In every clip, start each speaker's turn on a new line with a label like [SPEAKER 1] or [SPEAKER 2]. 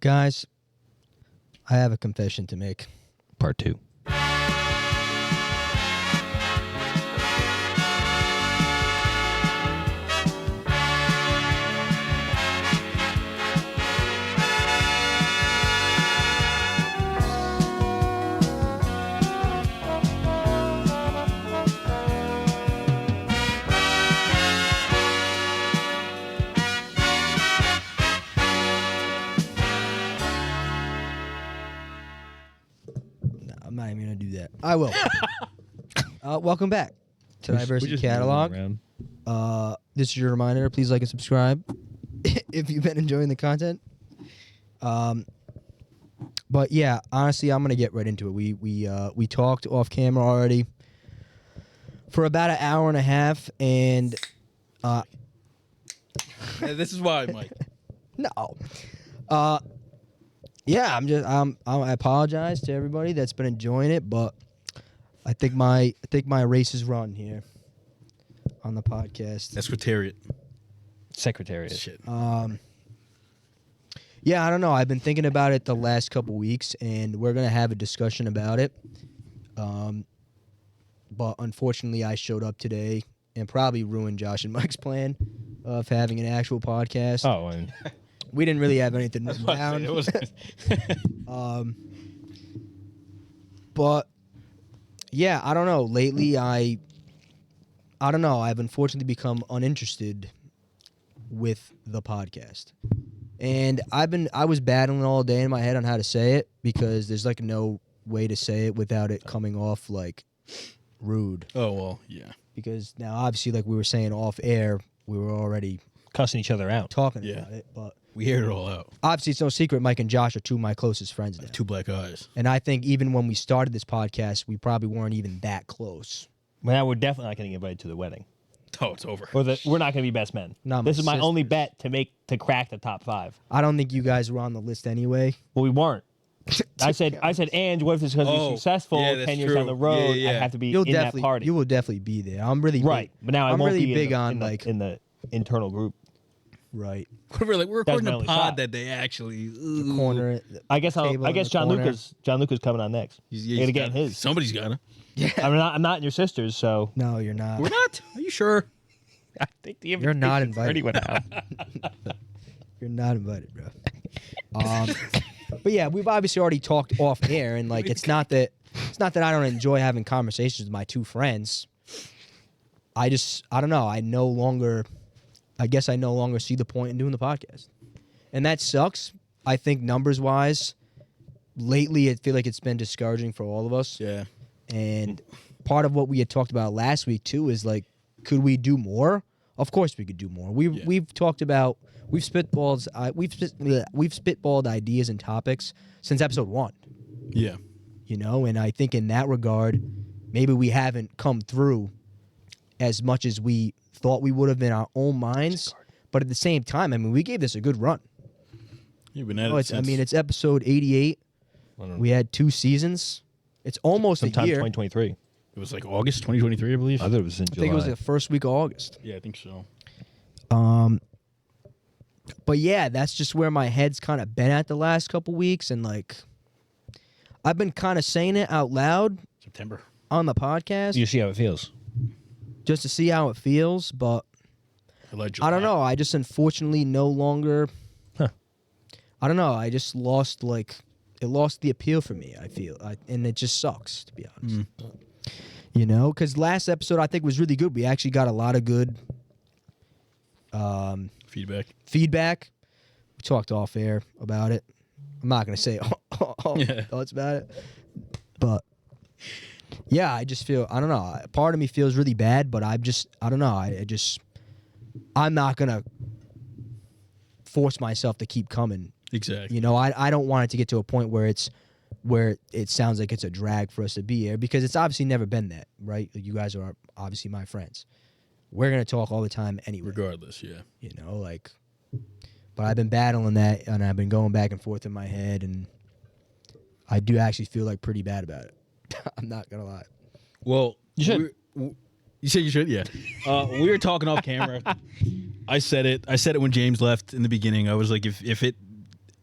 [SPEAKER 1] Guys, I have a confession to make.
[SPEAKER 2] Part 2.
[SPEAKER 1] I'm not even going to do that. I will. Welcome back to Diversity Catalogue. This is your reminder. Please like and subscribe if you've been enjoying the content. But yeah, honestly, I'm going to get right into it. We talked off camera already for about an hour and a half, and
[SPEAKER 3] this is why, Mike.
[SPEAKER 1] no. Yeah, I apologize to everybody that's been enjoying it, but I think my race is run here on the podcast.
[SPEAKER 2] Secretariat.
[SPEAKER 3] Shit.
[SPEAKER 1] Yeah, I don't know. I've been thinking about it the last couple weeks, and we're gonna have a discussion about it. But unfortunately, I showed up today and probably ruined Josh and Mike's plan of having an actual podcast.
[SPEAKER 2] Oh, and
[SPEAKER 1] We didn't really have anything written down.
[SPEAKER 2] it was
[SPEAKER 1] But yeah, I don't know. Lately, I don't know. I've unfortunately become uninterested with the podcast, and I was battling all day in my head on how to say it because there's like no way to say it without it coming off like rude.
[SPEAKER 3] Oh, well, yeah.
[SPEAKER 1] Because now, obviously, like we were saying off air, we were already
[SPEAKER 2] cussing each other out.
[SPEAKER 1] talking
[SPEAKER 3] Yeah.
[SPEAKER 1] about it, but
[SPEAKER 3] We aired it all out.
[SPEAKER 1] obviously it's no secret Mike and Josh are two of my closest friends now.
[SPEAKER 3] Two black eyes.
[SPEAKER 1] And I think even when we started this podcast, we probably weren't even that close.
[SPEAKER 2] Well, now we're definitely not getting invited to the wedding.
[SPEAKER 3] Oh, it's over.
[SPEAKER 2] Or we're not going to be best men.
[SPEAKER 1] Not
[SPEAKER 2] This
[SPEAKER 1] my
[SPEAKER 2] is my
[SPEAKER 1] sisters.
[SPEAKER 2] only bet to crack the top 5.
[SPEAKER 1] I don't think you guys were on the list anyway.
[SPEAKER 2] Well, we weren't. I said, Ange, what if it's going to be successful?
[SPEAKER 3] yeah, that's
[SPEAKER 2] 10 years
[SPEAKER 3] true.
[SPEAKER 2] down the road,
[SPEAKER 3] Yeah.
[SPEAKER 2] I have to be
[SPEAKER 1] You
[SPEAKER 2] in that party.
[SPEAKER 1] will definitely be there. I'm really
[SPEAKER 2] right,
[SPEAKER 1] big.
[SPEAKER 2] but now I
[SPEAKER 1] I'm
[SPEAKER 2] won't
[SPEAKER 1] really
[SPEAKER 2] be
[SPEAKER 1] big
[SPEAKER 2] in
[SPEAKER 1] the
[SPEAKER 2] internal group.
[SPEAKER 1] right
[SPEAKER 3] We're recording a
[SPEAKER 2] my only
[SPEAKER 3] pod
[SPEAKER 2] shot.
[SPEAKER 3] that they actually...
[SPEAKER 1] the corner.
[SPEAKER 2] I guess
[SPEAKER 1] table in the
[SPEAKER 2] John
[SPEAKER 1] corner.
[SPEAKER 2] Lucas coming on next.
[SPEAKER 3] He's
[SPEAKER 2] Gotta get his.
[SPEAKER 3] Somebody's got to.
[SPEAKER 1] Yeah.
[SPEAKER 2] I'm not your sisters, so
[SPEAKER 1] No, you're not.
[SPEAKER 3] We're not? Are you sure?
[SPEAKER 2] I think the
[SPEAKER 1] You're not
[SPEAKER 2] invitation's already
[SPEAKER 1] invited.
[SPEAKER 2] went out.
[SPEAKER 1] You're not invited, bro. But yeah, we've obviously already talked off air, and like it's not that I don't enjoy having conversations with my two friends. I don't know. I no longer see the point in doing the podcast, and that sucks. I think numbers wise, lately I feel like it's been discouraging for all of us.
[SPEAKER 3] Yeah.
[SPEAKER 1] And part of what we had talked about last week too is like, could we do more? Of course we could do more. We've talked about we've spitballed ideas and topics since episode 1.
[SPEAKER 3] Yeah.
[SPEAKER 1] You know, and I think in that regard, maybe we haven't come through as much as we thought we would have in our own minds. But at the same time, I mean, we gave this a good run.
[SPEAKER 3] You've been at it since...
[SPEAKER 1] it's episode 88. We had 2 seasons. It's almost
[SPEAKER 2] Sometime
[SPEAKER 1] a year.
[SPEAKER 2] 2023.
[SPEAKER 3] It was like August 2023, I believe.
[SPEAKER 2] I thought it was in
[SPEAKER 1] I
[SPEAKER 2] July.
[SPEAKER 1] think it was the first week of August.
[SPEAKER 3] Yeah, I think so.
[SPEAKER 1] But yeah, that's just where my head's kind of been at the last couple weeks, and like, I've been kind of saying it out loud
[SPEAKER 3] September.
[SPEAKER 1] on the podcast
[SPEAKER 2] You see how it feels.
[SPEAKER 1] just to see how it feels. But
[SPEAKER 3] Allegedly.
[SPEAKER 1] I don't know. I just unfortunately no longer. I don't know. I just lost it lost the appeal for me. I feel, and it just sucks to be honest. You know, because last episode I think was really good. We actually got a lot of good feedback. We talked off air about it. I'm not gonna say all thoughts about it, but yeah, I just feel, I don't know. Part of me feels really bad, but I don't know. I'm not gonna force myself to keep coming.
[SPEAKER 3] Exactly.
[SPEAKER 1] You know, I don't want it to get to a point where it sounds like it's a drag for us to be here, because it's obviously never been that, right? You guys are obviously my friends. We're going to talk all the time anyway.
[SPEAKER 3] Regardless, yeah.
[SPEAKER 1] You know, like, but I've been battling that, and I've been going back and forth in my head, and I do actually feel like pretty bad about it. I'm not going to lie.
[SPEAKER 3] Well,
[SPEAKER 2] you should.
[SPEAKER 3] You said you should, yeah. We were talking off camera. I said it when James left in the beginning. I was like, if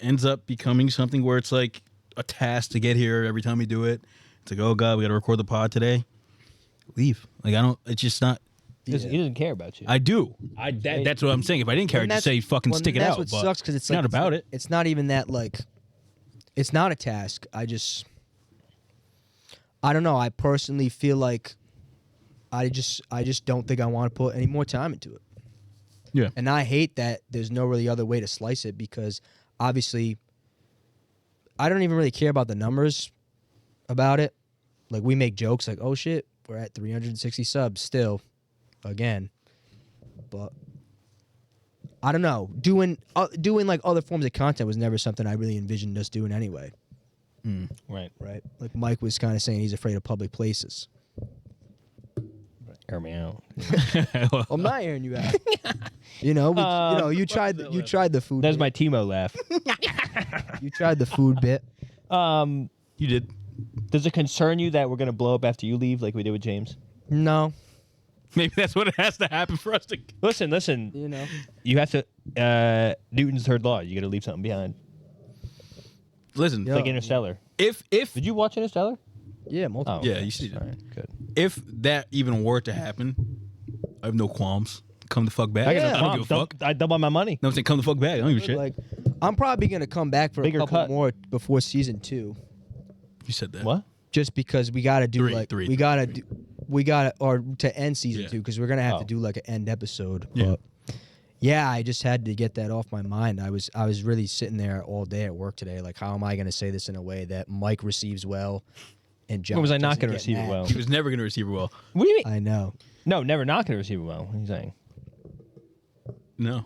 [SPEAKER 3] ends up becoming something where it's like a task to get here every time we do it. It's like, oh God, we got to record the pod today. Leave. Like I don't. It's just not.
[SPEAKER 2] He doesn't care about you.
[SPEAKER 3] I do. That's what I'm saying. If I didn't care, I'd just say fucking stick it out.
[SPEAKER 1] That's what
[SPEAKER 3] but
[SPEAKER 1] sucks because it's like,
[SPEAKER 3] not about it.
[SPEAKER 1] It's not even that like. It's not a task. I don't know. I personally feel like I just don't think I want to put any more time into it.
[SPEAKER 3] Yeah.
[SPEAKER 1] And I hate that there's no really other way to slice it because obviously I don't even really care about the numbers about it. Like we make jokes like, oh shit, we're at 360 subs still. Again, but I don't know. Doing like other forms of content was never something I really envisioned us doing anyway.
[SPEAKER 2] Right.
[SPEAKER 1] Like Mike was kind of saying, he's afraid of public places.
[SPEAKER 2] Air me out.
[SPEAKER 1] Well, I'm not hearing you out. You tried the food.
[SPEAKER 2] That's
[SPEAKER 1] bit.
[SPEAKER 2] my Timo laugh.
[SPEAKER 1] You tried the food bit.
[SPEAKER 3] You did.
[SPEAKER 2] Does it concern you that we're gonna blow up after you leave, like we did with James?
[SPEAKER 1] No,
[SPEAKER 3] Maybe that's what it has to happen for us to.
[SPEAKER 2] Listen.
[SPEAKER 1] you know.
[SPEAKER 2] You have to. Newton's third law. You got to leave something behind.
[SPEAKER 3] Listen,
[SPEAKER 1] Yeah.
[SPEAKER 2] Like Interstellar.
[SPEAKER 3] if
[SPEAKER 2] Did you watch Interstellar?
[SPEAKER 1] Yeah, multiple.
[SPEAKER 3] Yeah,
[SPEAKER 2] okay.
[SPEAKER 3] you see that.
[SPEAKER 2] All right, good.
[SPEAKER 3] if that even were to happen, I have no qualms. Come the fuck back.
[SPEAKER 2] I got
[SPEAKER 1] Yeah.
[SPEAKER 2] no
[SPEAKER 3] I don't
[SPEAKER 2] qualms.
[SPEAKER 3] give a fuck.
[SPEAKER 2] I double my money.
[SPEAKER 3] No, I'm saying come the fuck back. I don't give a shit.
[SPEAKER 1] Like, I'm probably gonna come back for
[SPEAKER 2] Bigger
[SPEAKER 1] a couple
[SPEAKER 2] cut.
[SPEAKER 1] more before season 2,
[SPEAKER 3] You said that.
[SPEAKER 2] What?
[SPEAKER 1] just because we gotta do
[SPEAKER 3] Three.
[SPEAKER 1] we gotta or to end season
[SPEAKER 3] Yeah.
[SPEAKER 1] 2 because we're gonna have
[SPEAKER 2] Oh.
[SPEAKER 1] to do like an end episode.
[SPEAKER 3] Yeah.
[SPEAKER 1] But yeah, I just had to get that off my mind. I was really sitting there all day at work today. Like, how am I gonna say this in a way that Mike receives well, and Josh
[SPEAKER 2] Or was I not
[SPEAKER 1] doesn't
[SPEAKER 2] gonna
[SPEAKER 1] get
[SPEAKER 2] receive it
[SPEAKER 1] mad?
[SPEAKER 2] well?
[SPEAKER 3] He was never going to receive it well.
[SPEAKER 2] What do you mean?
[SPEAKER 1] I know.
[SPEAKER 2] No, never not going to receive it well. What are you saying?
[SPEAKER 3] No.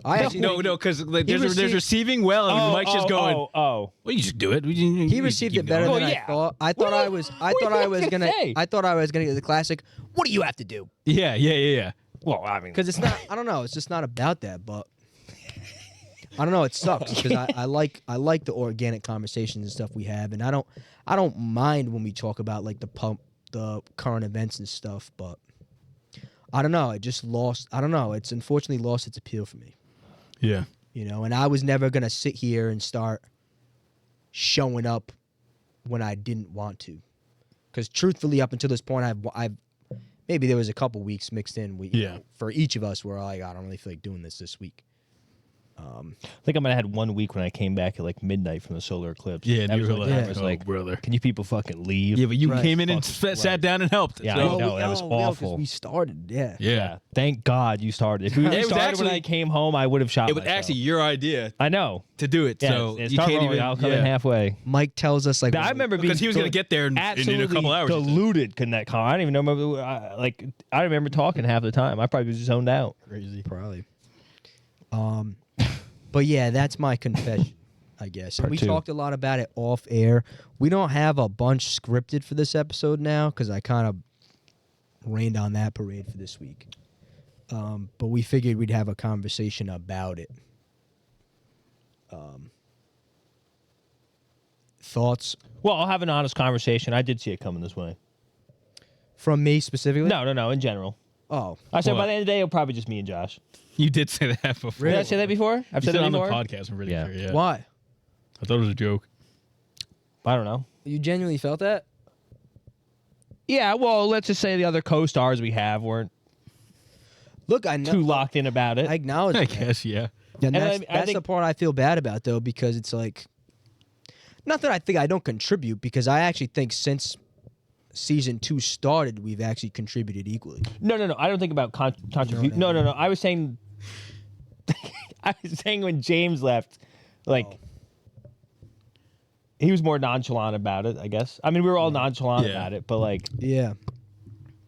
[SPEAKER 1] I actually
[SPEAKER 3] No, because like, there's
[SPEAKER 1] received-
[SPEAKER 3] receiving well, and Mike's just going,
[SPEAKER 2] Oh.
[SPEAKER 3] well, you just do it.
[SPEAKER 1] He received it better
[SPEAKER 2] going.
[SPEAKER 1] than
[SPEAKER 2] Well,
[SPEAKER 1] I
[SPEAKER 2] yeah.
[SPEAKER 1] thought. I
[SPEAKER 2] What
[SPEAKER 1] thought
[SPEAKER 2] do
[SPEAKER 1] I
[SPEAKER 2] you-
[SPEAKER 1] was.
[SPEAKER 2] what
[SPEAKER 1] I
[SPEAKER 2] do
[SPEAKER 1] thought
[SPEAKER 2] you
[SPEAKER 1] I was
[SPEAKER 2] want
[SPEAKER 1] gonna.
[SPEAKER 2] to say?
[SPEAKER 1] I thought I was gonna get the classic. What do you have to do?
[SPEAKER 3] Yeah.
[SPEAKER 2] Well, I mean,
[SPEAKER 1] Because it's not. I don't know. It's just not about that. But I don't know. It sucks because I like the organic conversations and stuff we have, and I don't mind when we talk about like the current events and stuff. But I don't know. It just lost. I don't know. It's unfortunately lost its appeal for me.
[SPEAKER 3] Yeah.
[SPEAKER 1] And I was never gonna sit here and start showing up when I didn't want to. Because truthfully, up until this point, I've maybe there was a couple weeks mixed in. For each of us, where I don't really feel like doing this week.
[SPEAKER 2] I think I might have had 1 week when I came back at like midnight from the solar eclipse.
[SPEAKER 3] Yeah, and
[SPEAKER 2] That
[SPEAKER 3] you
[SPEAKER 2] was
[SPEAKER 3] were
[SPEAKER 2] like,
[SPEAKER 3] like,
[SPEAKER 2] I was
[SPEAKER 3] oh,
[SPEAKER 2] like,
[SPEAKER 3] brother.
[SPEAKER 2] can you people fucking leave?
[SPEAKER 3] Yeah, but you
[SPEAKER 1] Right.
[SPEAKER 3] came in and
[SPEAKER 2] Fucking
[SPEAKER 3] sat down and helped.
[SPEAKER 2] Yeah,
[SPEAKER 3] so.
[SPEAKER 2] I know. that was awful.
[SPEAKER 1] Because we started, yeah.
[SPEAKER 3] Yeah.
[SPEAKER 2] Thank God you started. If we
[SPEAKER 3] It was
[SPEAKER 2] started
[SPEAKER 3] actually-
[SPEAKER 2] when I came home, I would have shot
[SPEAKER 3] It was
[SPEAKER 2] myself.
[SPEAKER 3] actually your idea
[SPEAKER 2] I know.
[SPEAKER 3] to do it,
[SPEAKER 2] Yeah,
[SPEAKER 3] so
[SPEAKER 2] it's
[SPEAKER 3] you
[SPEAKER 2] start
[SPEAKER 3] can't
[SPEAKER 2] rolling,
[SPEAKER 3] even.
[SPEAKER 2] I'll come in halfway.
[SPEAKER 1] Mike tells us like
[SPEAKER 2] Now, I remember being
[SPEAKER 3] Because he was going to get there in a
[SPEAKER 2] absolutely
[SPEAKER 3] couple hours.
[SPEAKER 2] deluded in that car. I don't even know. I remember talking half the time. I probably was zoned out.
[SPEAKER 3] Crazy.
[SPEAKER 1] probably. But yeah, that's my confession, I guess. And
[SPEAKER 2] Part
[SPEAKER 1] we
[SPEAKER 2] 2.
[SPEAKER 1] talked a lot about it off air. We don't have a bunch scripted for this episode now because I kind of rained on that parade for this week. But we figured we'd have a conversation about it. Thoughts
[SPEAKER 2] Well, I'll have an honest conversation. I did see it coming this way.
[SPEAKER 1] from me specifically?
[SPEAKER 2] No. In general,
[SPEAKER 1] Oh,
[SPEAKER 2] I said
[SPEAKER 3] What?
[SPEAKER 2] by the end of the day, it'll probably just me and Josh.
[SPEAKER 3] You did say that before.
[SPEAKER 1] Really?
[SPEAKER 2] Did I say that before? I've
[SPEAKER 3] You
[SPEAKER 2] said
[SPEAKER 3] said
[SPEAKER 2] it
[SPEAKER 3] it on the
[SPEAKER 2] before.
[SPEAKER 3] podcast. I'm pretty
[SPEAKER 2] Yeah.
[SPEAKER 3] sure. Yeah.
[SPEAKER 1] why?
[SPEAKER 3] I thought it was a joke.
[SPEAKER 2] I don't know.
[SPEAKER 1] You genuinely felt that?
[SPEAKER 2] Yeah, well, let's just say the other co-stars we have weren't
[SPEAKER 1] Look, I know.
[SPEAKER 2] too locked in about it.
[SPEAKER 1] I acknowledge
[SPEAKER 3] I
[SPEAKER 1] that.
[SPEAKER 3] guess. Yeah.
[SPEAKER 1] And
[SPEAKER 2] And
[SPEAKER 1] that's,
[SPEAKER 2] I
[SPEAKER 1] that's the
[SPEAKER 2] think-
[SPEAKER 1] part I feel bad about, though, because it's like, not that I think I don't contribute, because I actually think since season 2 started, we've actually contributed equally.
[SPEAKER 2] No. I don't think about contribution.
[SPEAKER 1] No,
[SPEAKER 2] No. I was saying, when James left, like, he was more nonchalant about it. I guess. I mean, we were all nonchalant
[SPEAKER 3] Yeah.
[SPEAKER 2] about it, but like
[SPEAKER 1] Yeah.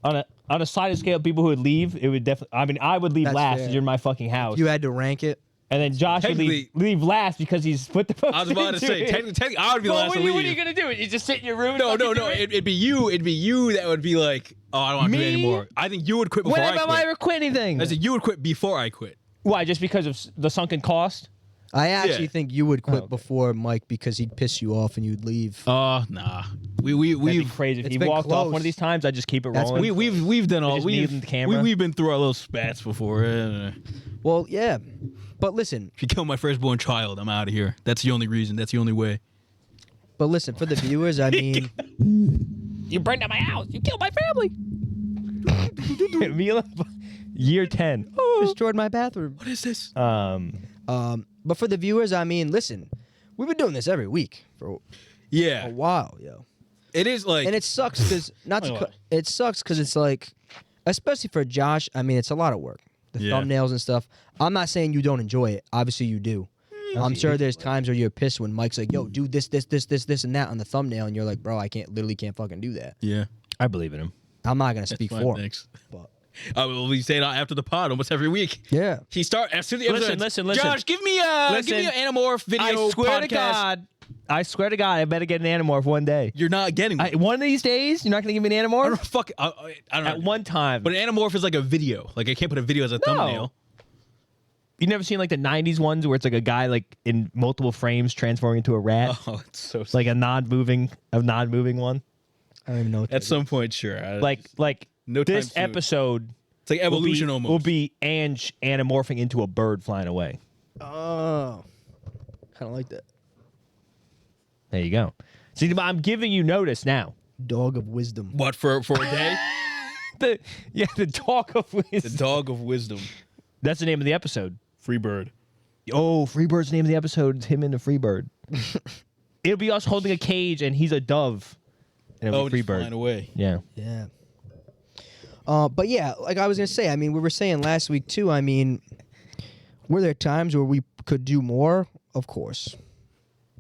[SPEAKER 2] on a sliding scale of people who would leave, it would definitely. I mean, I would leave
[SPEAKER 1] That's
[SPEAKER 2] last
[SPEAKER 1] fair.
[SPEAKER 2] because you're in my fucking house,
[SPEAKER 1] You had to rank it.
[SPEAKER 2] and then Josh would leave last because he's put the.
[SPEAKER 3] I was about to say, technically, I would be the
[SPEAKER 2] Well,
[SPEAKER 3] last
[SPEAKER 2] what
[SPEAKER 3] to
[SPEAKER 2] are
[SPEAKER 3] leave.
[SPEAKER 2] you gonna do? You just sit in your room? And
[SPEAKER 3] No.
[SPEAKER 2] fucking do it?
[SPEAKER 3] It'd be you. It'd be you that would be like, oh, I don't want to do it
[SPEAKER 2] Me?
[SPEAKER 3] anymore. I think you would quit before
[SPEAKER 2] When
[SPEAKER 3] I
[SPEAKER 2] have
[SPEAKER 3] quit.
[SPEAKER 2] I ever quit anything?
[SPEAKER 3] I said you would quit before I quit.
[SPEAKER 2] Why? Just because of the sunken cost?
[SPEAKER 1] I actually
[SPEAKER 3] Yeah.
[SPEAKER 1] think you would quit
[SPEAKER 2] okay.
[SPEAKER 1] before Mike because he'd piss you off and you'd leave.
[SPEAKER 3] Nah.
[SPEAKER 2] That'd be
[SPEAKER 3] We've
[SPEAKER 2] crazy. If
[SPEAKER 1] it's
[SPEAKER 2] he
[SPEAKER 1] been
[SPEAKER 2] walked off one
[SPEAKER 1] close.
[SPEAKER 2] of these times, I just keep it
[SPEAKER 1] That's
[SPEAKER 2] rolling.
[SPEAKER 1] been
[SPEAKER 3] we've done all
[SPEAKER 2] just mute the camera?
[SPEAKER 3] we've been through our little spats before.
[SPEAKER 1] Well, yeah. But listen,
[SPEAKER 3] If you kill my firstborn child, I'm out of here. That's the only reason. That's the only way.
[SPEAKER 1] for the viewers, I mean,
[SPEAKER 2] You burned down my house. You killed my family. Year 10.
[SPEAKER 1] destroyed my bathroom.
[SPEAKER 3] What is this?
[SPEAKER 1] But for the viewers, I mean, listen, we've been doing this every week for a
[SPEAKER 3] Yeah,
[SPEAKER 1] while, yo.
[SPEAKER 3] it is like.
[SPEAKER 1] And it sucks because
[SPEAKER 3] Hold on.
[SPEAKER 1] it sucks because it's like, especially for Josh. I mean, it's a lot, of work, the
[SPEAKER 3] Yeah.
[SPEAKER 1] thumbnails and stuff. I'm not saying you don't enjoy it. Obviously, you do. I'm sure there's times where you're pissed when Mike's like, "Yo, do this, and that on the thumbnail," and you're like, "Bro, I literally can't fucking do that."
[SPEAKER 3] Yeah,
[SPEAKER 2] I believe in him.
[SPEAKER 1] I'm not gonna
[SPEAKER 3] that's
[SPEAKER 1] speak
[SPEAKER 3] fine,
[SPEAKER 1] for him.
[SPEAKER 3] thanks.
[SPEAKER 1] But
[SPEAKER 3] Well, we say it after the pod almost every week.
[SPEAKER 1] yeah,
[SPEAKER 3] He start as soon as the episode
[SPEAKER 2] Listen.
[SPEAKER 3] Josh, give me an Animorph video
[SPEAKER 2] I swear
[SPEAKER 3] podcast.
[SPEAKER 2] I swear to God, I better get an Animorph one day.
[SPEAKER 3] You're not getting one.
[SPEAKER 2] One of these days, you're not going to give me an
[SPEAKER 3] I don't
[SPEAKER 2] Animorph?
[SPEAKER 3] know. Fuck. I don't know.
[SPEAKER 2] At one time.
[SPEAKER 3] But an Animorph is like a video. Like I can't put a video as a thumbnail.
[SPEAKER 2] You never seen like the 90s ones where it's like a guy like in multiple frames transforming into a rat?
[SPEAKER 3] Oh, it's so.
[SPEAKER 2] Like a non-moving one?
[SPEAKER 1] I don't even know. What
[SPEAKER 3] At
[SPEAKER 1] that
[SPEAKER 3] some point, sure.
[SPEAKER 2] Like
[SPEAKER 3] No time
[SPEAKER 2] this
[SPEAKER 3] soon.
[SPEAKER 2] episode
[SPEAKER 3] It's like evolution almost.
[SPEAKER 2] will be Ange anamorphing into a bird flying away.
[SPEAKER 1] is. Oh, kind of like that.
[SPEAKER 2] There you go. See, I'm giving you notice now.
[SPEAKER 1] Dog of wisdom.
[SPEAKER 3] What for a day?
[SPEAKER 2] The dog of
[SPEAKER 3] The
[SPEAKER 2] wisdom.
[SPEAKER 3] dog of wisdom.
[SPEAKER 2] That's the name of the episode.
[SPEAKER 3] Free bird.
[SPEAKER 2] Oh, Freebird's the name of the episode. It's him and the Freebird. It'll be us holding a cage and he's a dove. And it'll
[SPEAKER 3] Oh,
[SPEAKER 2] be
[SPEAKER 3] just flying
[SPEAKER 2] Freebird.
[SPEAKER 3] away.
[SPEAKER 2] Yeah.
[SPEAKER 1] Yeah. But yeah, like I was gonna say, I mean, we were saying last week too. I mean, were there times where we could do more? Of course.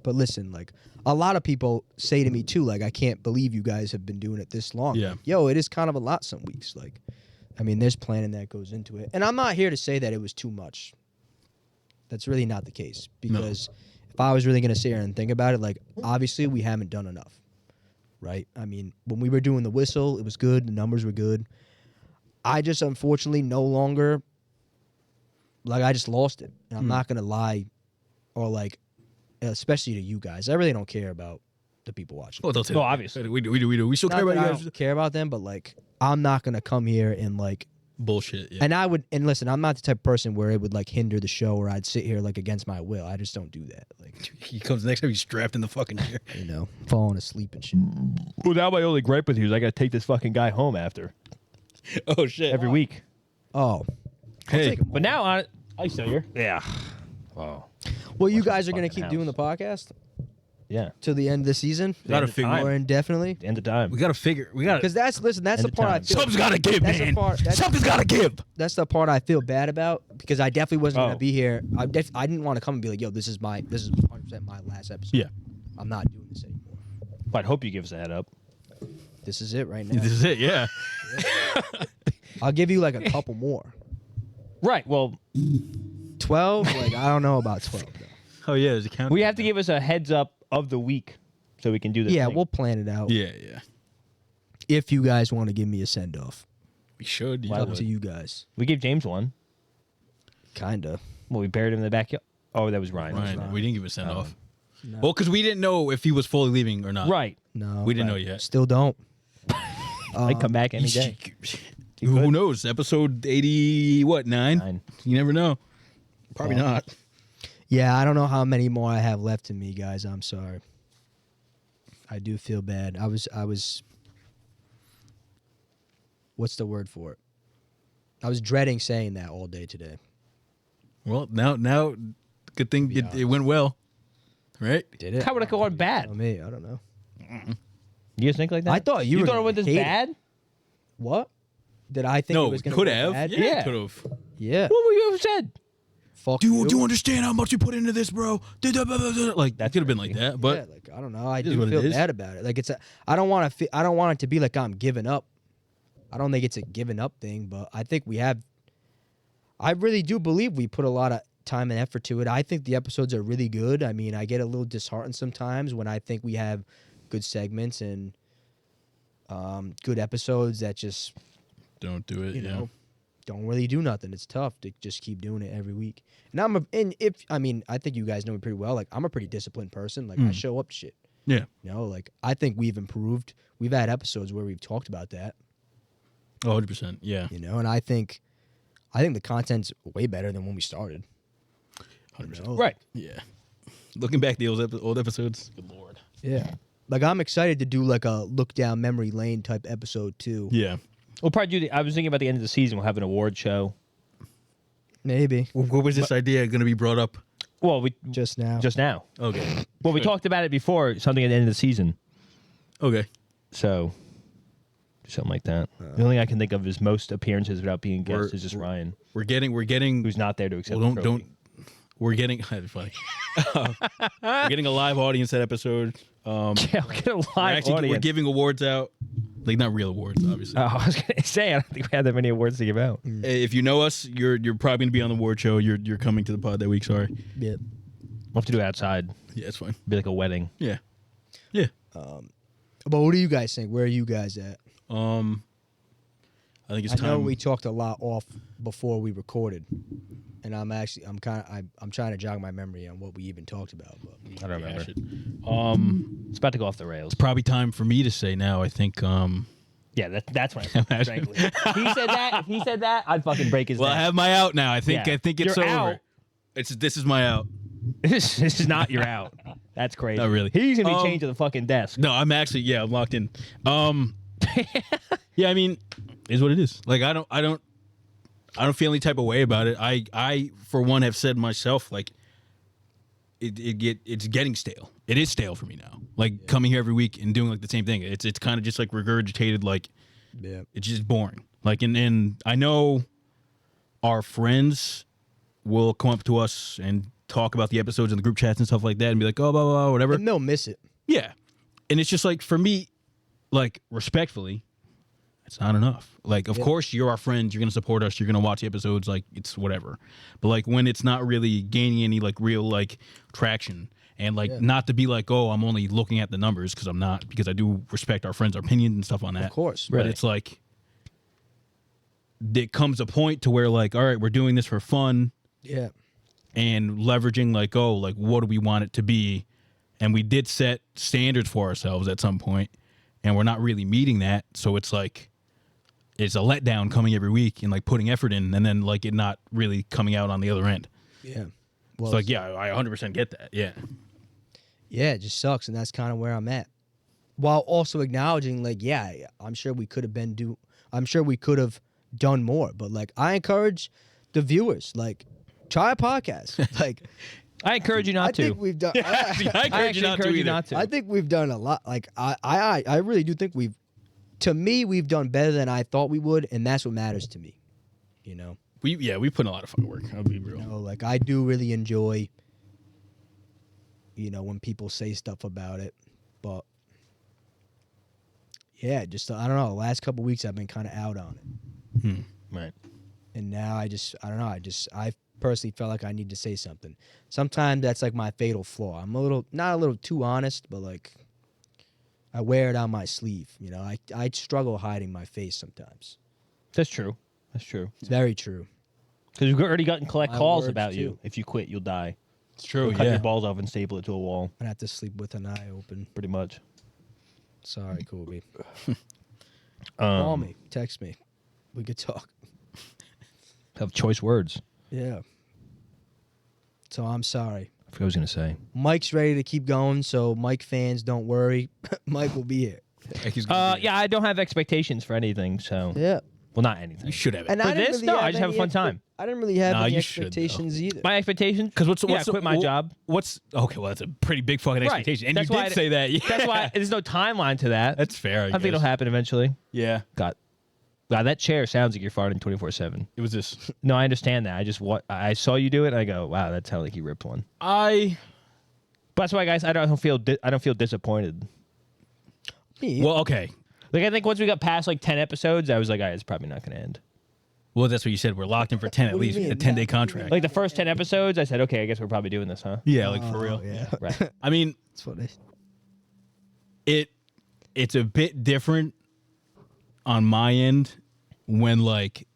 [SPEAKER 1] But listen, like a lot of people say to me too, like, I can't believe you guys have been doing it this long.
[SPEAKER 3] Yeah.
[SPEAKER 1] Like, yo, it is kind of a lot some weeks. Like, I mean, there's planning that goes into it, and I'm not here to say that it was too much. That's really not the case because if I was really gonna sit here and think about it, like obviously we haven't done enough, right? I mean, when we were doing the whistle, it was good. The numbers were good. I just unfortunately no longer, like, I just lost it. And I'm not gonna lie, or like, especially to you guys, I really don't care about the people watching.
[SPEAKER 3] Well, they'll take
[SPEAKER 2] Well,
[SPEAKER 3] it.
[SPEAKER 2] obviously.
[SPEAKER 3] We do. We still care
[SPEAKER 1] Not
[SPEAKER 3] about
[SPEAKER 1] that
[SPEAKER 3] you
[SPEAKER 1] I
[SPEAKER 3] guys.
[SPEAKER 1] don't care about them, but like, I'm not gonna come here and like.
[SPEAKER 3] Bullshit. Yeah.
[SPEAKER 1] And I would, and listen, I'm not the type of person where it would like hinder the show or I'd sit here like against my will. I just don't do that. Like,
[SPEAKER 3] He comes next time. He's strapped in the fucking chair.
[SPEAKER 1] you know, falling asleep and shit.
[SPEAKER 2] Well, now my only gripe with you is I got to take this fucking guy home after
[SPEAKER 3] Oh shit.
[SPEAKER 2] every week.
[SPEAKER 1] Oh,
[SPEAKER 3] Hey.
[SPEAKER 1] take 'em
[SPEAKER 2] But now are you still here? Yeah. Oh.
[SPEAKER 1] well, you guys are gonna
[SPEAKER 2] Fucking
[SPEAKER 1] keep doing the
[SPEAKER 2] house.
[SPEAKER 1] podcast
[SPEAKER 2] Yeah.
[SPEAKER 1] till the end of the season,
[SPEAKER 3] Gotta
[SPEAKER 2] end of
[SPEAKER 3] figure.
[SPEAKER 2] time.
[SPEAKER 1] or indefinitely.
[SPEAKER 2] End of time.
[SPEAKER 3] We gotta figure. We gotta.
[SPEAKER 1] Because that's the
[SPEAKER 2] End
[SPEAKER 1] part
[SPEAKER 2] of
[SPEAKER 1] I
[SPEAKER 2] time.
[SPEAKER 1] feel.
[SPEAKER 3] Something's gotta give,
[SPEAKER 1] that's
[SPEAKER 3] man.
[SPEAKER 1] the part.
[SPEAKER 3] Something's gotta give.
[SPEAKER 1] That's the part I feel bad about because I definitely wasn't gonna
[SPEAKER 2] Oh.
[SPEAKER 1] be here. I didn't want to come and be like, yo, this is 100% my last episode.
[SPEAKER 3] Yeah.
[SPEAKER 1] I'm not doing this anymore.
[SPEAKER 2] I'd hope you give us a head up.
[SPEAKER 1] This is it right now.
[SPEAKER 3] This is it. Yeah.
[SPEAKER 1] I'll give you like a couple more.
[SPEAKER 2] Right. Well,
[SPEAKER 1] 12? Like, I don't know about 12. Though.
[SPEAKER 3] Oh yeah. There's a count.
[SPEAKER 2] we have to give us a heads up of the week so we can do this.
[SPEAKER 1] Yeah,
[SPEAKER 2] thing.
[SPEAKER 1] we'll plan it out.
[SPEAKER 3] Yeah. Yeah.
[SPEAKER 1] If you guys want to give me a send off,
[SPEAKER 3] We should.
[SPEAKER 2] Why
[SPEAKER 3] Yeah.
[SPEAKER 1] up to you guys.
[SPEAKER 2] We gave James one.
[SPEAKER 1] Kinda.
[SPEAKER 2] Well, we buried him in the backyard. Oh, that was Ryan.
[SPEAKER 3] Ryan, we didn't give a send off.
[SPEAKER 1] No.
[SPEAKER 3] Well, because we didn't know if he was fully leaving or not.
[SPEAKER 2] Right.
[SPEAKER 1] No.
[SPEAKER 3] We didn't know yet.
[SPEAKER 1] Still don't.
[SPEAKER 2] I'd come back any day.
[SPEAKER 3] Who knows? Episode 80, what, 9?
[SPEAKER 2] 9.
[SPEAKER 3] You never know. Probably
[SPEAKER 1] Well,
[SPEAKER 3] not.
[SPEAKER 1] Yeah, I don't know how many more I have left in me, guys. I'm sorry. I do feel bad. I was what's the word for it? I was dreading saying that all day today.
[SPEAKER 3] Well, now, good thing it went well. Right?
[SPEAKER 1] Did it?
[SPEAKER 2] How would it go on bad?
[SPEAKER 1] Tell me, I don't know.
[SPEAKER 2] You guys think like that?
[SPEAKER 1] I thought you were
[SPEAKER 2] thought it
[SPEAKER 1] gonna
[SPEAKER 2] went this
[SPEAKER 1] hate it.
[SPEAKER 2] bad?
[SPEAKER 1] What? Did I think it
[SPEAKER 3] No,
[SPEAKER 1] was going to
[SPEAKER 3] could
[SPEAKER 1] go
[SPEAKER 3] have.
[SPEAKER 1] bad?
[SPEAKER 3] Yeah,
[SPEAKER 2] Yeah.
[SPEAKER 3] could have.
[SPEAKER 1] Yeah.
[SPEAKER 2] What would you have said?
[SPEAKER 1] Fuck
[SPEAKER 3] Do you understand how much you put into this, bro? Like that could have been like that, but
[SPEAKER 1] yeah, like I don't know. I
[SPEAKER 3] it is
[SPEAKER 1] do
[SPEAKER 3] what it
[SPEAKER 1] feel
[SPEAKER 3] is.
[SPEAKER 1] bad about it. Like I don't want it to be like I'm giving up. I don't think it's a giving up thing, but I think we have. I really do believe we put a lot of time and effort to it. I think the episodes are really good. I mean, I get a little disheartened sometimes when I think we have good segments and good episodes that just
[SPEAKER 3] don't do it.
[SPEAKER 1] you know don't really do nothing. It's tough to just keep doing it every week. And I think you guys know me pretty well. Like, I'm a pretty disciplined person. Like, I show up to shit.
[SPEAKER 3] Yeah.
[SPEAKER 1] You know, like, I think we've improved. We've had episodes where we've talked about that.
[SPEAKER 3] 100%. Yeah.
[SPEAKER 1] You know, and I think the content's way better than when we started.
[SPEAKER 3] 100%.
[SPEAKER 1] You know?
[SPEAKER 2] Right.
[SPEAKER 3] Yeah. Looking back the old episodes, good lord.
[SPEAKER 1] Yeah. Like, I'm excited to do like a look down memory lane type episode too.
[SPEAKER 3] Yeah.
[SPEAKER 2] We'll probably do I was thinking about the end of the season. We'll have an award show.
[SPEAKER 1] Maybe.
[SPEAKER 3] What was this idea going to be brought up?
[SPEAKER 2] Well, we
[SPEAKER 1] Just now.
[SPEAKER 2] just now.
[SPEAKER 3] Okay.
[SPEAKER 2] Well, we talked about it before. Something at the end of the season.
[SPEAKER 3] Okay.
[SPEAKER 2] So, something like that. The only thing I can think of is most appearances without being guest
[SPEAKER 3] We're-
[SPEAKER 2] is just Ryan,
[SPEAKER 3] We're getting.
[SPEAKER 2] who's not there to accept.
[SPEAKER 3] Well,
[SPEAKER 2] the
[SPEAKER 3] don't.
[SPEAKER 2] trophy.
[SPEAKER 3] We're getting. That's funny. We're getting a live audience that episode.
[SPEAKER 2] Yeah, I'll get a live
[SPEAKER 3] We're
[SPEAKER 2] audience.
[SPEAKER 3] giving awards out, like not real awards, obviously.
[SPEAKER 2] I was gonna say I don't think we had that many awards to give out.
[SPEAKER 3] If you know us, you're probably gonna be on the award show. You're coming to the pod that week. Sorry.
[SPEAKER 1] Yeah.
[SPEAKER 2] We'll have to do it outside.
[SPEAKER 3] Yeah, it's fine.
[SPEAKER 2] Be like a wedding.
[SPEAKER 3] Yeah. Yeah.
[SPEAKER 1] But what do you guys think? Where are you guys at?
[SPEAKER 3] I think it's
[SPEAKER 1] I
[SPEAKER 3] time.
[SPEAKER 1] know we talked a lot off before we recorded, and I'm trying to jog my memory on what we even talked about. But
[SPEAKER 2] I don't remember.
[SPEAKER 3] Shit.
[SPEAKER 2] It's about to go off the rails.
[SPEAKER 3] Probably time for me to say now. I think.
[SPEAKER 2] Yeah, that's when I said, frankly. If he said that, I'd fucking break his
[SPEAKER 3] Well, I
[SPEAKER 2] neck.
[SPEAKER 3] have my out now. I think.
[SPEAKER 2] Yeah.
[SPEAKER 3] I think it's
[SPEAKER 2] You're
[SPEAKER 3] over.
[SPEAKER 2] out.
[SPEAKER 3] This is my out.
[SPEAKER 2] This is not your out. That's crazy.
[SPEAKER 3] Not really.
[SPEAKER 2] He's gonna be chained to the fucking desk.
[SPEAKER 3] No, I'm actually. Yeah, I'm locked in. Yeah, I mean, is what it is. Like, I don't feel any type of way about it. I for one have said myself, like, it's getting stale. It is stale for me now. Like, coming here every week and doing like the same thing. It's kind of just like regurgitated. Like,
[SPEAKER 1] yeah,
[SPEAKER 3] it's just boring. Like, and I know our friends will come up to us and talk about the episodes in the group chats and stuff like that, and be like, oh, blah blah blah, whatever.
[SPEAKER 1] and they'll miss it.
[SPEAKER 3] Yeah. And it's just like, for me, like, respectfully, it's not enough. Like, of course, you're our friends. You're going to support us. You're going to watch the episodes. Like, it's whatever. But, like, when it's not really gaining any, like, real, like, traction, and, like, not to be like, oh, I'm only looking at the numbers, because I'm not, because I do respect our friends' opinions and stuff on that.
[SPEAKER 1] Of course.
[SPEAKER 3] But it's like, it comes a point to where, like, all right, we're doing this for fun,
[SPEAKER 1] Yeah.
[SPEAKER 3] and leveraging, like, oh, like, what do we want it to be? And we did set standards for ourselves at some point, and we're not really meeting that. So it's like, it's a letdown coming every week and, like, putting effort in, and then, like, it not really coming out on the other end.
[SPEAKER 1] Yeah.
[SPEAKER 3] It's like, yeah, I 100% get that. Yeah.
[SPEAKER 1] Yeah, it just sucks, and that's kind of where I'm at. While also acknowledging, like, yeah, I'm sure we could have done more. But, like, I encourage the viewers, like, try a podcast. Like,
[SPEAKER 2] I encourage you not
[SPEAKER 1] I
[SPEAKER 2] to.
[SPEAKER 1] think we've done.
[SPEAKER 3] I
[SPEAKER 2] I
[SPEAKER 3] encourage
[SPEAKER 2] actually encourage you not to.
[SPEAKER 1] I think we've done a lot. Like, I really do think we've done better than I thought we would, and that's what matters to me. You know.
[SPEAKER 3] We put in a lot of fucking work. I'll be real.
[SPEAKER 1] You know, like, I do really enjoy, you know, when people say stuff about it, but yeah, just I don't know. The last couple weeks I've been kind of out on it,
[SPEAKER 2] Right.
[SPEAKER 1] and now I don't know. I personally felt like I need to say something. Sometimes that's like my fatal flaw. I'm not a little too honest, but like I wear it on my sleeve. You know, I struggle hiding my face sometimes.
[SPEAKER 2] That's true. That's true.
[SPEAKER 1] It's very true.
[SPEAKER 2] Because we've already gotten collect
[SPEAKER 1] My
[SPEAKER 2] calls
[SPEAKER 1] words,
[SPEAKER 2] about you.
[SPEAKER 1] too.
[SPEAKER 2] If you quit, you'll die.
[SPEAKER 3] It's true.
[SPEAKER 2] Cut
[SPEAKER 3] Yeah.
[SPEAKER 2] your balls off and staple it to a wall.
[SPEAKER 1] I have to sleep with an eye open.
[SPEAKER 2] Pretty much.
[SPEAKER 1] Sorry, Kobe. Call me, text me. We could talk.
[SPEAKER 2] Have choice words.
[SPEAKER 1] Yeah. So I'm sorry.
[SPEAKER 2] I forgot what I was gonna say.
[SPEAKER 1] Mike's ready to keep going, so Mike fans, don't worry. Mike will be here.
[SPEAKER 2] Yeah, I don't have expectations for anything. So,
[SPEAKER 1] Yeah.
[SPEAKER 2] well, not anything.
[SPEAKER 3] You should have it.
[SPEAKER 1] And
[SPEAKER 2] For
[SPEAKER 1] I didn't
[SPEAKER 2] this?
[SPEAKER 1] really
[SPEAKER 2] No, I
[SPEAKER 1] have
[SPEAKER 2] just have a
[SPEAKER 1] any
[SPEAKER 2] fun time.
[SPEAKER 1] I didn't really have
[SPEAKER 3] Nah,
[SPEAKER 1] any
[SPEAKER 3] you should, though.
[SPEAKER 1] expectations either.
[SPEAKER 2] My expectations?
[SPEAKER 3] Because what's
[SPEAKER 2] I quit my job.
[SPEAKER 3] What's okay? Well, that's a pretty big fucking
[SPEAKER 2] Right.
[SPEAKER 3] expectation, and
[SPEAKER 2] That's
[SPEAKER 3] you
[SPEAKER 2] why
[SPEAKER 3] did say that. Yeah.
[SPEAKER 2] That's why there's no timeline to that.
[SPEAKER 3] That's fair.
[SPEAKER 2] I think it'll happen eventually.
[SPEAKER 3] Yeah.
[SPEAKER 2] God, that chair sounds like you're farting 24/7.
[SPEAKER 3] It was this.
[SPEAKER 2] No, I understand that. I saw you do it, and I go, wow, that sounds like you ripped one.
[SPEAKER 3] I
[SPEAKER 2] But that's why, guys, I don't feel disappointed.
[SPEAKER 1] Me?
[SPEAKER 3] well, okay.
[SPEAKER 2] Like, I think once we got past like 10 episodes, I was like, all right, it's probably not going to end.
[SPEAKER 3] Well, that's what you said. We're locked in for 10 at
[SPEAKER 1] What do you
[SPEAKER 3] least.
[SPEAKER 1] mean?
[SPEAKER 3] A 10-day contract.
[SPEAKER 2] Like the first 10 episodes, I said, okay, I guess we're probably doing this, huh?
[SPEAKER 3] Yeah, like for real.
[SPEAKER 1] Yeah.
[SPEAKER 2] Right.
[SPEAKER 3] I mean,
[SPEAKER 1] That's funny.
[SPEAKER 3] it's a bit different on my end when, like,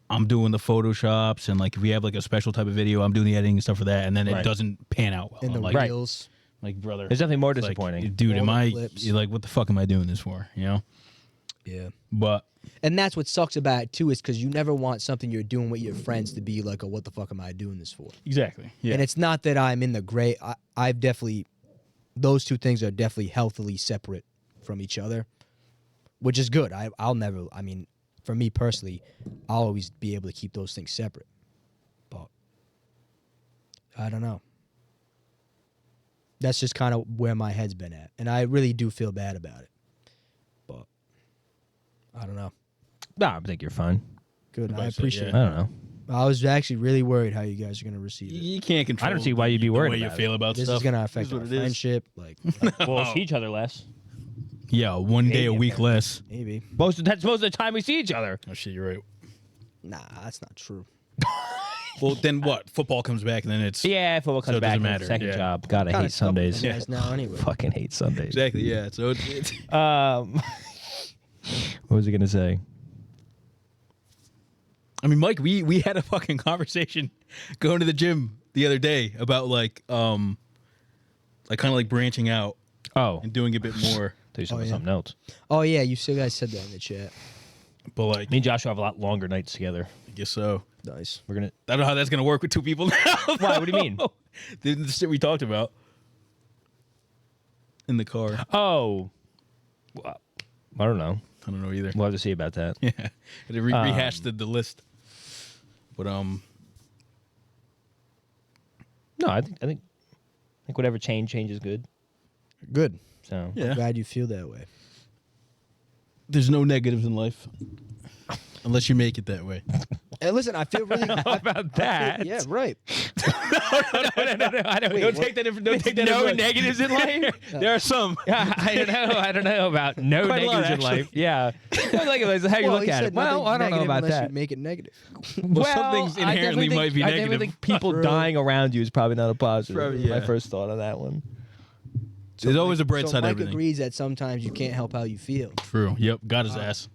[SPEAKER 3] I'm doing the photoshops, and like if we have like a special type of video, I'm doing the editing and stuff for that, and then it
[SPEAKER 2] Right.
[SPEAKER 3] doesn't pan out well.
[SPEAKER 1] In the
[SPEAKER 3] I'm like,
[SPEAKER 1] reels.
[SPEAKER 3] like, brother,
[SPEAKER 2] It's definitely more
[SPEAKER 3] it's like,
[SPEAKER 2] disappointing.
[SPEAKER 3] dude,
[SPEAKER 1] All
[SPEAKER 3] am
[SPEAKER 1] the
[SPEAKER 3] I
[SPEAKER 1] clips.
[SPEAKER 3] you're like, what the fuck am I doing this for? You know?
[SPEAKER 1] Yeah.
[SPEAKER 3] But
[SPEAKER 1] And that's what sucks about it too, is because you never want something you're doing with your friends to be like, what the fuck am I doing this for?
[SPEAKER 3] exactly, yeah.
[SPEAKER 1] And it's not that I'm in the gray. I've definitely, those two things are definitely healthily separate from each other, which is good. I'll never, I mean, for me personally, I'll always be able to keep those things separate. But I don't know. That's just kind of where my head's been at. And I really do feel bad about it. But I don't know.
[SPEAKER 2] Nah, I think you're fine.
[SPEAKER 1] Good.
[SPEAKER 3] About
[SPEAKER 1] I
[SPEAKER 3] to say,
[SPEAKER 1] appreciate
[SPEAKER 2] I
[SPEAKER 1] it.
[SPEAKER 2] don't know.
[SPEAKER 1] I was actually really worried how you guys are going to receive it.
[SPEAKER 3] you can't control.
[SPEAKER 2] I don't see why you'd be worried
[SPEAKER 3] the way you
[SPEAKER 2] about
[SPEAKER 3] feel about
[SPEAKER 1] This
[SPEAKER 3] stuff.
[SPEAKER 1] is going to affect
[SPEAKER 3] Is
[SPEAKER 1] our
[SPEAKER 3] what it is.
[SPEAKER 1] friendship. Like,
[SPEAKER 2] We'll see each other less.
[SPEAKER 3] Yeah, one day a
[SPEAKER 1] Maybe,
[SPEAKER 3] week
[SPEAKER 1] apparently.
[SPEAKER 3] less.
[SPEAKER 1] maybe.
[SPEAKER 2] That's most of the time we see each other.
[SPEAKER 3] Oh shit, you're right.
[SPEAKER 1] Nah, that's not true.
[SPEAKER 3] Well, then what? Football comes back, and then it's
[SPEAKER 2] Yeah, football comes
[SPEAKER 3] it
[SPEAKER 2] back.
[SPEAKER 3] doesn't
[SPEAKER 2] in
[SPEAKER 3] matter,
[SPEAKER 2] Second
[SPEAKER 3] yeah.
[SPEAKER 2] job. God, I
[SPEAKER 1] Kinda
[SPEAKER 2] hate
[SPEAKER 1] stuck with
[SPEAKER 2] Sundays.
[SPEAKER 1] you guys now anyway.
[SPEAKER 2] Fucking hate Sundays.
[SPEAKER 3] exactly yeah. So it's
[SPEAKER 2] What was he gonna say?
[SPEAKER 3] I mean, Mike, we had a fucking conversation going to the gym the other day about like kind of like branching out
[SPEAKER 2] Oh,
[SPEAKER 3] and doing a bit more.
[SPEAKER 2] do
[SPEAKER 1] Oh, yeah.
[SPEAKER 2] something else.
[SPEAKER 1] Oh, yeah, you still guys said that in the chat.
[SPEAKER 3] But like,
[SPEAKER 2] Me and Joshua have a lot longer nights together.
[SPEAKER 3] I guess so.
[SPEAKER 1] Nice.
[SPEAKER 2] We're gonna.
[SPEAKER 3] I don't know how that's gonna work with two people now.
[SPEAKER 2] Why? What do you mean?
[SPEAKER 3] The shit we talked about in the car.
[SPEAKER 2] Oh, well, I don't know.
[SPEAKER 3] I don't know either.
[SPEAKER 2] We'll have to see about that.
[SPEAKER 3] Yeah, it rehashed the list. But
[SPEAKER 2] No, I think whatever change is good.
[SPEAKER 1] Good.
[SPEAKER 2] So
[SPEAKER 3] yeah,
[SPEAKER 1] Glad you feel that way.
[SPEAKER 3] there's no negatives in life unless you make it that way.
[SPEAKER 1] And listen, I feel really
[SPEAKER 2] about that.
[SPEAKER 1] Yeah, right.
[SPEAKER 2] no, I don't.
[SPEAKER 1] Wait,
[SPEAKER 3] Don't
[SPEAKER 1] what?
[SPEAKER 3] take that. Don't take that.
[SPEAKER 2] No
[SPEAKER 3] as much.
[SPEAKER 2] negatives in life.
[SPEAKER 3] There are some.
[SPEAKER 2] Yeah, I don't know about no
[SPEAKER 3] Quite a lot,
[SPEAKER 2] negatives in
[SPEAKER 3] actually.
[SPEAKER 2] life. Yeah, like how you
[SPEAKER 1] Well,
[SPEAKER 2] look
[SPEAKER 1] he
[SPEAKER 2] at
[SPEAKER 1] said
[SPEAKER 2] it. Well,
[SPEAKER 1] nothing's
[SPEAKER 2] I don't know
[SPEAKER 1] negative
[SPEAKER 2] about
[SPEAKER 1] unless
[SPEAKER 2] that.
[SPEAKER 1] you make it negative.
[SPEAKER 3] Well, some things
[SPEAKER 2] I
[SPEAKER 3] inherently
[SPEAKER 2] definitely
[SPEAKER 3] might be
[SPEAKER 2] I definitely
[SPEAKER 3] negative.
[SPEAKER 2] think people
[SPEAKER 1] True.
[SPEAKER 2] dying around you is probably not a positive.
[SPEAKER 3] Probably,
[SPEAKER 2] That's my
[SPEAKER 3] yeah.
[SPEAKER 2] first thought on that one.
[SPEAKER 3] There's always a bright
[SPEAKER 1] So
[SPEAKER 3] side to
[SPEAKER 1] Mike
[SPEAKER 3] everything.
[SPEAKER 1] agrees that sometimes you can't help how you feel.
[SPEAKER 3] True. Yep. Got his ass.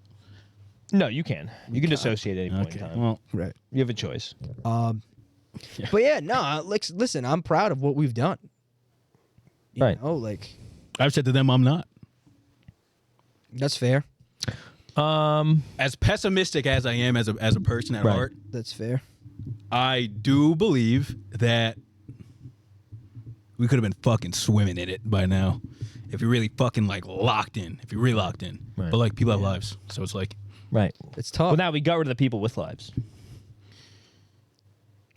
[SPEAKER 2] No, you can. You can dissociate at any point in
[SPEAKER 3] Okay.
[SPEAKER 2] time.
[SPEAKER 3] Well,
[SPEAKER 1] Right.
[SPEAKER 2] You have a choice.
[SPEAKER 1] But yeah, no, listen, I'm proud of what we've done. You
[SPEAKER 2] Right.
[SPEAKER 1] know, like,
[SPEAKER 3] I've said to them, I'm not.
[SPEAKER 1] that's fair.
[SPEAKER 3] As pessimistic as I am as a person at
[SPEAKER 2] Right.
[SPEAKER 3] heart,
[SPEAKER 1] That's fair.
[SPEAKER 3] I do believe that we could have been fucking swimming in it by now if we really fucking like locked in. If you really locked in.
[SPEAKER 2] Right.
[SPEAKER 3] But like people have lives, so it's like
[SPEAKER 2] Right.
[SPEAKER 1] It's tough.
[SPEAKER 2] Well, now we got rid of the people with lives.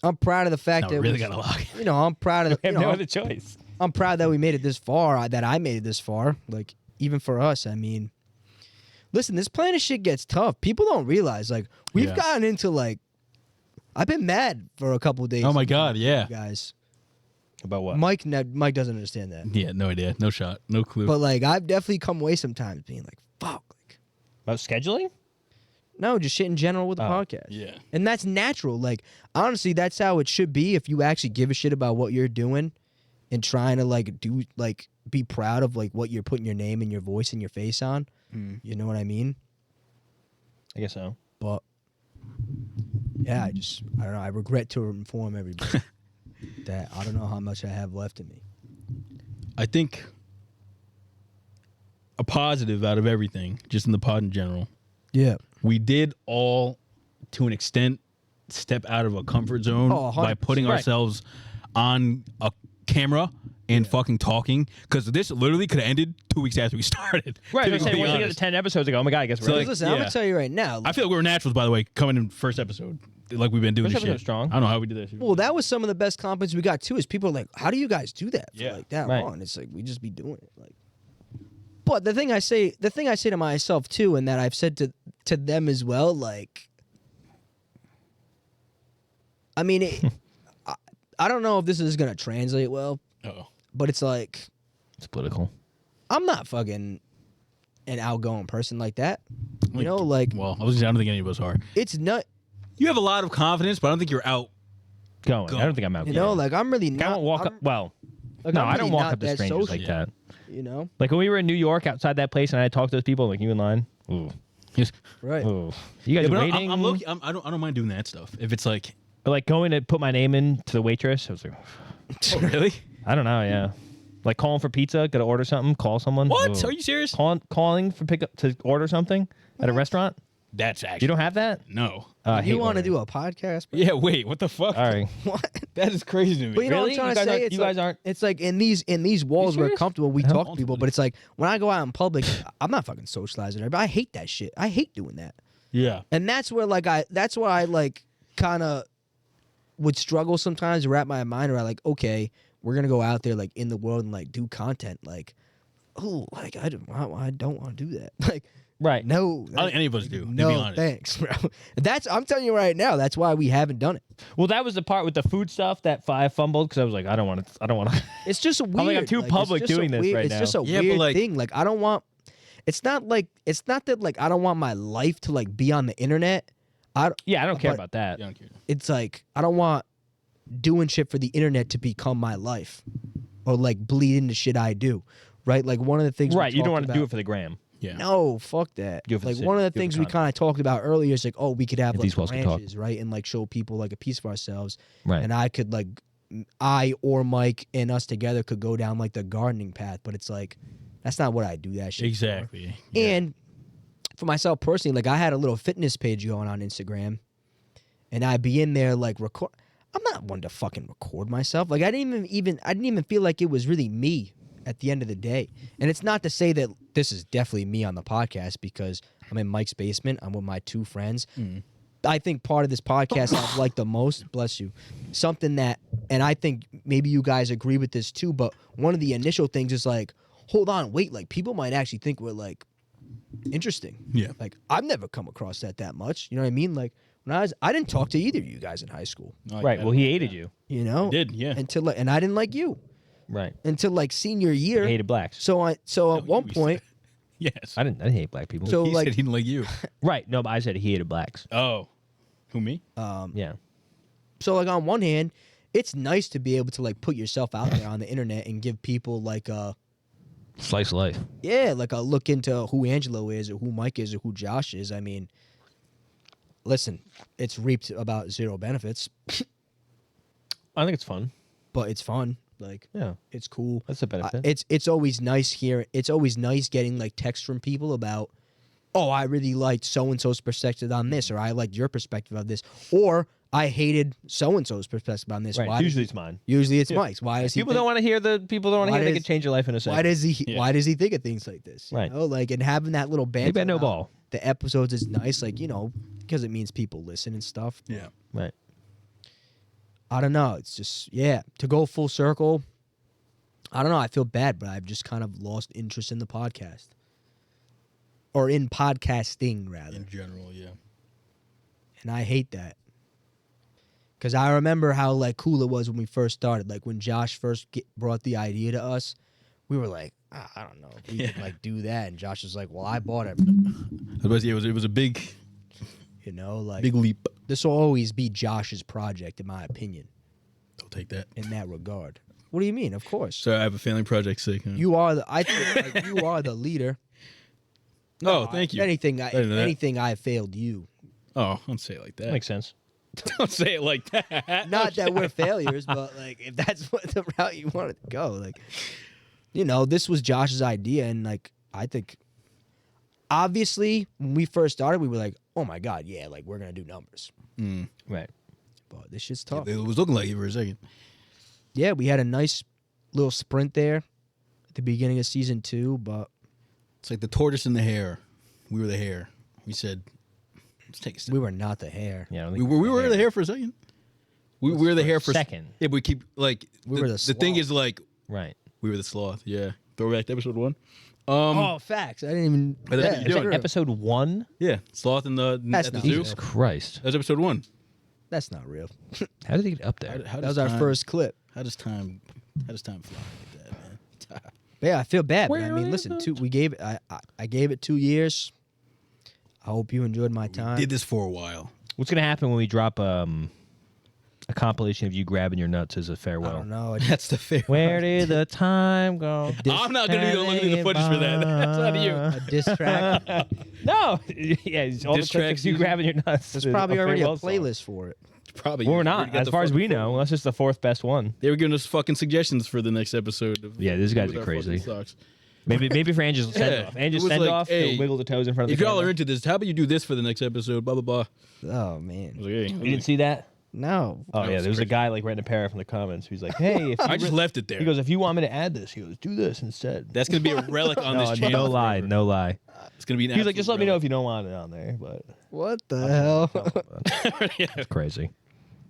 [SPEAKER 1] I'm proud of the fact
[SPEAKER 3] now
[SPEAKER 1] that
[SPEAKER 3] we really
[SPEAKER 1] we-
[SPEAKER 3] gotta lock.
[SPEAKER 1] You know, I'm proud of
[SPEAKER 2] We
[SPEAKER 1] the,
[SPEAKER 2] have
[SPEAKER 1] you know,
[SPEAKER 2] no other choice.
[SPEAKER 1] I'm proud that we made it this far, that I made it this far. Like, even for us, I mean, listen, this planet shit gets tough. People don't realize, like, we've
[SPEAKER 3] Yeah.
[SPEAKER 1] gotten into, like, I've been mad for a couple days.
[SPEAKER 3] Oh my god, yeah.
[SPEAKER 1] Guys.
[SPEAKER 2] About what?
[SPEAKER 1] Mike doesn't understand that.
[SPEAKER 3] Yeah, no idea, no shot, no clue.
[SPEAKER 1] But, like, I've definitely come away sometimes being like, fuck. Like,
[SPEAKER 2] About scheduling?
[SPEAKER 1] no, just shit in general with the podcast.
[SPEAKER 3] yeah.
[SPEAKER 1] And that's natural. Like, honestly, that's how it should be if you actually give a shit about what you're doing and trying to, like, be proud of, like, what you're putting your name and your voice and your face on. You know what I mean?
[SPEAKER 2] I guess so.
[SPEAKER 1] But, yeah, I don't know. I regret to inform everybody that I don't know how much I have left in me.
[SPEAKER 3] I think a positive out of everything, just in the pod in general,
[SPEAKER 1] Yeah.
[SPEAKER 3] we did all, to an extent, step out of a comfort zone
[SPEAKER 1] Oh, 100%.
[SPEAKER 3] by putting
[SPEAKER 2] Right.
[SPEAKER 3] ourselves on a camera and fucking talking. Because this literally could have ended 2 weeks after we started.
[SPEAKER 2] Right.
[SPEAKER 3] to
[SPEAKER 2] I was
[SPEAKER 3] be
[SPEAKER 2] saying, once we get to
[SPEAKER 3] honest.
[SPEAKER 2] 10 episodes ago, oh my God, I guess we're
[SPEAKER 3] So,
[SPEAKER 2] ready.
[SPEAKER 3] like,
[SPEAKER 1] Listen, I'm
[SPEAKER 3] yeah.
[SPEAKER 1] going to tell you right now.
[SPEAKER 3] I feel like we were naturals, by the way, coming in first episode. Like we've been doing
[SPEAKER 2] First
[SPEAKER 3] this
[SPEAKER 2] episode
[SPEAKER 3] shit.
[SPEAKER 2] was strong.
[SPEAKER 3] I don't know how we did that.
[SPEAKER 1] well, that was some of the best compliments we got, too, is people are like, how do you guys do that for,
[SPEAKER 3] Yeah.
[SPEAKER 1] like, that
[SPEAKER 2] Right.
[SPEAKER 1] long? It's like, we just be doing it. Like, but the thing I say to myself, too, and that I've said to them as well, like, I mean, I don't know if this is going to translate well,
[SPEAKER 3] Uh-oh.
[SPEAKER 1] but it's like,
[SPEAKER 2] It's political.
[SPEAKER 1] I'm not fucking an outgoing person like that. You know, like,
[SPEAKER 3] Well, I don't think any of us are.
[SPEAKER 1] it's not,
[SPEAKER 3] You have a lot of confidence, but I don't think you're out.
[SPEAKER 2] Going.
[SPEAKER 3] Go.
[SPEAKER 2] I don't think I'm out.
[SPEAKER 1] you know, like, I'm really
[SPEAKER 2] I
[SPEAKER 1] not.
[SPEAKER 2] don't walk
[SPEAKER 1] I'm-
[SPEAKER 2] up. Well,
[SPEAKER 1] like,
[SPEAKER 2] no,
[SPEAKER 1] I'm
[SPEAKER 2] I don't
[SPEAKER 1] really
[SPEAKER 2] walk
[SPEAKER 1] not
[SPEAKER 2] up to
[SPEAKER 1] that
[SPEAKER 2] strangers
[SPEAKER 1] social,
[SPEAKER 2] like that.
[SPEAKER 1] You know?
[SPEAKER 2] Like when we were in New York outside that place and I talked to those people, like you in line. Ooh.
[SPEAKER 1] Right.
[SPEAKER 2] Oh. You guys
[SPEAKER 3] Yeah,
[SPEAKER 2] are
[SPEAKER 3] but
[SPEAKER 2] waiting.
[SPEAKER 3] I don't mind doing that stuff. If it's like,
[SPEAKER 2] But like going to put my name in to the waitress, I was like,
[SPEAKER 3] oh, really?
[SPEAKER 2] I don't know. Yeah. Like calling for pizza, gotta order something, call someone.
[SPEAKER 3] What?
[SPEAKER 2] Ooh.
[SPEAKER 3] Are you serious?
[SPEAKER 2] Calling for pickup to order something at a restaurant?
[SPEAKER 3] That's actually.
[SPEAKER 2] You don't have that?
[SPEAKER 3] No.
[SPEAKER 2] I hate
[SPEAKER 1] You want to
[SPEAKER 2] ordering.
[SPEAKER 1] do a podcast? Bro?
[SPEAKER 3] Yeah. Wait. What the fuck?
[SPEAKER 2] All right.
[SPEAKER 1] What?
[SPEAKER 3] That is crazy to me.
[SPEAKER 1] But you know
[SPEAKER 2] Really?
[SPEAKER 1] what I'm
[SPEAKER 2] You
[SPEAKER 1] trying
[SPEAKER 2] guys
[SPEAKER 1] to say?
[SPEAKER 2] aren't-
[SPEAKER 1] It's
[SPEAKER 2] you
[SPEAKER 1] like,
[SPEAKER 2] guys aren't-
[SPEAKER 1] It's like in these walls we're
[SPEAKER 2] serious?
[SPEAKER 1] comfortable. We
[SPEAKER 2] Uh-huh.
[SPEAKER 1] talk to people, but it's like when I go out in public, I'm not fucking socializing. Everybody. I hate that shit. I hate doing that.
[SPEAKER 3] Yeah.
[SPEAKER 1] And that's where that's where I like kind of would struggle sometimes to wrap my mind around like, okay, we're gonna go out there like in the world and like do content. Like, oh, like I don't want to do that. Like,
[SPEAKER 2] Right.
[SPEAKER 1] no,
[SPEAKER 3] I don't think any of us do. To be
[SPEAKER 1] no,
[SPEAKER 3] honest.
[SPEAKER 1] thanks, bro. I'm telling you right now. That's why we haven't done it.
[SPEAKER 2] Well, that was the part with the food stuff that I fumbled because I was like, I don't want to.
[SPEAKER 1] It's just weird.
[SPEAKER 2] like, I'm too
[SPEAKER 1] it's
[SPEAKER 2] public
[SPEAKER 1] just a
[SPEAKER 2] doing this
[SPEAKER 1] weird-
[SPEAKER 2] right
[SPEAKER 1] it's
[SPEAKER 2] now.
[SPEAKER 1] just a
[SPEAKER 3] Yeah, but,
[SPEAKER 1] weird
[SPEAKER 3] like-
[SPEAKER 1] thing. Like I don't want. It's not that like I don't want my life to like be on the internet.
[SPEAKER 2] Yeah, I don't care
[SPEAKER 1] But-
[SPEAKER 2] about that.
[SPEAKER 3] Yeah, I don't care.
[SPEAKER 1] It's like I don't want doing shit for the internet to become my life or like bleed into shit I do. Right? Like one of the things.
[SPEAKER 2] Right. You don't want to do it for the gram.
[SPEAKER 3] Yeah.
[SPEAKER 1] No, fuck that.
[SPEAKER 2] Do it for the
[SPEAKER 1] Like
[SPEAKER 2] city.
[SPEAKER 1] one of the
[SPEAKER 2] Do it for
[SPEAKER 1] things we
[SPEAKER 2] content.
[SPEAKER 1] kind of talked about earlier is like, oh, we could have
[SPEAKER 2] If
[SPEAKER 1] like
[SPEAKER 2] these walls could talk.
[SPEAKER 1] branches, right, and like show people like a piece of ourselves,
[SPEAKER 2] Right.
[SPEAKER 1] and I could like, I or Mike and us together could go down like the gardening path, but it's like, that's not what I do that shit for.
[SPEAKER 3] Exactly. Yeah.
[SPEAKER 1] And for myself personally, like I had a little fitness page going on Instagram, and I'd be in there like record. I'm not one to fucking record myself. Like I didn't even feel like it was really me at the end of the day. And it's not to say that this is definitely me on the podcast because I'm in Mike's basement. I'm with my two friends. I think part of this podcast I've liked the most, bless you, something that, and I think maybe you guys agree with this too, but one of the initial things is like, hold on, wait, like people might actually think we're like interesting.
[SPEAKER 3] Yeah.
[SPEAKER 1] Like I've never come across that much. You know what I mean? Like when I didn't talk to either of you guys in high school,
[SPEAKER 3] No,
[SPEAKER 2] Right.
[SPEAKER 3] I-
[SPEAKER 2] Well, he hated you.
[SPEAKER 1] you know?
[SPEAKER 3] did, yeah.
[SPEAKER 1] Until and I didn't like you
[SPEAKER 2] Right.
[SPEAKER 1] until like senior year.
[SPEAKER 2] He hated blacks.
[SPEAKER 1] So at one
[SPEAKER 3] we
[SPEAKER 1] point,
[SPEAKER 3] Yes.
[SPEAKER 2] I didn't hate black people.
[SPEAKER 1] So,
[SPEAKER 3] he
[SPEAKER 1] like-
[SPEAKER 3] said he didn't like you.
[SPEAKER 2] Right. No, but I said he hated blacks.
[SPEAKER 3] Oh. Who, me?
[SPEAKER 2] Yeah.
[SPEAKER 1] so like on one hand, it's nice to be able to like put yourself out there on the internet and give people like a
[SPEAKER 2] Slice of life.
[SPEAKER 1] like a look into who Angelo is or who Mike is or who Josh is. I mean, listen, it's reaped about zero benefits,
[SPEAKER 2] I think it's fun.
[SPEAKER 1] but it's fun. Like
[SPEAKER 2] Yeah.
[SPEAKER 1] it's cool.
[SPEAKER 2] That's a benefit.
[SPEAKER 1] It's always nice here. It's always nice getting like texts from people about, oh, I really liked so and so's perspective on this, or I liked your perspective of this, or I hated so and so's perspective on this.
[SPEAKER 2] Right.
[SPEAKER 1] Why
[SPEAKER 2] Usually
[SPEAKER 1] does
[SPEAKER 2] it's mine.
[SPEAKER 1] usually it's Mike's. Why is he?
[SPEAKER 2] People don't want to hear people don't want to
[SPEAKER 1] Why
[SPEAKER 2] hear they
[SPEAKER 1] does-
[SPEAKER 2] can change your life in a second.
[SPEAKER 1] Why does he?
[SPEAKER 3] Yeah.
[SPEAKER 1] Why does he think of things like this? You
[SPEAKER 2] Right.
[SPEAKER 1] know, like and having that little banter.
[SPEAKER 2] Maybe I know
[SPEAKER 1] about
[SPEAKER 2] ball.
[SPEAKER 1] The episodes is nice, like because it means people listen and stuff.
[SPEAKER 3] Yeah.
[SPEAKER 2] Right.
[SPEAKER 1] I don't know. It's just to go full circle. I don't know. I feel bad, but I've just kind of lost interest in the podcast, or in podcasting rather,
[SPEAKER 3] In general, yeah.
[SPEAKER 1] and I hate that. Because I remember how like cool it was when we first started. Like when Josh first brought the idea to us, we were like, I don't know if we could like do that. And Josh was like, well, I bought it.
[SPEAKER 3] It was a big
[SPEAKER 1] Like
[SPEAKER 3] big leap.
[SPEAKER 1] this will always be Josh's project, in my opinion,
[SPEAKER 3] I'll take that.
[SPEAKER 1] in that regard. What do you mean? Of course.
[SPEAKER 3] So I have a family project sake. Huh?
[SPEAKER 1] You are the. I think like, you are the leader.
[SPEAKER 3] Oh, thank you.
[SPEAKER 1] If anything,
[SPEAKER 3] Better than that.
[SPEAKER 1] anything, I failed you.
[SPEAKER 3] Oh, don't say it like that.
[SPEAKER 2] That makes sense.
[SPEAKER 3] Don't say it like that.
[SPEAKER 1] Not that we're failures, but like if that's what the route you wanted to go, like this was Josh's idea, and like I think, obviously, when we first started, we were like, oh my god, yeah, like we're gonna do numbers,
[SPEAKER 2] Right.
[SPEAKER 1] but this shit's tough.
[SPEAKER 3] It was looking like it for a second.
[SPEAKER 1] Yeah, we had a nice little sprint there at the beginning of season 2, but
[SPEAKER 3] It's like the tortoise and the hare. We were the hare. We said, let's take a step.
[SPEAKER 1] we were not the hair.
[SPEAKER 2] Yeah. I don't
[SPEAKER 3] We
[SPEAKER 2] think
[SPEAKER 3] were the hare for a second. We were the hare for
[SPEAKER 2] second.
[SPEAKER 3] Yeah, we keep like
[SPEAKER 1] We were the
[SPEAKER 3] thing
[SPEAKER 1] sloth.
[SPEAKER 3] is like
[SPEAKER 2] Right.
[SPEAKER 3] we were the sloth. Yeah, throwback to episode 1.
[SPEAKER 1] Oh, facts. I didn't even.
[SPEAKER 3] But that's what
[SPEAKER 2] Is
[SPEAKER 3] you're
[SPEAKER 2] that
[SPEAKER 3] doing.
[SPEAKER 2] episode 1?
[SPEAKER 3] Yeah, sloth in the
[SPEAKER 1] That's
[SPEAKER 3] at the
[SPEAKER 1] not
[SPEAKER 3] zoo.
[SPEAKER 1] real.
[SPEAKER 2] Jesus Christ.
[SPEAKER 3] That's episode 1.
[SPEAKER 1] That's not real.
[SPEAKER 2] How did they get up there?
[SPEAKER 3] How
[SPEAKER 1] That was
[SPEAKER 3] does
[SPEAKER 1] our
[SPEAKER 3] time-
[SPEAKER 1] first clip.
[SPEAKER 3] How does time fly like that, man?
[SPEAKER 1] But yeah, I feel bad. But I
[SPEAKER 2] Where
[SPEAKER 1] mean,
[SPEAKER 2] is
[SPEAKER 1] listen,
[SPEAKER 2] it?
[SPEAKER 1] we gave it. I gave it 2 years. I hope you enjoyed my time.
[SPEAKER 3] Did this for a while.
[SPEAKER 2] What's gonna happen when we drop A compilation of you grabbing your nuts as a
[SPEAKER 1] I
[SPEAKER 2] farewell.
[SPEAKER 1] don't know.
[SPEAKER 3] That's the fair.
[SPEAKER 2] Where did the time go?
[SPEAKER 3] I'm not gonna be the one doing the footage for that. That's on you.
[SPEAKER 1] A diss track.
[SPEAKER 2] No, yeah, it's all the
[SPEAKER 3] Diss
[SPEAKER 2] clips
[SPEAKER 3] tracks
[SPEAKER 2] of you
[SPEAKER 3] usually-
[SPEAKER 2] grabbing your nuts.
[SPEAKER 1] There's
[SPEAKER 2] is
[SPEAKER 1] probably already a
[SPEAKER 2] farewell song.
[SPEAKER 1] playlist for it.
[SPEAKER 3] Probably.
[SPEAKER 2] Well, we're
[SPEAKER 3] you
[SPEAKER 2] not,
[SPEAKER 3] already got
[SPEAKER 2] as
[SPEAKER 3] the
[SPEAKER 2] far as
[SPEAKER 3] fucking
[SPEAKER 2] we know.
[SPEAKER 3] photo.
[SPEAKER 2] Unless it's the fourth best one.
[SPEAKER 3] They were giving us fucking suggestions for the next episode.
[SPEAKER 2] Yeah, these guys
[SPEAKER 3] with
[SPEAKER 2] are
[SPEAKER 3] our
[SPEAKER 2] crazy.
[SPEAKER 3] fucking socks.
[SPEAKER 2] Maybe for Angie's send
[SPEAKER 3] Yeah,
[SPEAKER 2] off. Angie's
[SPEAKER 3] it was
[SPEAKER 2] send
[SPEAKER 3] like,
[SPEAKER 2] off.
[SPEAKER 3] hey,
[SPEAKER 2] He'll wiggle the toes in front of
[SPEAKER 3] If
[SPEAKER 2] the
[SPEAKER 3] y'all
[SPEAKER 2] camera.
[SPEAKER 3] are into this, how about you do this for the next episode? Blah blah blah.
[SPEAKER 1] Oh
[SPEAKER 3] I
[SPEAKER 1] man.
[SPEAKER 3] was like, hey.
[SPEAKER 2] You didn't see that?
[SPEAKER 1] No.
[SPEAKER 2] Oh
[SPEAKER 3] That
[SPEAKER 2] yeah,
[SPEAKER 3] was
[SPEAKER 2] there was a
[SPEAKER 3] crazy.
[SPEAKER 2] guy like writing a paragraph in the comments. He's like, "Hey, if
[SPEAKER 3] I
[SPEAKER 2] you
[SPEAKER 3] just
[SPEAKER 2] re-"
[SPEAKER 3] left it there.
[SPEAKER 2] He goes, "If you want me to add this," he goes, "Do this instead."
[SPEAKER 3] That's gonna be a relic on this channel.
[SPEAKER 2] No lie,
[SPEAKER 3] forever.
[SPEAKER 2] no lie.
[SPEAKER 3] It's gonna be. An
[SPEAKER 2] He's like, "Just let me know
[SPEAKER 3] absolute
[SPEAKER 2] if you don't want it on there." But
[SPEAKER 1] What the hell?
[SPEAKER 3] relic. Yeah.
[SPEAKER 2] it's crazy,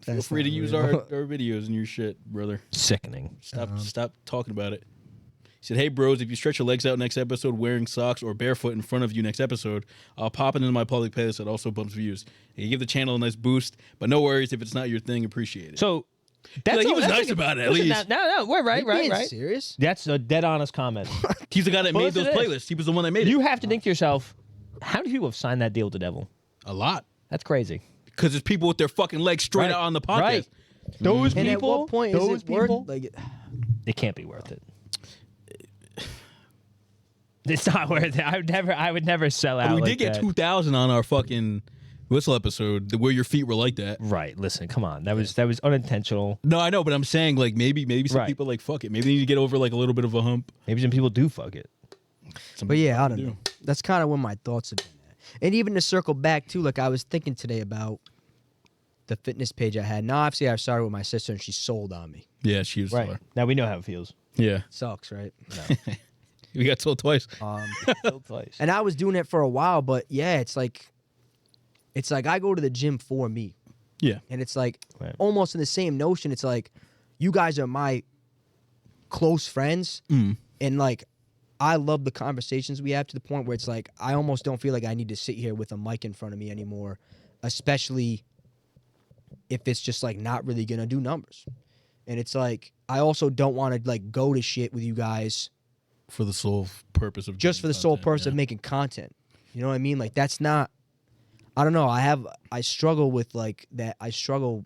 [SPEAKER 3] Feel
[SPEAKER 1] That's
[SPEAKER 3] free to
[SPEAKER 1] not
[SPEAKER 3] use
[SPEAKER 1] real.
[SPEAKER 3] our videos and your shit, brother.
[SPEAKER 2] sickening.
[SPEAKER 3] Stop talking about it. He said, "Hey bros, if you stretch your legs out next episode wearing socks or barefoot in front of you next episode, I'll pop it into my public playlist that also bumps views. You give the channel a nice boost, but no worries if it's not your thing. Appreciate it."
[SPEAKER 2] So
[SPEAKER 3] Like, he was
[SPEAKER 2] that's
[SPEAKER 3] nice
[SPEAKER 2] a-
[SPEAKER 3] about it, at
[SPEAKER 2] listen,
[SPEAKER 3] least.
[SPEAKER 2] No, we're right,
[SPEAKER 1] You being
[SPEAKER 2] right.
[SPEAKER 1] serious?
[SPEAKER 2] That's a dead honest comment.
[SPEAKER 3] He's the guy that
[SPEAKER 2] Well,
[SPEAKER 3] made those
[SPEAKER 2] listen to this.
[SPEAKER 3] playlists. He was the one that made
[SPEAKER 2] You
[SPEAKER 3] it.
[SPEAKER 2] have to think to yourself, how many people have signed that deal with the devil?
[SPEAKER 3] A lot.
[SPEAKER 2] That's crazy.
[SPEAKER 3] Because it's people with their fucking legs straight
[SPEAKER 2] Right.
[SPEAKER 3] out on the podcast.
[SPEAKER 2] Right. Those
[SPEAKER 1] And
[SPEAKER 2] people.
[SPEAKER 1] at what point is
[SPEAKER 2] those
[SPEAKER 1] it worth?
[SPEAKER 2] people.
[SPEAKER 1] Like,
[SPEAKER 2] It can't be worth it. It's not worth it. I would never sell out.
[SPEAKER 3] But we
[SPEAKER 2] like
[SPEAKER 3] did get
[SPEAKER 2] that.
[SPEAKER 3] 2,000 on our fucking whistle episode where your feet were like that.
[SPEAKER 2] Right. Listen, come on. That was unintentional.
[SPEAKER 3] No, I know, but I'm saying like maybe some
[SPEAKER 2] Right.
[SPEAKER 3] people like fuck it. Maybe they need to get over like a little bit of a hump.
[SPEAKER 2] Maybe some people do fuck it.
[SPEAKER 3] Some
[SPEAKER 1] but yeah,
[SPEAKER 3] people
[SPEAKER 1] I don't
[SPEAKER 3] do.
[SPEAKER 1] know. That's kind of where my thoughts have been at. And even to circle back too, like I was thinking today about the fitness page I had. Now, obviously, I started with my sister, and she sold on me.
[SPEAKER 3] Yeah, she was.
[SPEAKER 2] Right. Now we know how it feels.
[SPEAKER 3] Yeah,
[SPEAKER 1] Sucks, right?
[SPEAKER 3] we got told twice.
[SPEAKER 2] Twice.
[SPEAKER 1] And I was doing it for a while, but yeah, it's like I go to the gym for me,
[SPEAKER 3] Yeah,
[SPEAKER 1] and it's like
[SPEAKER 2] Right.
[SPEAKER 1] almost in the same notion. It's like you guys are my close friends, and like I love the conversations we have to the point where it's like I almost don't feel like I need to sit here with a mic in front of me anymore, especially if it's just like not really gonna do numbers. And it's like I also don't want to like go to shit with you guys
[SPEAKER 3] for the sole purpose of
[SPEAKER 1] just for the
[SPEAKER 3] getting
[SPEAKER 1] sole
[SPEAKER 3] content,
[SPEAKER 1] purpose
[SPEAKER 3] yeah.
[SPEAKER 1] of making content. You know what I mean? Like that's not. I don't know. I struggle with like that. I struggle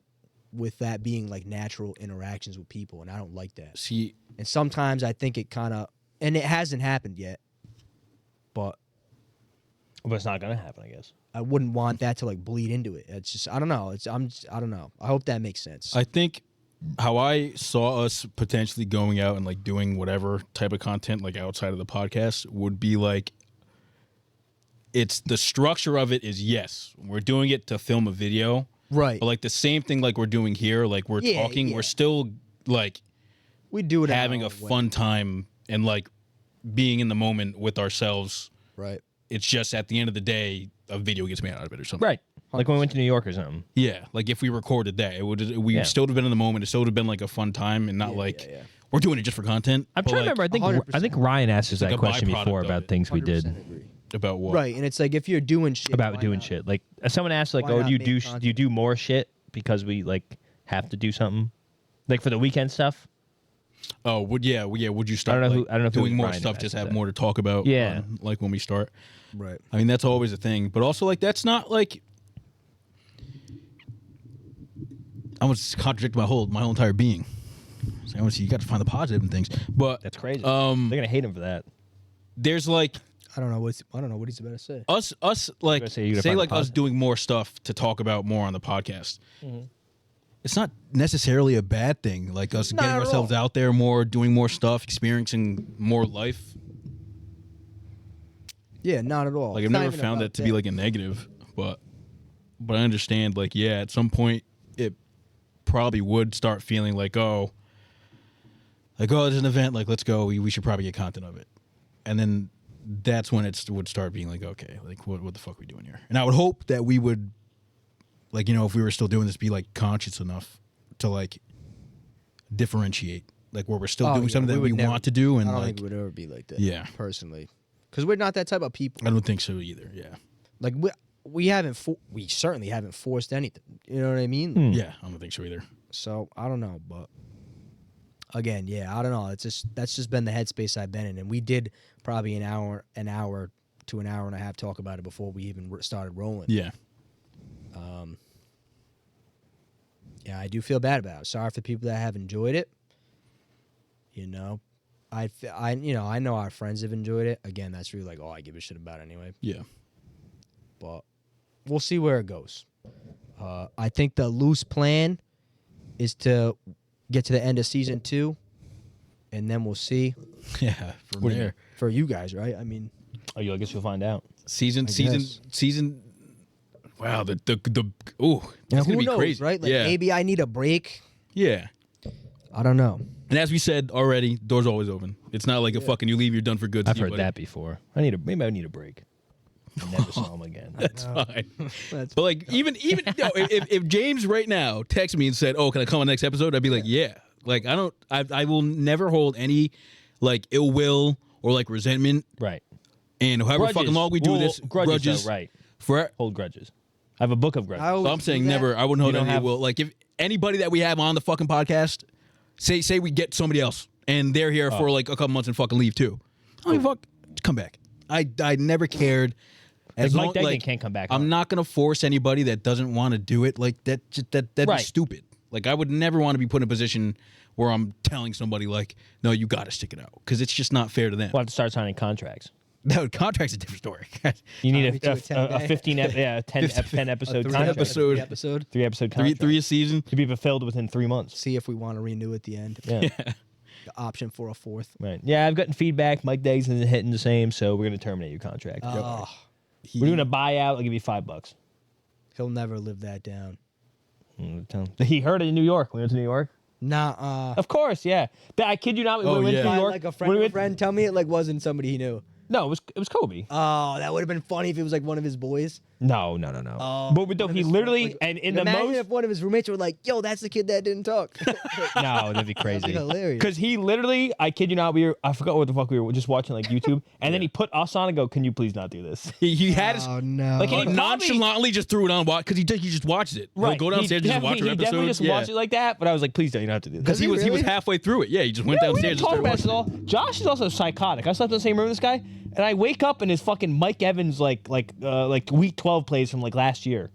[SPEAKER 1] with that being like natural interactions with people, and I don't like that.
[SPEAKER 3] See,
[SPEAKER 1] And sometimes I think it kind of, and it hasn't happened yet, but
[SPEAKER 2] But it's not gonna happen, I guess.
[SPEAKER 1] I wouldn't want that to like bleed into it. It's just I don't know. I don't know. I hope that makes sense.
[SPEAKER 3] I think how I saw us potentially going out and like doing whatever type of content like outside of the podcast would be like it's the structure of it is yes, we're doing it to film a video.
[SPEAKER 1] Right.
[SPEAKER 3] But like the same thing like we're doing here, like we're
[SPEAKER 1] Yeah,
[SPEAKER 3] talking,
[SPEAKER 1] yeah.
[SPEAKER 3] we're still like
[SPEAKER 1] We do it
[SPEAKER 3] having
[SPEAKER 1] our
[SPEAKER 3] a
[SPEAKER 1] way.
[SPEAKER 3] fun time and like being in the moment with ourselves.
[SPEAKER 1] Right.
[SPEAKER 3] It's just at the end of the day, a video gets made out of it or something.
[SPEAKER 2] Right. Like when we went to New York or something.
[SPEAKER 3] Yeah, like if we recorded that, it would we
[SPEAKER 2] Yeah.
[SPEAKER 3] still would have been in the moment. It still would have been like a fun time and not like
[SPEAKER 1] yeah.
[SPEAKER 3] we're doing it just for content.
[SPEAKER 2] I'm
[SPEAKER 3] but,
[SPEAKER 2] trying to
[SPEAKER 3] like,
[SPEAKER 2] remember. I think
[SPEAKER 1] 100%.
[SPEAKER 2] Ryan asked us
[SPEAKER 3] like
[SPEAKER 2] that
[SPEAKER 3] a
[SPEAKER 2] question
[SPEAKER 3] byproduct
[SPEAKER 2] before
[SPEAKER 3] of
[SPEAKER 2] about
[SPEAKER 3] it.
[SPEAKER 2] things we
[SPEAKER 1] 100%
[SPEAKER 2] did.
[SPEAKER 1] agree.
[SPEAKER 3] about what.
[SPEAKER 1] Right. And it's like if you're doing shit
[SPEAKER 2] About
[SPEAKER 1] why
[SPEAKER 2] doing
[SPEAKER 1] not?
[SPEAKER 2] shit. Like someone asked, like,
[SPEAKER 1] Why
[SPEAKER 2] "Oh,
[SPEAKER 1] not
[SPEAKER 2] do you
[SPEAKER 1] make
[SPEAKER 2] do do you
[SPEAKER 1] content?
[SPEAKER 2] do more shit because we like have to do something, like for the weekend stuff?"
[SPEAKER 3] Oh, would you start
[SPEAKER 2] I don't know
[SPEAKER 3] like,
[SPEAKER 2] who- I don't know if it
[SPEAKER 3] doing
[SPEAKER 2] was
[SPEAKER 3] more
[SPEAKER 2] Ryan
[SPEAKER 3] stuff,
[SPEAKER 2] that
[SPEAKER 3] just
[SPEAKER 2] asked
[SPEAKER 3] have
[SPEAKER 2] that.
[SPEAKER 3] more to talk about?
[SPEAKER 2] Yeah.
[SPEAKER 3] like when we start.
[SPEAKER 1] Right.
[SPEAKER 3] I mean, that's always a thing, but also like that's not like. I almost contradict my whole entire being. So I you got to find the positive in things, but
[SPEAKER 2] That's crazy. They're gonna hate him for that.
[SPEAKER 3] there's like
[SPEAKER 1] I don't know what he's about to say.
[SPEAKER 3] us like
[SPEAKER 2] gonna say you gotta
[SPEAKER 3] say
[SPEAKER 2] find the
[SPEAKER 3] like us
[SPEAKER 2] positive.
[SPEAKER 3] doing more stuff to talk about more on the podcast.
[SPEAKER 2] Mm-hmm.
[SPEAKER 3] It's not necessarily a bad thing. Like us
[SPEAKER 1] Not
[SPEAKER 3] getting
[SPEAKER 1] at
[SPEAKER 3] ourselves
[SPEAKER 1] all.
[SPEAKER 3] out there more, doing more stuff, experiencing more life.
[SPEAKER 1] Yeah, not at all.
[SPEAKER 3] Like
[SPEAKER 1] It's
[SPEAKER 3] I've
[SPEAKER 1] not
[SPEAKER 3] never
[SPEAKER 1] even
[SPEAKER 3] found
[SPEAKER 1] about
[SPEAKER 3] that to be like a negative, but I understand. Like yeah, at some point it probably would start feeling like there's an event, like let's go. We should probably get content of it, and then that's when it would start being like okay, like what the fuck are we doing here? And I would hope that we would, like if we were still doing this, be like conscious enough to like differentiate, like where we're still doing something that we
[SPEAKER 1] would never-
[SPEAKER 3] want to do, and
[SPEAKER 1] I don't
[SPEAKER 3] like
[SPEAKER 1] think it would ever be like that.
[SPEAKER 3] Yeah.
[SPEAKER 1] personally, because we're not that type of people.
[SPEAKER 3] I don't think so either. Yeah,
[SPEAKER 1] Like we certainly haven't forced anything. You know what I mean?
[SPEAKER 3] yeah, I don't think so either.
[SPEAKER 1] So I don't know, but again, yeah, I don't know. That's just been the headspace I've been in, and we did probably an hour to an hour and a half talk about it before we even started rolling.
[SPEAKER 3] Yeah,
[SPEAKER 1] Yeah, I do feel bad about it. Sorry for people that have enjoyed it. You know, I know our friends have enjoyed it. Again, that's really like all I give a shit about anyway.
[SPEAKER 3] Yeah.
[SPEAKER 1] But we'll see where it goes. I think the loose plan is to get to the end of season 2, and then we'll see.
[SPEAKER 3] Yeah. From there.
[SPEAKER 1] For you guys, right? I mean,
[SPEAKER 2] I guess you'll find out.
[SPEAKER 3] Season. Wow. The
[SPEAKER 1] now,
[SPEAKER 3] that's
[SPEAKER 1] who
[SPEAKER 3] gonna be
[SPEAKER 1] knows,
[SPEAKER 3] crazy,
[SPEAKER 1] right? Like maybe I need a break.
[SPEAKER 3] Yeah.
[SPEAKER 1] I don't know.
[SPEAKER 3] And as we said already, doors always open. It's not like a fucking you leave, you're done for good.
[SPEAKER 2] I've heard that before. Maybe I need a break. I never saw him again.
[SPEAKER 3] That's fine. But like even if James right now texted me and said, "Oh, can I come on the next episode?" I'd be like, "Yeah." Like I will never hold any like ill will or like resentment.
[SPEAKER 2] Right.
[SPEAKER 3] And however fucking long we do this,
[SPEAKER 2] grudges, though, right? Hold grudges. I have a book of grudges.
[SPEAKER 3] So I'm saying never. I wouldn't hold any ill will. Like if anybody that we have on the fucking podcast, say we get somebody else and they're here for like a couple months and fucking leave too. I mean, fuck, come back. I never cared.
[SPEAKER 2] As Mike Degnan can't come back.
[SPEAKER 3] I'm not gonna force anybody that doesn't want to do it. Like that'd be stupid. Like I would never want to be put in a position where I'm telling somebody like, no, you got to stick it out because it's just not fair to them.
[SPEAKER 2] We'll have to start signing contracts.
[SPEAKER 3] No, contract's a different story.
[SPEAKER 2] You need a 10 episode contract.
[SPEAKER 1] 3 episode
[SPEAKER 2] 3 episode contract.
[SPEAKER 3] Three a season
[SPEAKER 2] to be fulfilled within 3 months.
[SPEAKER 1] See if we want to renew at the end.
[SPEAKER 2] Yeah.
[SPEAKER 1] The option for a 4th.
[SPEAKER 2] Right. Yeah, I've gotten feedback. Mike Deggs isn't hitting the same, so we're going to terminate your contract. We're doing a buyout. I'll give you $5.
[SPEAKER 1] He'll never live that down.
[SPEAKER 2] He heard it in New York. We went to New York.
[SPEAKER 1] Nah.
[SPEAKER 2] Of course, yeah. I kid you not.
[SPEAKER 3] Oh,
[SPEAKER 2] we went to New York.
[SPEAKER 1] Like a friend tell me it like wasn't somebody he knew.
[SPEAKER 2] No, it was Kobe.
[SPEAKER 1] Oh, that would have been funny if it was like one of his boys.
[SPEAKER 2] No. But he literally and in the
[SPEAKER 1] imagine
[SPEAKER 2] most.
[SPEAKER 1] if one of his roommates were like, "Yo, that's the kid that didn't talk."
[SPEAKER 2] No, that'd be crazy.
[SPEAKER 1] That'd be hilarious.
[SPEAKER 2] Because he literally, I kid you not, I forgot what the fuck we were just watching like YouTube, and then he put us on and go, "Can you please not do this?"
[SPEAKER 3] He had his
[SPEAKER 1] no.
[SPEAKER 2] Like,
[SPEAKER 3] he nonchalantly just threw it on because he just watches it.
[SPEAKER 2] Right.
[SPEAKER 3] He'll go downstairs and just watch
[SPEAKER 2] He
[SPEAKER 3] episodes.
[SPEAKER 2] definitely just watched it like that. But I was like, "Please don't. You don't have to do this."
[SPEAKER 3] Because he was halfway through it. Yeah, he just went downstairs.
[SPEAKER 2] We didn't talk about this at all. Josh is also psychotic. I slept in the same room with this guy, and I wake up and his fucking Mike Evans like week 12 plays from like last year.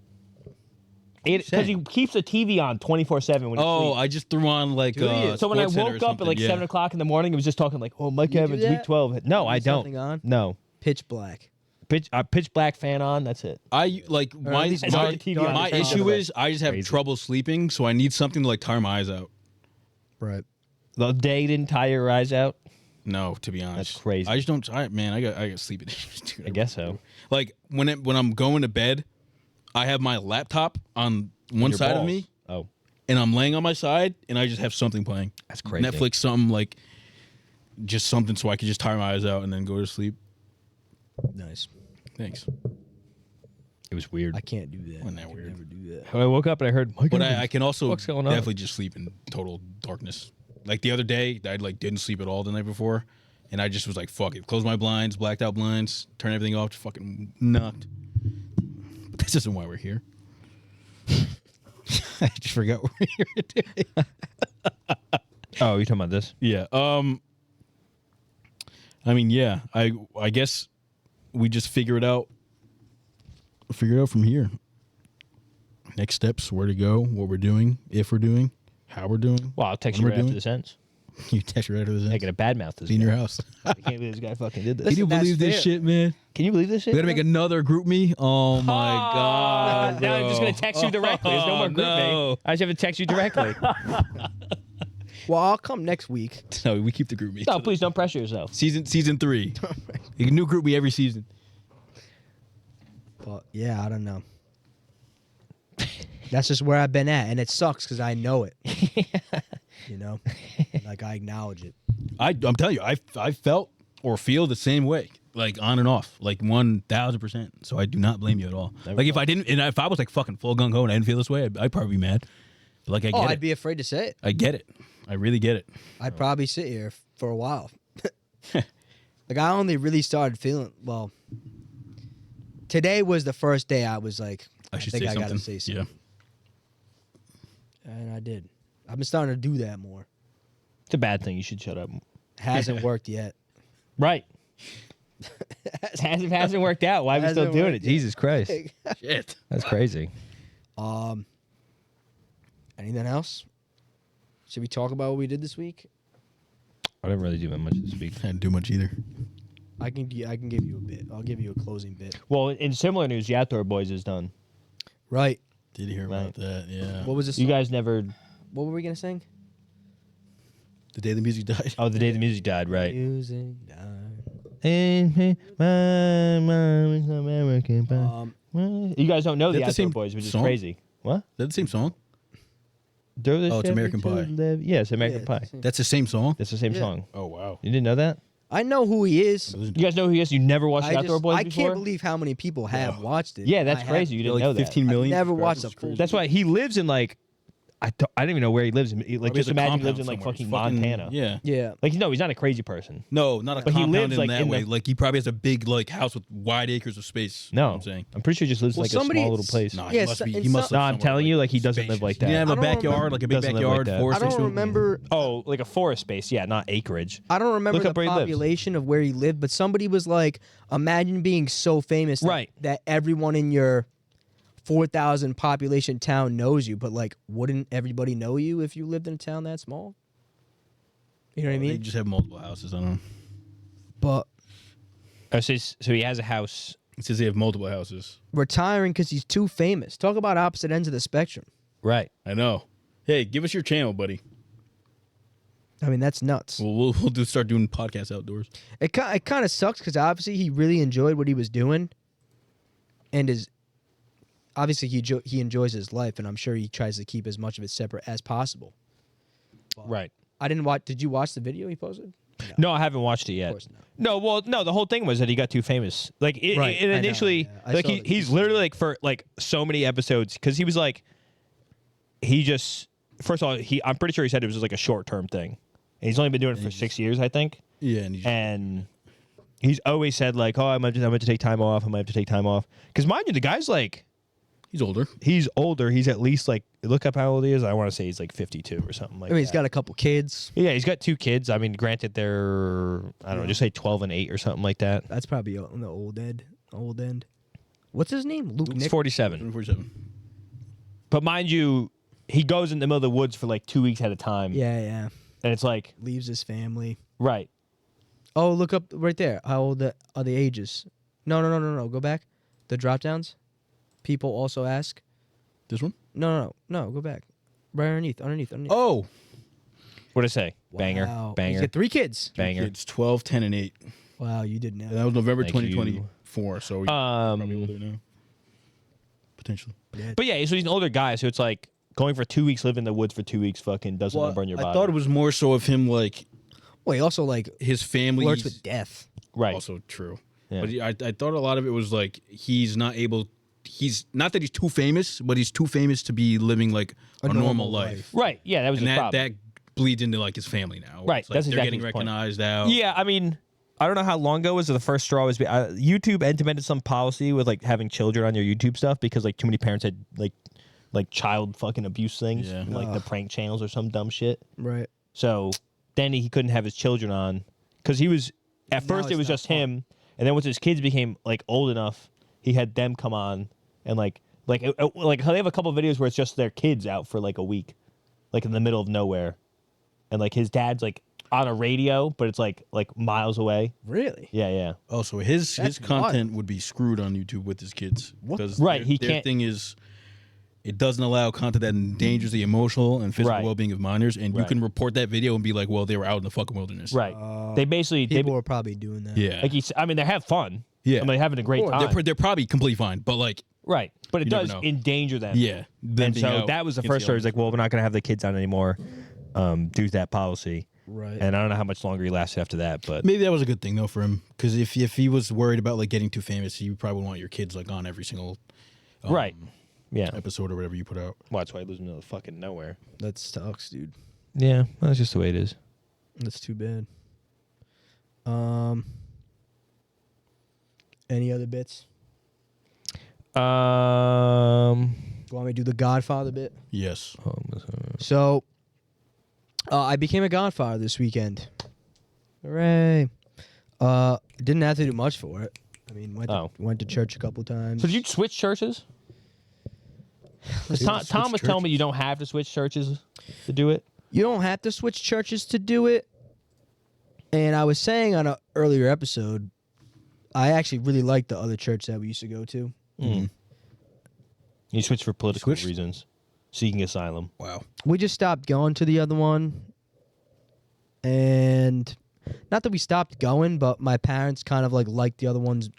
[SPEAKER 2] Because he keeps the TV on 24/7 when he sleeps.
[SPEAKER 3] I just threw on like
[SPEAKER 2] so when I woke up at like 7 o'clock in the morning, it was just talking like, "Oh, Mike Evans, week 12." No, I don't.
[SPEAKER 1] Something on?
[SPEAKER 2] No.
[SPEAKER 1] Pitch black.
[SPEAKER 2] Pitch black fan on. That's it.
[SPEAKER 3] I like my
[SPEAKER 1] least
[SPEAKER 2] turn the TV on.
[SPEAKER 3] my issue is I just have trouble sleeping, so I need something to like tire my eyes out.
[SPEAKER 1] Right.
[SPEAKER 2] The day didn't tire your eyes out.
[SPEAKER 3] No, to be honest,
[SPEAKER 2] That's crazy.
[SPEAKER 3] I just don't. I got sleeping issues, dude.
[SPEAKER 2] I guess so.
[SPEAKER 3] Like when I'm going to bed, I have my laptop on one
[SPEAKER 2] Your
[SPEAKER 3] side of
[SPEAKER 2] balls.
[SPEAKER 3] me,
[SPEAKER 2] Oh,
[SPEAKER 3] and I'm laying on my side, and I just have something playing.
[SPEAKER 2] That's crazy.
[SPEAKER 3] Netflix, something like, just something so I can just tire my eyes out and then go to sleep.
[SPEAKER 1] Nice.
[SPEAKER 3] Thanks.
[SPEAKER 2] it was weird.
[SPEAKER 1] I can't do that.
[SPEAKER 3] Wasn't that
[SPEAKER 1] I can
[SPEAKER 3] weird?
[SPEAKER 1] never do that.
[SPEAKER 2] When I woke up and I heard Mike
[SPEAKER 3] But
[SPEAKER 2] Evans.
[SPEAKER 3] I can also
[SPEAKER 2] What's going on?
[SPEAKER 3] definitely just sleep in total darkness. Like the other day, I like didn't sleep at all the night before, and I just was like, "Fuck it," close my blinds, blacked out blinds, turn everything off, just fucking knocked. But this isn't why we're here. I just forgot what we're here today.
[SPEAKER 2] Oh, you talking about this?
[SPEAKER 3] Yeah. I mean, yeah. I guess we just figure it out. Figure it out from here. Next steps, where to go, what we're doing, if we're doing, how we're doing.
[SPEAKER 2] Well, I'll text
[SPEAKER 3] when
[SPEAKER 2] you
[SPEAKER 3] we're
[SPEAKER 2] right after
[SPEAKER 3] doing.
[SPEAKER 2] this ends.
[SPEAKER 3] You text right after this.
[SPEAKER 2] Making a bad mouth this
[SPEAKER 3] Be in
[SPEAKER 2] guy.
[SPEAKER 3] your house.
[SPEAKER 2] I can't believe this guy fucking did this.
[SPEAKER 3] Can you
[SPEAKER 1] Listen,
[SPEAKER 3] believe
[SPEAKER 1] that's
[SPEAKER 3] this
[SPEAKER 1] fair.
[SPEAKER 3] shit, man?
[SPEAKER 2] Can you believe this shit?
[SPEAKER 3] We gotta make another group me. Oh my
[SPEAKER 2] Ah,
[SPEAKER 3] god!
[SPEAKER 2] now I'm just
[SPEAKER 3] bro.
[SPEAKER 2] gonna text you directly. There's no more group
[SPEAKER 3] no.
[SPEAKER 2] me. I just have to text you directly.
[SPEAKER 1] Well, I'll come next week.
[SPEAKER 3] No, we keep the group me.
[SPEAKER 2] No, please don't pressure yourself.
[SPEAKER 3] Season 3. You can new group me every season.
[SPEAKER 1] But yeah, I don't know. That's just where I've been at, and it sucks because I know it. You know, like I acknowledge it.
[SPEAKER 3] I'm telling you, I felt or feel the same way, like on and off, like 1,000%. So I do not blame you at all. Like if I didn't, and if I was like fucking full gung ho and I didn't feel this way, I'd probably be mad. But like I get it.
[SPEAKER 1] I'd be afraid to say it.
[SPEAKER 3] I get it. I really get it.
[SPEAKER 1] I'd probably sit here for a while. Like I only really started feeling well. Today was the first day I was like, I
[SPEAKER 3] should
[SPEAKER 1] think
[SPEAKER 3] say
[SPEAKER 1] I gotta
[SPEAKER 3] something.
[SPEAKER 1] say something.
[SPEAKER 3] Yeah.
[SPEAKER 1] And I did. I've been starting to do that more.
[SPEAKER 2] It's a bad thing. You should shut up.
[SPEAKER 1] Hasn't worked yet.
[SPEAKER 2] Right. hasn't worked out. Why are we still
[SPEAKER 1] Hasn't
[SPEAKER 2] doing
[SPEAKER 1] worked
[SPEAKER 2] it?
[SPEAKER 1] yet.
[SPEAKER 2] Jesus Christ.
[SPEAKER 3] Shit.
[SPEAKER 2] That's crazy.
[SPEAKER 1] Anything else? Should we talk about what we did this week?
[SPEAKER 2] I didn't really do that much this week.
[SPEAKER 3] I didn't do much either.
[SPEAKER 1] I can give you a bit. I'll give you a closing bit.
[SPEAKER 2] Well, in similar news, the Outdoor Boys is done.
[SPEAKER 1] Right.
[SPEAKER 3] Did you hear about that? Yeah.
[SPEAKER 1] What was this?
[SPEAKER 2] You guys never.
[SPEAKER 1] What were we gonna sing?
[SPEAKER 3] The day the music died.
[SPEAKER 2] Oh, the day the music died, right?
[SPEAKER 1] Music died.
[SPEAKER 2] American Pie. You guys don't know the
[SPEAKER 3] That's the
[SPEAKER 2] Outdoor
[SPEAKER 3] same
[SPEAKER 2] Boys, which is
[SPEAKER 3] song?
[SPEAKER 2] crazy. What?
[SPEAKER 3] Is that the same song?
[SPEAKER 2] Oh,
[SPEAKER 3] it's American Pie.
[SPEAKER 2] Yeah, it's American
[SPEAKER 1] Yeah,
[SPEAKER 2] Pie.
[SPEAKER 1] it's the same.
[SPEAKER 3] That's the same song?
[SPEAKER 2] It's the same
[SPEAKER 1] Yeah.
[SPEAKER 2] song.
[SPEAKER 3] Oh, wow.
[SPEAKER 2] You didn't know that?
[SPEAKER 1] I know who he is.
[SPEAKER 2] You guys know who he is? You never watched the Outdoor Boys
[SPEAKER 1] I
[SPEAKER 2] before?
[SPEAKER 1] can't believe how many people have watched it.
[SPEAKER 2] Yeah, that's
[SPEAKER 1] I
[SPEAKER 2] crazy. You
[SPEAKER 3] They're
[SPEAKER 2] didn't know
[SPEAKER 3] like
[SPEAKER 2] that.
[SPEAKER 3] 15 million.
[SPEAKER 1] never watched a
[SPEAKER 3] subscribers.
[SPEAKER 1] full-
[SPEAKER 2] That's why he lives in like I don't even know where he lives. Like
[SPEAKER 3] Probably
[SPEAKER 2] just
[SPEAKER 3] has a
[SPEAKER 2] imagine he lives
[SPEAKER 3] compound
[SPEAKER 2] in like
[SPEAKER 3] somewhere.
[SPEAKER 2] fucking
[SPEAKER 3] It's
[SPEAKER 2] Montana.
[SPEAKER 3] Yeah.
[SPEAKER 1] Yeah.
[SPEAKER 2] Like no, he's not a crazy person.
[SPEAKER 3] No, not a
[SPEAKER 2] But he
[SPEAKER 3] compound
[SPEAKER 2] lives,
[SPEAKER 3] in
[SPEAKER 2] like,
[SPEAKER 3] that
[SPEAKER 2] in
[SPEAKER 3] way.
[SPEAKER 2] the-
[SPEAKER 3] Like he probably has a big like house with wide acres of space. You know
[SPEAKER 2] No,
[SPEAKER 3] what I'm saying.
[SPEAKER 2] I'm pretty sure he just lives in
[SPEAKER 1] Well,
[SPEAKER 2] like a
[SPEAKER 1] somebody-
[SPEAKER 2] small little place.
[SPEAKER 3] Nah,
[SPEAKER 1] Yeah,
[SPEAKER 3] he must be.
[SPEAKER 1] so-
[SPEAKER 3] He must.
[SPEAKER 2] No,
[SPEAKER 3] live
[SPEAKER 2] I'm
[SPEAKER 3] somewhere,
[SPEAKER 2] telling you, like, he
[SPEAKER 3] spacious.
[SPEAKER 2] doesn't live like
[SPEAKER 3] He
[SPEAKER 2] that.
[SPEAKER 3] didn't have
[SPEAKER 1] I
[SPEAKER 3] a
[SPEAKER 1] don't
[SPEAKER 3] backyard,
[SPEAKER 1] remember-
[SPEAKER 3] like a big
[SPEAKER 2] Doesn't live like
[SPEAKER 3] backyard,
[SPEAKER 2] that.
[SPEAKER 3] forest.
[SPEAKER 1] I don't
[SPEAKER 3] next to it.
[SPEAKER 1] remember.
[SPEAKER 2] Oh, like a forest space. Yeah, not acreage.
[SPEAKER 1] I don't remember
[SPEAKER 2] Look
[SPEAKER 1] the
[SPEAKER 2] up where he lives.
[SPEAKER 1] population of where he lived, but somebody was like, imagine being so famous
[SPEAKER 2] Right.
[SPEAKER 1] that everyone in your 4,000 population town knows you, but like, wouldn't everybody know you if you lived in a town that small? You know what I
[SPEAKER 3] They
[SPEAKER 1] mean?
[SPEAKER 3] just have multiple houses. I don't know.
[SPEAKER 1] But
[SPEAKER 2] Oh, so he has a house.
[SPEAKER 3] It says they have multiple houses.
[SPEAKER 1] retiring because he's too famous. Talk about opposite ends of the spectrum.
[SPEAKER 2] Right.
[SPEAKER 3] I know. Hey, give us your channel, buddy.
[SPEAKER 1] I mean, that's nuts.
[SPEAKER 3] We'll start doing podcasts outdoors.
[SPEAKER 1] It kind of sucks because obviously he really enjoyed what he was doing, and obviously he enjoys his life, and I'm sure he tries to keep as much of it separate as possible.
[SPEAKER 2] Right.
[SPEAKER 1] I didn't watch. Did you watch the video he posted?
[SPEAKER 2] No, I haven't watched it yet.
[SPEAKER 1] Of course not.
[SPEAKER 2] No, well, no. The whole thing was that he got too famous. Like, it
[SPEAKER 1] Right, I know,
[SPEAKER 2] initially,
[SPEAKER 1] yeah. I
[SPEAKER 2] like
[SPEAKER 1] saw that.
[SPEAKER 2] he's literally like for like so many episodes because he was like, he just first of all, I'm pretty sure he said it was just like a short term thing, and he's only been doing it for 6 years, I think.
[SPEAKER 3] Yeah, and
[SPEAKER 2] He's always said like, oh, I'm going to take time off. I might have to take time off because mind you, the guy's like,
[SPEAKER 3] he's older.
[SPEAKER 2] he's older. He's at least like, look up how old he is. I want to say he's like 52 or something like
[SPEAKER 1] I mean, he's
[SPEAKER 2] that.
[SPEAKER 1] got a couple kids.
[SPEAKER 2] Yeah, he's got 2 kids. I mean, granted, they're I don't know, just say 12 and 8 or something like that.
[SPEAKER 1] That's probably on the old end. Old end. What's his name? Luke
[SPEAKER 2] He's
[SPEAKER 1] Nick.
[SPEAKER 2] 47.
[SPEAKER 3] 47.
[SPEAKER 2] But mind you, he goes in the middle of the woods for like 2 weeks at a time.
[SPEAKER 1] Yeah, yeah.
[SPEAKER 2] And it's like,
[SPEAKER 1] Leaves his family.
[SPEAKER 2] right.
[SPEAKER 1] Oh, look up right there. How old are the ages? No. Go back. The drop downs. People also ask.
[SPEAKER 3] This one?
[SPEAKER 1] No. Go back. Right underneath.
[SPEAKER 3] Oh,
[SPEAKER 2] What did I say? Banger.
[SPEAKER 1] Wow.
[SPEAKER 2] Banger.
[SPEAKER 1] He's got 3 kids.
[SPEAKER 2] Banger.
[SPEAKER 3] it's 12, 10, and 8.
[SPEAKER 1] Wow, you did know.
[SPEAKER 3] And that was November
[SPEAKER 2] Thank you.
[SPEAKER 3] 2024, so he's probably
[SPEAKER 2] Um,
[SPEAKER 3] older now. Potentially.
[SPEAKER 2] but yeah, so he's an older guy, so it's like going for 2 weeks, live in the woods for 2 weeks, fucking doesn't burn your body.
[SPEAKER 3] I thought it was more so of him, like,
[SPEAKER 1] Well, he also like
[SPEAKER 3] his family.
[SPEAKER 1] flirts with death.
[SPEAKER 2] right.
[SPEAKER 3] Also true.
[SPEAKER 2] Yeah.
[SPEAKER 3] But I thought a lot of it was like he's not able. He's not that he's too famous, but he's too famous to be living like a normal
[SPEAKER 1] normal
[SPEAKER 3] life.
[SPEAKER 2] Right. Yeah, that was
[SPEAKER 3] And
[SPEAKER 2] his problem.
[SPEAKER 3] that bleeds into like his family now.
[SPEAKER 2] Right,
[SPEAKER 3] It's like
[SPEAKER 2] that's
[SPEAKER 3] they're
[SPEAKER 2] exactly
[SPEAKER 3] getting
[SPEAKER 2] his point.
[SPEAKER 3] recognized out.
[SPEAKER 2] Yeah, I mean, I don't know how long ago it was the first straw was YouTube implemented some policy with like having children on your YouTube stuff because like too many parents had like child fucking abuse things,
[SPEAKER 3] Yeah.
[SPEAKER 2] like the prank channels or some dumb shit.
[SPEAKER 1] Right.
[SPEAKER 2] So then he couldn't have his children on because he was at
[SPEAKER 1] Now
[SPEAKER 2] first it
[SPEAKER 1] it's
[SPEAKER 2] was
[SPEAKER 1] not
[SPEAKER 2] just
[SPEAKER 1] fun.
[SPEAKER 2] him, and then once his kids became like old enough, he had them come on and like they have a couple of videos where it's just their kids out for like a week, like in the middle of nowhere, and like his dad's like on a radio, but it's like miles away.
[SPEAKER 1] Really?
[SPEAKER 2] Yeah.
[SPEAKER 3] Oh, so his
[SPEAKER 1] That's
[SPEAKER 3] content would be screwed on YouTube with his kids because
[SPEAKER 2] Right, he
[SPEAKER 3] their
[SPEAKER 2] can't-
[SPEAKER 3] thing is. It doesn't allow content that endangers the emotional and physical
[SPEAKER 2] Right.
[SPEAKER 3] well-being of minors, and you
[SPEAKER 2] Right.
[SPEAKER 3] can report that video and be like, "Well, they were out in the fucking wilderness."
[SPEAKER 2] Right. they basically
[SPEAKER 1] People are probably doing that.
[SPEAKER 3] Yeah.
[SPEAKER 2] like I mean they have fun.
[SPEAKER 3] Yeah.
[SPEAKER 2] I mean they're having a great time.
[SPEAKER 3] They're probably completely fine, but like,
[SPEAKER 2] right. But it
[SPEAKER 3] You never
[SPEAKER 2] does
[SPEAKER 3] know.
[SPEAKER 2] endanger them.
[SPEAKER 3] yeah. them
[SPEAKER 2] And
[SPEAKER 3] being
[SPEAKER 2] so
[SPEAKER 3] out
[SPEAKER 2] that was the
[SPEAKER 3] against
[SPEAKER 2] first story. It's
[SPEAKER 3] elements.
[SPEAKER 2] like, well, we're not going to have the kids on anymore due to that policy.
[SPEAKER 1] Right.
[SPEAKER 2] And I don't know how much longer he lasted after that, but
[SPEAKER 3] Maybe that was a good thing though for him, because if he was worried about like getting too famous, you probably would want your kids like on every single
[SPEAKER 2] right. Yeah.
[SPEAKER 3] episode or whatever you put out.
[SPEAKER 2] Well, that's why he lives in the middle of fucking nowhere.
[SPEAKER 1] That sucks, dude.
[SPEAKER 2] Yeah, that's just the way it is.
[SPEAKER 1] That's too bad. Any other bits? You want me to do the Godfather bit?
[SPEAKER 3] Yes.
[SPEAKER 1] So, I became a Godfather this weekend. Hooray! Didn't have to do much for it. I mean, went to church a couple times.
[SPEAKER 2] So did you switch churches? Tom was telling me you don't have to switch churches to do it.
[SPEAKER 1] You don't have to switch churches to do it. And I was saying on an earlier episode, I actually really liked the other church that we used to go to.
[SPEAKER 2] Mm. You switch for political reasons, seeking asylum.
[SPEAKER 3] Wow.
[SPEAKER 1] We just stopped going to the other one. And not that we stopped going, but my parents kind of liked the other ones.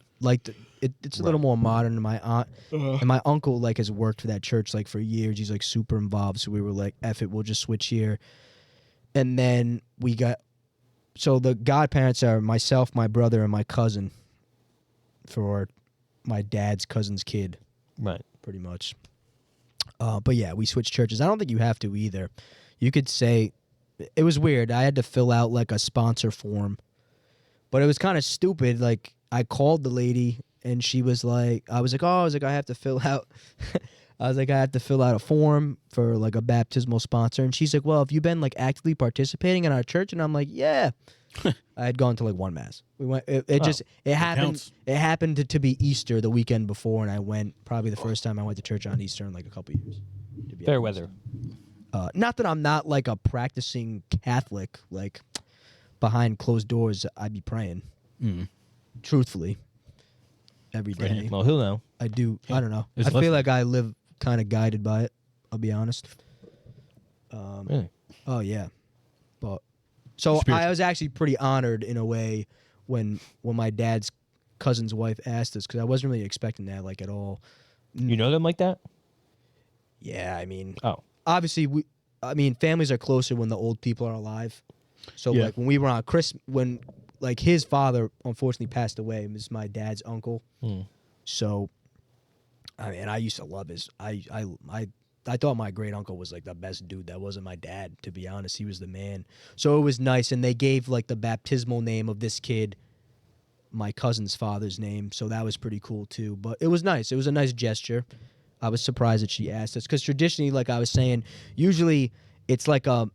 [SPEAKER 1] It's a little more modern. And my aunt and my uncle has worked for that church for years. He's super involved. So we were like, F it, we'll just switch here. And then so the godparents are myself, my brother, and my cousin for my dad's cousin's kid.
[SPEAKER 2] Right.
[SPEAKER 1] Pretty much. But yeah, we switched churches. I don't think you have to either. You could say, it was weird. I had to fill out a sponsor form, but it was kind of stupid. I called the lady and she was I have to fill out, I have to fill out a form for a baptismal sponsor. And she's like, well, have you been actively participating in our church? And I'm like, yeah. I had gone to one mass. We went. It happened.
[SPEAKER 3] Counts.
[SPEAKER 1] It happened to be Easter the weekend before, and I went probably the first time I went to church on Easter in a couple of years. To be
[SPEAKER 2] Fair
[SPEAKER 1] honest.
[SPEAKER 2] weather.
[SPEAKER 1] Not that I'm not a practicing Catholic. Behind closed doors, I'd be praying.
[SPEAKER 3] Mm.
[SPEAKER 1] Truthfully, every day.
[SPEAKER 2] Well, he'll know.
[SPEAKER 1] I do. I don't know.
[SPEAKER 3] It's
[SPEAKER 1] I feel like I live kind of guided by it. I'll be honest.
[SPEAKER 2] Really?
[SPEAKER 1] Oh yeah, but so
[SPEAKER 3] Spiritual.
[SPEAKER 1] I was actually pretty honored in a way when my dad's cousin's wife asked us because I wasn't really expecting that at all.
[SPEAKER 2] You know them like that?
[SPEAKER 1] Yeah, I mean,
[SPEAKER 2] Oh.
[SPEAKER 1] obviously families are closer when the old people are alive. So
[SPEAKER 3] Yeah.
[SPEAKER 1] when we were on Christmas, when his father unfortunately passed away, it was my dad's uncle.
[SPEAKER 2] Mm.
[SPEAKER 1] So, I mean, I used to love his. I thought my great uncle was the best dude. That wasn't my dad, to be honest. He was the man. So it was nice, and they gave the baptismal name of this kid, my cousin's father's name. So that was pretty cool too. But it was nice. It was a nice gesture. I was surprised that she asked us because traditionally, like I was saying, usually it's like a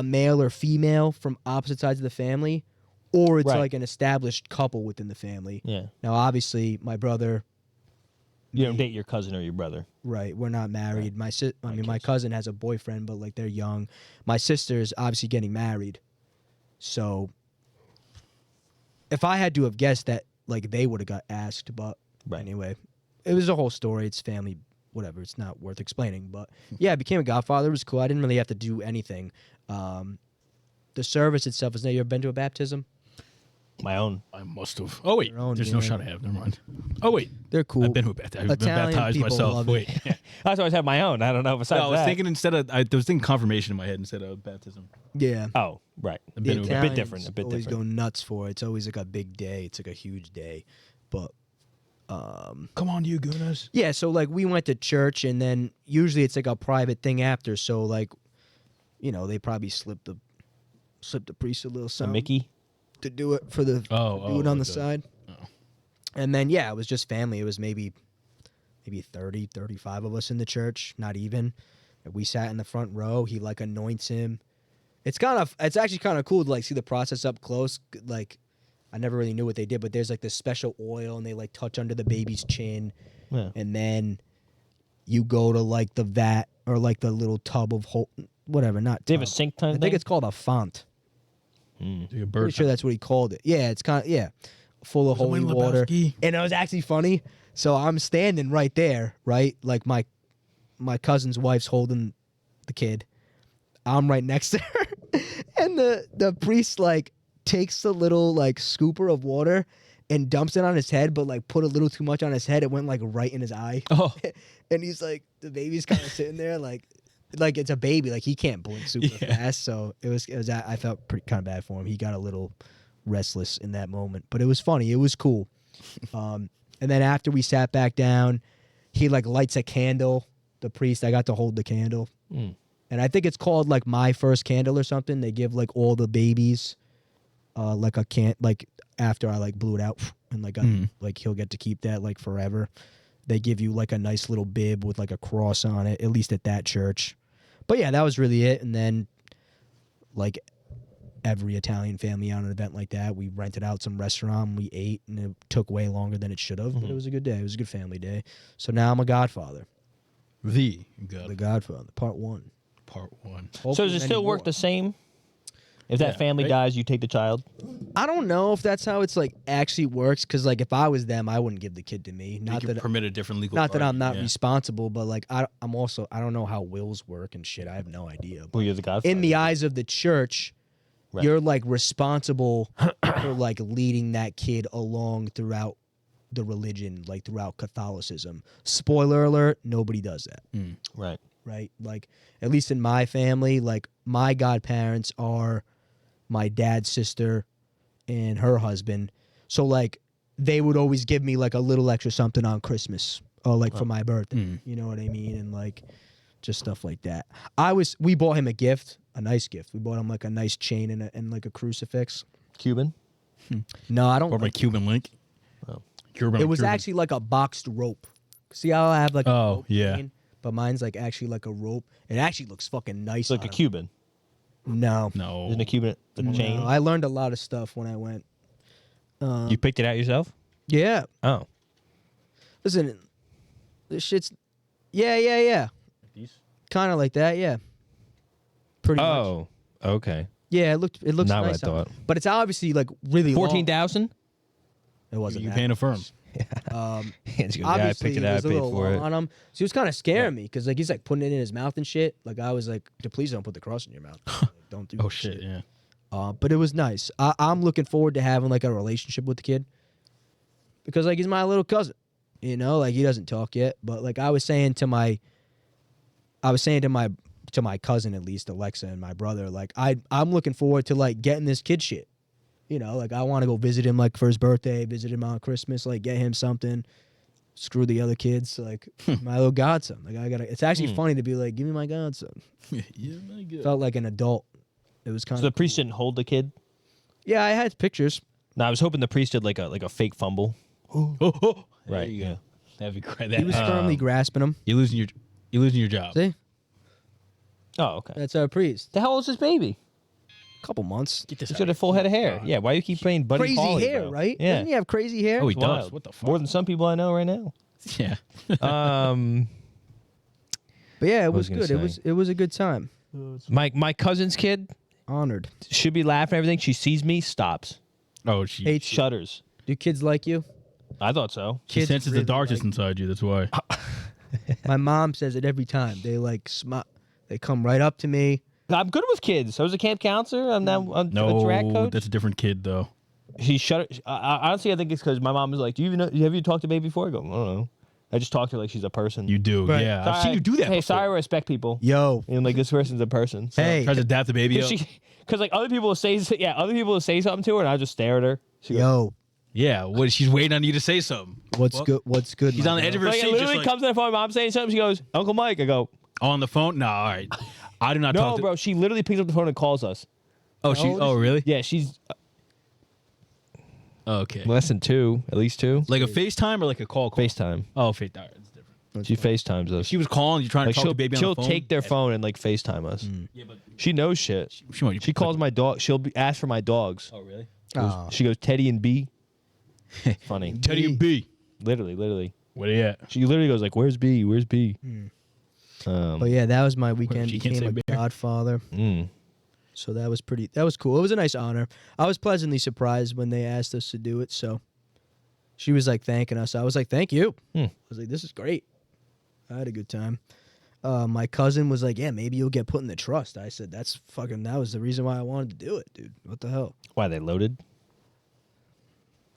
[SPEAKER 1] male or female from opposite sides of the family, or it's
[SPEAKER 2] Right.
[SPEAKER 1] an established couple within the family.
[SPEAKER 2] Yeah.
[SPEAKER 1] Now, obviously, my brother.
[SPEAKER 2] You don't date your cousin or your brother.
[SPEAKER 1] Right, we're not married. My cousin has a boyfriend, but they're young. My sister's obviously getting married, so if I had to have guessed that, they would have got asked. But anyway, it was a whole story. It's family, whatever. It's not worth explaining. But yeah, I became a godfather. It was cool. I didn't really have to do anything. The service itself is. Now, you ever been to a baptism?
[SPEAKER 2] My own.
[SPEAKER 3] I must have. Oh wait,
[SPEAKER 1] Your own,
[SPEAKER 3] there's
[SPEAKER 1] yeah.
[SPEAKER 3] no shot I have. Never mind. Oh wait,
[SPEAKER 1] They're cool.
[SPEAKER 3] I've been to a baptism. I've been
[SPEAKER 1] Italian
[SPEAKER 3] baptized
[SPEAKER 1] people
[SPEAKER 3] myself.
[SPEAKER 1] love it.
[SPEAKER 3] Wait,
[SPEAKER 2] That's why I always have my own. I don't know besides
[SPEAKER 3] no, I was
[SPEAKER 2] that.
[SPEAKER 3] thinking I was thinking confirmation in my head instead of baptism.
[SPEAKER 1] Yeah.
[SPEAKER 2] Oh, right.
[SPEAKER 3] I've
[SPEAKER 1] The
[SPEAKER 3] been to a
[SPEAKER 2] bit
[SPEAKER 1] Italians
[SPEAKER 2] different, a bit
[SPEAKER 1] always
[SPEAKER 2] different.
[SPEAKER 1] go nuts for it. It's always a big day. It's a huge day, but
[SPEAKER 3] Come on, you gooners.
[SPEAKER 1] yeah. So we went to church, and then usually it's a private thing after. So they probably slipped the priest a little
[SPEAKER 2] A
[SPEAKER 1] something
[SPEAKER 2] Mickey.
[SPEAKER 1] to do it for the do it on the side.
[SPEAKER 3] Oh.
[SPEAKER 1] And then yeah, it was just family. It was maybe 30, 35 of us in the church, not even. And we sat in the front row. He anoints him. It's actually kind of cool to see the process up close. I never really knew what they did, but there's this special oil, and they touch under the baby's chin,
[SPEAKER 2] Yeah.
[SPEAKER 1] and then you go to the vat or the little tub of whatever. Not
[SPEAKER 2] They have a
[SPEAKER 1] tub.
[SPEAKER 2] sink time
[SPEAKER 1] I think it's called a font.
[SPEAKER 3] Do a bird.
[SPEAKER 1] Pretty sure that's what he called it. Yeah, it's full of holy
[SPEAKER 3] Someone
[SPEAKER 1] water.
[SPEAKER 3] Lebowski.
[SPEAKER 1] And it was actually funny. So I'm standing right there, right? My cousin's wife's holding the kid. I'm right next to her. And the priest takes the little scooper of water and dumps it on his head, but put a little too much on his head. It went right in his eye.
[SPEAKER 2] Oh.
[SPEAKER 1] And he's the baby's kind of sitting there like it's a baby. He can't blink super fast. So it was I felt pretty kind of bad for him. He got a little restless in that moment, but it was funny. It was cool. And then after we sat back down, he lights a candle. The priest, I got to hold the candle.
[SPEAKER 2] Mm.
[SPEAKER 1] And I think it's called my first candle or something. They give all the babies a after I blew it out and he'll get to keep that forever. They give you a nice little bib with a cross on it, at least at that church. But yeah, that was really it. And then every Italian family on an event like that, we rented out some restaurant, we ate, and it took way longer than it should have. But it was a good day. It was a good family day. So now I'm a godfather.
[SPEAKER 3] The
[SPEAKER 1] The Godfather, part 1.
[SPEAKER 3] Part 1.
[SPEAKER 2] So
[SPEAKER 1] Hopefully
[SPEAKER 2] does it
[SPEAKER 1] many
[SPEAKER 2] still work
[SPEAKER 1] more.
[SPEAKER 2] the same? If that
[SPEAKER 3] Yeah,
[SPEAKER 2] family
[SPEAKER 3] right?
[SPEAKER 2] dies, you take the child.
[SPEAKER 1] I don't know if that's how it's like actually works, because like if I was them, I wouldn't give the kid to me.
[SPEAKER 3] You can permit a different legal.
[SPEAKER 1] Not that I'm
[SPEAKER 3] party,
[SPEAKER 1] not
[SPEAKER 3] yeah.
[SPEAKER 1] responsible, but like I'm also, I don't know how wills work and shit. I have no idea.
[SPEAKER 2] Well,
[SPEAKER 1] But
[SPEAKER 2] you're the Godfather.
[SPEAKER 1] in the eyes of the church,
[SPEAKER 2] Right.
[SPEAKER 1] you're like responsible for like leading that kid along throughout the religion, like throughout Catholicism. Spoiler alert: nobody does that.
[SPEAKER 2] Right.
[SPEAKER 1] Right? Like, at least in my family, like my godparents are my dad's sister and her husband. So like they would always give me like a little extra something on Christmas or like for my birthday. You know what I mean? And like just stuff like that. We bought him a gift, a nice gift. We bought him like a nice chain and like a crucifix.
[SPEAKER 2] Cuban.
[SPEAKER 1] No, I don't.
[SPEAKER 3] Or my
[SPEAKER 1] Like,
[SPEAKER 3] Cuban link.
[SPEAKER 2] Oh.
[SPEAKER 3] Cuban,
[SPEAKER 1] it was
[SPEAKER 3] Cuban.
[SPEAKER 1] actually like a boxed rope. See how I have like a
[SPEAKER 3] Oh,
[SPEAKER 1] rope
[SPEAKER 3] yeah.
[SPEAKER 1] chain? But mine's like actually like a rope. It actually looks fucking nice.
[SPEAKER 2] It's like
[SPEAKER 1] on
[SPEAKER 2] a
[SPEAKER 1] him.
[SPEAKER 2] Cuban.
[SPEAKER 1] No.
[SPEAKER 3] No.
[SPEAKER 2] Isn't a Cuban the chain?
[SPEAKER 1] No, I learned a lot of stuff when I went.
[SPEAKER 2] You picked it out yourself?
[SPEAKER 1] Yeah.
[SPEAKER 2] Oh.
[SPEAKER 1] Listen, this shit's. Yeah.
[SPEAKER 2] These?
[SPEAKER 1] Kind of like that, yeah. Pretty much.
[SPEAKER 2] Oh. Okay.
[SPEAKER 1] Yeah, it looks
[SPEAKER 2] Not what
[SPEAKER 1] nice.
[SPEAKER 2] I thought.
[SPEAKER 1] But it's obviously like really long.
[SPEAKER 2] 14,000?
[SPEAKER 1] It wasn't
[SPEAKER 3] You
[SPEAKER 1] that.
[SPEAKER 3] paying a firm.
[SPEAKER 1] Obviously,
[SPEAKER 2] I picked it out. I
[SPEAKER 1] was a
[SPEAKER 2] paid
[SPEAKER 1] little
[SPEAKER 2] for
[SPEAKER 1] long
[SPEAKER 2] it.
[SPEAKER 1] on him. So he was kind of scaring me because like he's like putting it in his mouth and shit. Like I was like, please don't put the cross in your mouth. Like, don't do
[SPEAKER 3] Oh
[SPEAKER 1] that
[SPEAKER 3] shit, yeah.
[SPEAKER 1] But it was nice. I'm looking forward to having like a relationship with the kid because like he's my little cousin. You know, like he doesn't talk yet, but like I was saying to my cousin, at least Alexa and my brother, like I'm looking forward to like getting this kid shit. You know, like I want to go visit him like for his birthday, visit him on Christmas, like get him something. Screw the other kids, like my little godson. Like I gotta. It's actually funny to be like, give me my godson.
[SPEAKER 3] Yeah, my God.
[SPEAKER 1] Felt like an adult. It was kind
[SPEAKER 2] So
[SPEAKER 1] of.
[SPEAKER 2] the priest didn't hold the kid?
[SPEAKER 1] Yeah, I had pictures.
[SPEAKER 2] No, I was hoping the priest did like a fake fumble.
[SPEAKER 3] Oh,
[SPEAKER 2] Right,
[SPEAKER 3] There you
[SPEAKER 2] yeah.
[SPEAKER 3] go. That'd be great.
[SPEAKER 1] He was firmly grasping him.
[SPEAKER 3] You're losing your job.
[SPEAKER 1] See,
[SPEAKER 2] Oh, okay.
[SPEAKER 1] that's our priest.
[SPEAKER 2] The hell is this baby?
[SPEAKER 1] Couple months.
[SPEAKER 3] Get this
[SPEAKER 2] He's
[SPEAKER 3] out
[SPEAKER 2] got a
[SPEAKER 3] of
[SPEAKER 2] full
[SPEAKER 3] here.
[SPEAKER 2] head of hair. Yeah, why do you keep playing Buddy
[SPEAKER 1] Crazy
[SPEAKER 2] Holly,
[SPEAKER 1] hair,
[SPEAKER 2] bro?
[SPEAKER 1] right?
[SPEAKER 2] Yeah.
[SPEAKER 1] Doesn't he have crazy hair?
[SPEAKER 3] Oh, he
[SPEAKER 2] It's
[SPEAKER 3] does.
[SPEAKER 2] wild.
[SPEAKER 3] What the fuck?
[SPEAKER 2] More than some people I know right now.
[SPEAKER 3] Yeah.
[SPEAKER 1] But yeah, it
[SPEAKER 2] was
[SPEAKER 1] was
[SPEAKER 2] gonna
[SPEAKER 1] good.
[SPEAKER 2] say?
[SPEAKER 1] It was a good time.
[SPEAKER 2] My cousin's kid
[SPEAKER 1] Honored.
[SPEAKER 2] should be laughing and everything. She sees me, stops.
[SPEAKER 3] Oh, she
[SPEAKER 1] Hates you.
[SPEAKER 2] Shudders.
[SPEAKER 1] Do kids like you?
[SPEAKER 2] I thought so.
[SPEAKER 3] she
[SPEAKER 1] kids
[SPEAKER 3] senses
[SPEAKER 1] really
[SPEAKER 3] the darkness
[SPEAKER 1] like-
[SPEAKER 3] inside you. That's why.
[SPEAKER 1] My mom says it every time. They like they come right up to me.
[SPEAKER 2] I'm good with kids. I was a camp counselor. I'm now a track
[SPEAKER 3] No,
[SPEAKER 2] coach.
[SPEAKER 3] that's a different kid though.
[SPEAKER 2] She shuddered. Honestly, I think it's because my mom was like, "Do you even know? Have you talked to baby before?" I go, "I don't know." I just talk to her like she's a person.
[SPEAKER 3] You do,
[SPEAKER 1] Right.
[SPEAKER 3] yeah. I've
[SPEAKER 2] Sorry,
[SPEAKER 3] seen you do that.
[SPEAKER 2] Hey,
[SPEAKER 3] before.
[SPEAKER 2] sorry, I respect people.
[SPEAKER 1] Yo,
[SPEAKER 2] And like this person's a person. So.
[SPEAKER 1] hey,
[SPEAKER 3] Tries to adapt the baby up.
[SPEAKER 2] Because like other people will say, other people will say something to her, and I just stare at her. She goes,
[SPEAKER 1] yo,
[SPEAKER 3] Yeah, what? She's waiting on you to say something.
[SPEAKER 1] what's good? What's good?
[SPEAKER 3] He's
[SPEAKER 1] my
[SPEAKER 3] on the
[SPEAKER 1] girl?
[SPEAKER 3] edge of her
[SPEAKER 2] like, it
[SPEAKER 3] seat,
[SPEAKER 2] literally
[SPEAKER 3] just like,
[SPEAKER 2] comes to the phone. Mom saying something. She goes, "Uncle Mike." I go,
[SPEAKER 3] on the phone. No, all right. I do not
[SPEAKER 2] "No,
[SPEAKER 3] talk to.
[SPEAKER 2] bro." She literally picks up the phone and calls us.
[SPEAKER 3] Oh, she.
[SPEAKER 1] old is
[SPEAKER 3] Oh,
[SPEAKER 1] she?
[SPEAKER 3] really?
[SPEAKER 2] Yeah, she's
[SPEAKER 3] Okay.
[SPEAKER 2] less than 2, at least 2.
[SPEAKER 3] Like a FaceTime or like a call?
[SPEAKER 2] FaceTime.
[SPEAKER 3] Oh, FaceTime. That's different.
[SPEAKER 2] She FaceTimes us.
[SPEAKER 3] She was calling you, trying to
[SPEAKER 2] Like
[SPEAKER 3] talk to baby on
[SPEAKER 2] she'll
[SPEAKER 3] the phone.
[SPEAKER 2] take their phone and like FaceTime us.
[SPEAKER 3] Yeah, but
[SPEAKER 2] She knows shit. She calls my dog. She'll ask for my dogs.
[SPEAKER 3] Oh, really?
[SPEAKER 1] Oh.
[SPEAKER 2] She goes Teddy and B. Funny.
[SPEAKER 3] Teddy and B.
[SPEAKER 2] Literally.
[SPEAKER 3] Where they at?
[SPEAKER 2] She literally goes like, "Where's B? Where's B?"
[SPEAKER 1] But yeah, that was my weekend.
[SPEAKER 3] She can't
[SPEAKER 1] Became
[SPEAKER 3] say
[SPEAKER 1] a
[SPEAKER 3] bear.
[SPEAKER 1] godfather. So that was cool. It was a nice honor. I was pleasantly surprised when they asked us to do it. So she was like thanking us. I was like, thank you. I was like, this is great. I had a good time. My cousin was like, yeah, maybe you'll get put in the trust. I said, that was the reason why I wanted to do it, dude. What the hell?
[SPEAKER 2] Why they loaded?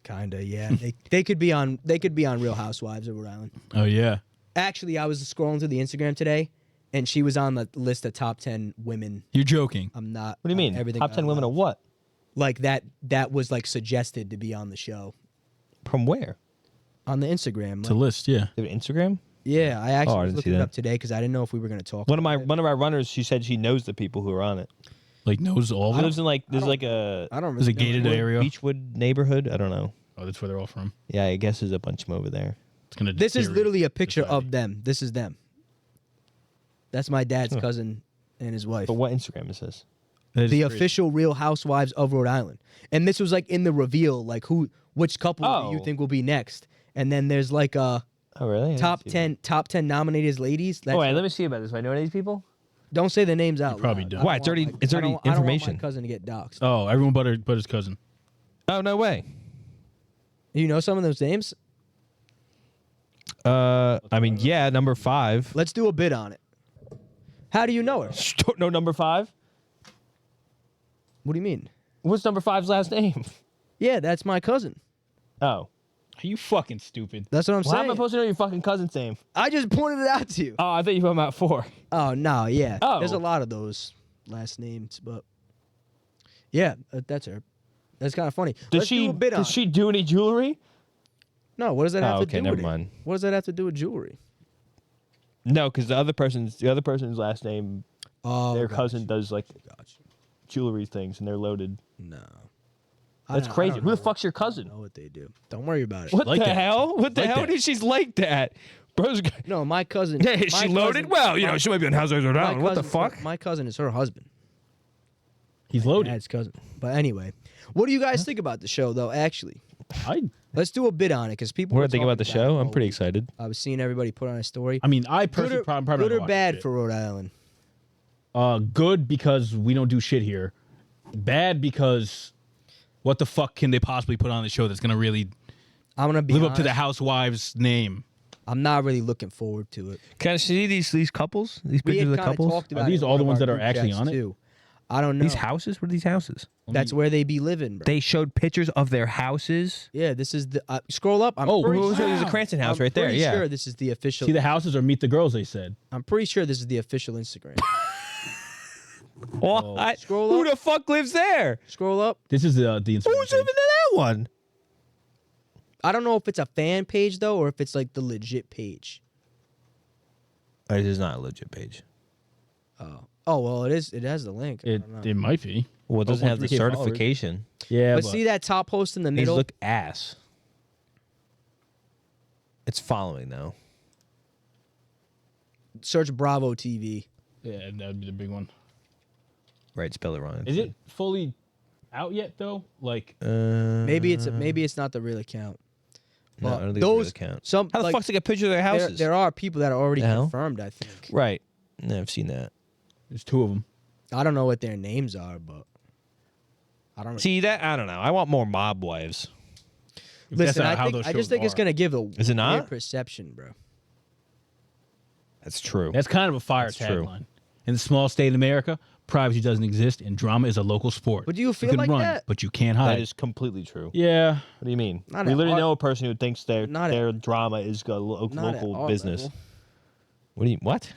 [SPEAKER 1] Kinda, yeah. they could be on Real Housewives of Rhode Island.
[SPEAKER 3] Oh, yeah.
[SPEAKER 1] Actually, I was scrolling through the Instagram today, and she was on the list of top 10 women.
[SPEAKER 3] You're joking.
[SPEAKER 1] I'm not.
[SPEAKER 2] What do you mean?
[SPEAKER 1] Everything
[SPEAKER 2] Top 10 women of what?
[SPEAKER 1] like that was like suggested to be on the show
[SPEAKER 2] From where?
[SPEAKER 1] on the Instagram.
[SPEAKER 3] It's a
[SPEAKER 1] Like,
[SPEAKER 3] list, yeah.
[SPEAKER 2] They have Instagram?
[SPEAKER 1] yeah, I
[SPEAKER 2] Oh,
[SPEAKER 1] actually
[SPEAKER 2] I
[SPEAKER 1] was
[SPEAKER 2] didn't see
[SPEAKER 1] looking it
[SPEAKER 2] that.
[SPEAKER 1] up today because I didn't know if we were going to talk.
[SPEAKER 2] One of
[SPEAKER 1] about it.
[SPEAKER 2] our runners, she said she knows the people who are on it.
[SPEAKER 3] Like knows all of
[SPEAKER 2] She
[SPEAKER 3] them.
[SPEAKER 2] lives in like there's like a
[SPEAKER 1] I don't
[SPEAKER 3] There's
[SPEAKER 1] really
[SPEAKER 3] a gated
[SPEAKER 1] know.
[SPEAKER 3] area.
[SPEAKER 2] Beechwood neighborhood. I don't know.
[SPEAKER 3] Oh, that's where they're all from.
[SPEAKER 2] Yeah, I guess there's a bunch of them over there.
[SPEAKER 3] It's gonna.
[SPEAKER 1] This is
[SPEAKER 3] deteriorate
[SPEAKER 1] literally a picture
[SPEAKER 3] society.
[SPEAKER 1] of them. This is them. That's my dad's cousin and his wife.
[SPEAKER 2] But what Instagram is this?
[SPEAKER 3] That is
[SPEAKER 1] The
[SPEAKER 3] crazy.
[SPEAKER 1] official Real Housewives of Rhode Island. And this was like in the reveal, like which couple do you
[SPEAKER 2] Oh.
[SPEAKER 1] think will be next? And then there's like a
[SPEAKER 4] Oh, really?
[SPEAKER 1] Top 10 nominated ladies.
[SPEAKER 2] Oh, wait, let me see about this. Do I know any of these people?
[SPEAKER 1] Don't say the names out
[SPEAKER 3] probably
[SPEAKER 1] loud.
[SPEAKER 3] don't.
[SPEAKER 1] I
[SPEAKER 4] Why? It's
[SPEAKER 1] want
[SPEAKER 4] already-
[SPEAKER 1] my-
[SPEAKER 4] it's
[SPEAKER 1] I
[SPEAKER 4] already
[SPEAKER 1] don't- I don't want
[SPEAKER 4] information.
[SPEAKER 1] my cousin to get doxxed.
[SPEAKER 3] Oh, everyone but his cousin.
[SPEAKER 4] Oh, no way.
[SPEAKER 1] You know some of those names?
[SPEAKER 4] I mean, yeah, number 5.
[SPEAKER 1] Let's do a bid on it. How do you know her?
[SPEAKER 2] Don't know number 5?
[SPEAKER 1] What do you mean?
[SPEAKER 2] What's number 5's last name?
[SPEAKER 1] Yeah, that's my cousin.
[SPEAKER 2] Oh.
[SPEAKER 3] Are you fucking stupid?
[SPEAKER 1] That's what I'm
[SPEAKER 2] Well, how am I
[SPEAKER 1] saying.
[SPEAKER 2] supposed to know your fucking cousin's name?
[SPEAKER 1] I just pointed it out to you.
[SPEAKER 2] Oh, I thought you were about 4.
[SPEAKER 1] Oh, no, yeah.
[SPEAKER 2] Oh.
[SPEAKER 1] There's a lot of those last names, but yeah, that's her. That's kind of funny.
[SPEAKER 2] Does
[SPEAKER 1] Let's do a bid on
[SPEAKER 2] does
[SPEAKER 1] it.
[SPEAKER 2] she do any jewelry?
[SPEAKER 1] No, what does that have to
[SPEAKER 4] okay,
[SPEAKER 1] do
[SPEAKER 4] never
[SPEAKER 1] with
[SPEAKER 4] mind.
[SPEAKER 1] it? What does that have to do with jewelry?
[SPEAKER 2] No, because the other person's last name,
[SPEAKER 1] Oh,
[SPEAKER 2] their cousin does like
[SPEAKER 1] Gotcha.
[SPEAKER 2] jewelry things, and they're loaded.
[SPEAKER 1] No.
[SPEAKER 2] That's
[SPEAKER 1] I
[SPEAKER 2] crazy.
[SPEAKER 1] don't
[SPEAKER 2] Who the
[SPEAKER 1] know.
[SPEAKER 2] fuck's your
[SPEAKER 1] I
[SPEAKER 2] cousin?
[SPEAKER 1] don't know what they do. Don't worry about it.
[SPEAKER 2] What
[SPEAKER 3] Like
[SPEAKER 2] the
[SPEAKER 3] that.
[SPEAKER 2] hell? What the
[SPEAKER 3] Like
[SPEAKER 2] hell?
[SPEAKER 3] that.
[SPEAKER 2] Dude, she's like that. Bro's.
[SPEAKER 1] No, my cousin.
[SPEAKER 2] Hey, is
[SPEAKER 1] my
[SPEAKER 2] she loaded?
[SPEAKER 1] cousin-
[SPEAKER 2] Well, you know,
[SPEAKER 1] my-
[SPEAKER 2] she might be on Housewives of
[SPEAKER 1] my
[SPEAKER 2] RI. What the
[SPEAKER 1] cousin's-
[SPEAKER 2] fuck?
[SPEAKER 1] My cousin is her husband.
[SPEAKER 3] He's loaded.
[SPEAKER 1] Dad's cousin. But anyway, what do you guys think about the show, though? Actually, let's do a bid on it because people.
[SPEAKER 4] What do
[SPEAKER 1] were
[SPEAKER 4] I think about the
[SPEAKER 1] talking about
[SPEAKER 4] show?
[SPEAKER 1] it
[SPEAKER 4] I'm
[SPEAKER 1] all
[SPEAKER 4] pretty
[SPEAKER 1] week.
[SPEAKER 4] excited.
[SPEAKER 1] I was seeing everybody put on a story.
[SPEAKER 3] I mean, I
[SPEAKER 1] Good
[SPEAKER 3] personally
[SPEAKER 1] or,
[SPEAKER 3] probably
[SPEAKER 1] good
[SPEAKER 3] not
[SPEAKER 1] or
[SPEAKER 3] watch
[SPEAKER 1] bad
[SPEAKER 3] it.
[SPEAKER 1] for Rhode Island?
[SPEAKER 3] Good because we don't do shit here. Bad because what the fuck can they possibly put on the show that's gonna really
[SPEAKER 1] I'm gonna be
[SPEAKER 3] live up to the
[SPEAKER 1] honest,
[SPEAKER 3] Housewives name?
[SPEAKER 1] I'm not really looking forward to it.
[SPEAKER 4] Can I see these couples? These
[SPEAKER 1] We
[SPEAKER 4] pictures
[SPEAKER 1] had
[SPEAKER 4] of the
[SPEAKER 1] kinda
[SPEAKER 4] couples?
[SPEAKER 1] talked about
[SPEAKER 3] these
[SPEAKER 1] it in
[SPEAKER 3] all the
[SPEAKER 1] one
[SPEAKER 3] ones
[SPEAKER 1] of our
[SPEAKER 3] that are
[SPEAKER 1] group
[SPEAKER 3] actually
[SPEAKER 1] chats,
[SPEAKER 3] on it?
[SPEAKER 1] too. I don't know.
[SPEAKER 4] These houses? What are these houses?
[SPEAKER 1] That's where they be living, bro.
[SPEAKER 4] They showed pictures of their houses.
[SPEAKER 1] Yeah, this is the scroll up. I'm
[SPEAKER 3] Oh,
[SPEAKER 1] pretty
[SPEAKER 3] what was
[SPEAKER 1] sure,
[SPEAKER 3] it?
[SPEAKER 4] There's a Cranston house
[SPEAKER 1] I'm
[SPEAKER 4] right there.
[SPEAKER 1] pretty
[SPEAKER 4] Yeah.
[SPEAKER 1] sure this is the official.
[SPEAKER 3] See the houses or meet the girls? They said.
[SPEAKER 1] I'm pretty sure this is the official Instagram.
[SPEAKER 4] What?
[SPEAKER 1] Scroll
[SPEAKER 4] Who
[SPEAKER 1] up.
[SPEAKER 4] the fuck lives there?
[SPEAKER 1] Scroll up.
[SPEAKER 3] This is the Instagram.
[SPEAKER 4] Who's living in that one?
[SPEAKER 1] I don't know if it's a fan page though, or if it's like the legit page.
[SPEAKER 4] This is not a legit page.
[SPEAKER 1] Oh well, it is. It has the link. I
[SPEAKER 3] It
[SPEAKER 1] don't know.
[SPEAKER 3] it might be.
[SPEAKER 4] Well, it doesn't have the
[SPEAKER 3] 1.3K followers.
[SPEAKER 4] certification.
[SPEAKER 3] Yeah,
[SPEAKER 1] But see that top post in the
[SPEAKER 4] These
[SPEAKER 1] middle?
[SPEAKER 4] look ass. It's following though.
[SPEAKER 1] Search Bravo TV.
[SPEAKER 3] yeah, that would be the big one.
[SPEAKER 4] Right, spell it wrong.
[SPEAKER 3] Is it fully out yet though? Like,
[SPEAKER 1] Maybe it's not the real account.
[SPEAKER 4] No, I
[SPEAKER 1] But
[SPEAKER 4] don't think
[SPEAKER 1] those
[SPEAKER 4] it's a real account.
[SPEAKER 1] some
[SPEAKER 4] How the
[SPEAKER 1] like,
[SPEAKER 4] fuck's they get pictures of their
[SPEAKER 1] there,
[SPEAKER 4] houses?
[SPEAKER 1] there are people that are already
[SPEAKER 4] The hell?
[SPEAKER 1] confirmed. I think.
[SPEAKER 4] Right. No, I've seen that.
[SPEAKER 3] there's 2 of them.
[SPEAKER 1] I don't know what their names are, but I don't know.
[SPEAKER 4] See that? I don't know. I want more mob wives.
[SPEAKER 1] Listen,
[SPEAKER 3] not how
[SPEAKER 1] I
[SPEAKER 3] those
[SPEAKER 1] just
[SPEAKER 3] shows
[SPEAKER 1] think it's
[SPEAKER 3] are.
[SPEAKER 1] gonna give a
[SPEAKER 4] Is it
[SPEAKER 1] weird
[SPEAKER 4] not?
[SPEAKER 1] perception, bro.
[SPEAKER 4] That's true.
[SPEAKER 3] That's kind of a fire
[SPEAKER 4] That's true.
[SPEAKER 3] tagline. In the small state of America, privacy doesn't exist, and drama is a local sport.
[SPEAKER 1] But do you feel
[SPEAKER 3] can
[SPEAKER 1] like
[SPEAKER 3] run,
[SPEAKER 1] that?
[SPEAKER 3] but you can't hide.
[SPEAKER 2] That is completely true.
[SPEAKER 3] yeah.
[SPEAKER 2] What do you mean?
[SPEAKER 1] Not
[SPEAKER 2] we
[SPEAKER 1] at
[SPEAKER 2] literally
[SPEAKER 1] our-
[SPEAKER 2] know a person who thinks their
[SPEAKER 1] Not at-
[SPEAKER 2] their drama is a
[SPEAKER 1] Not at
[SPEAKER 2] local
[SPEAKER 1] our
[SPEAKER 2] business.
[SPEAKER 1] level.
[SPEAKER 4] What do you? What?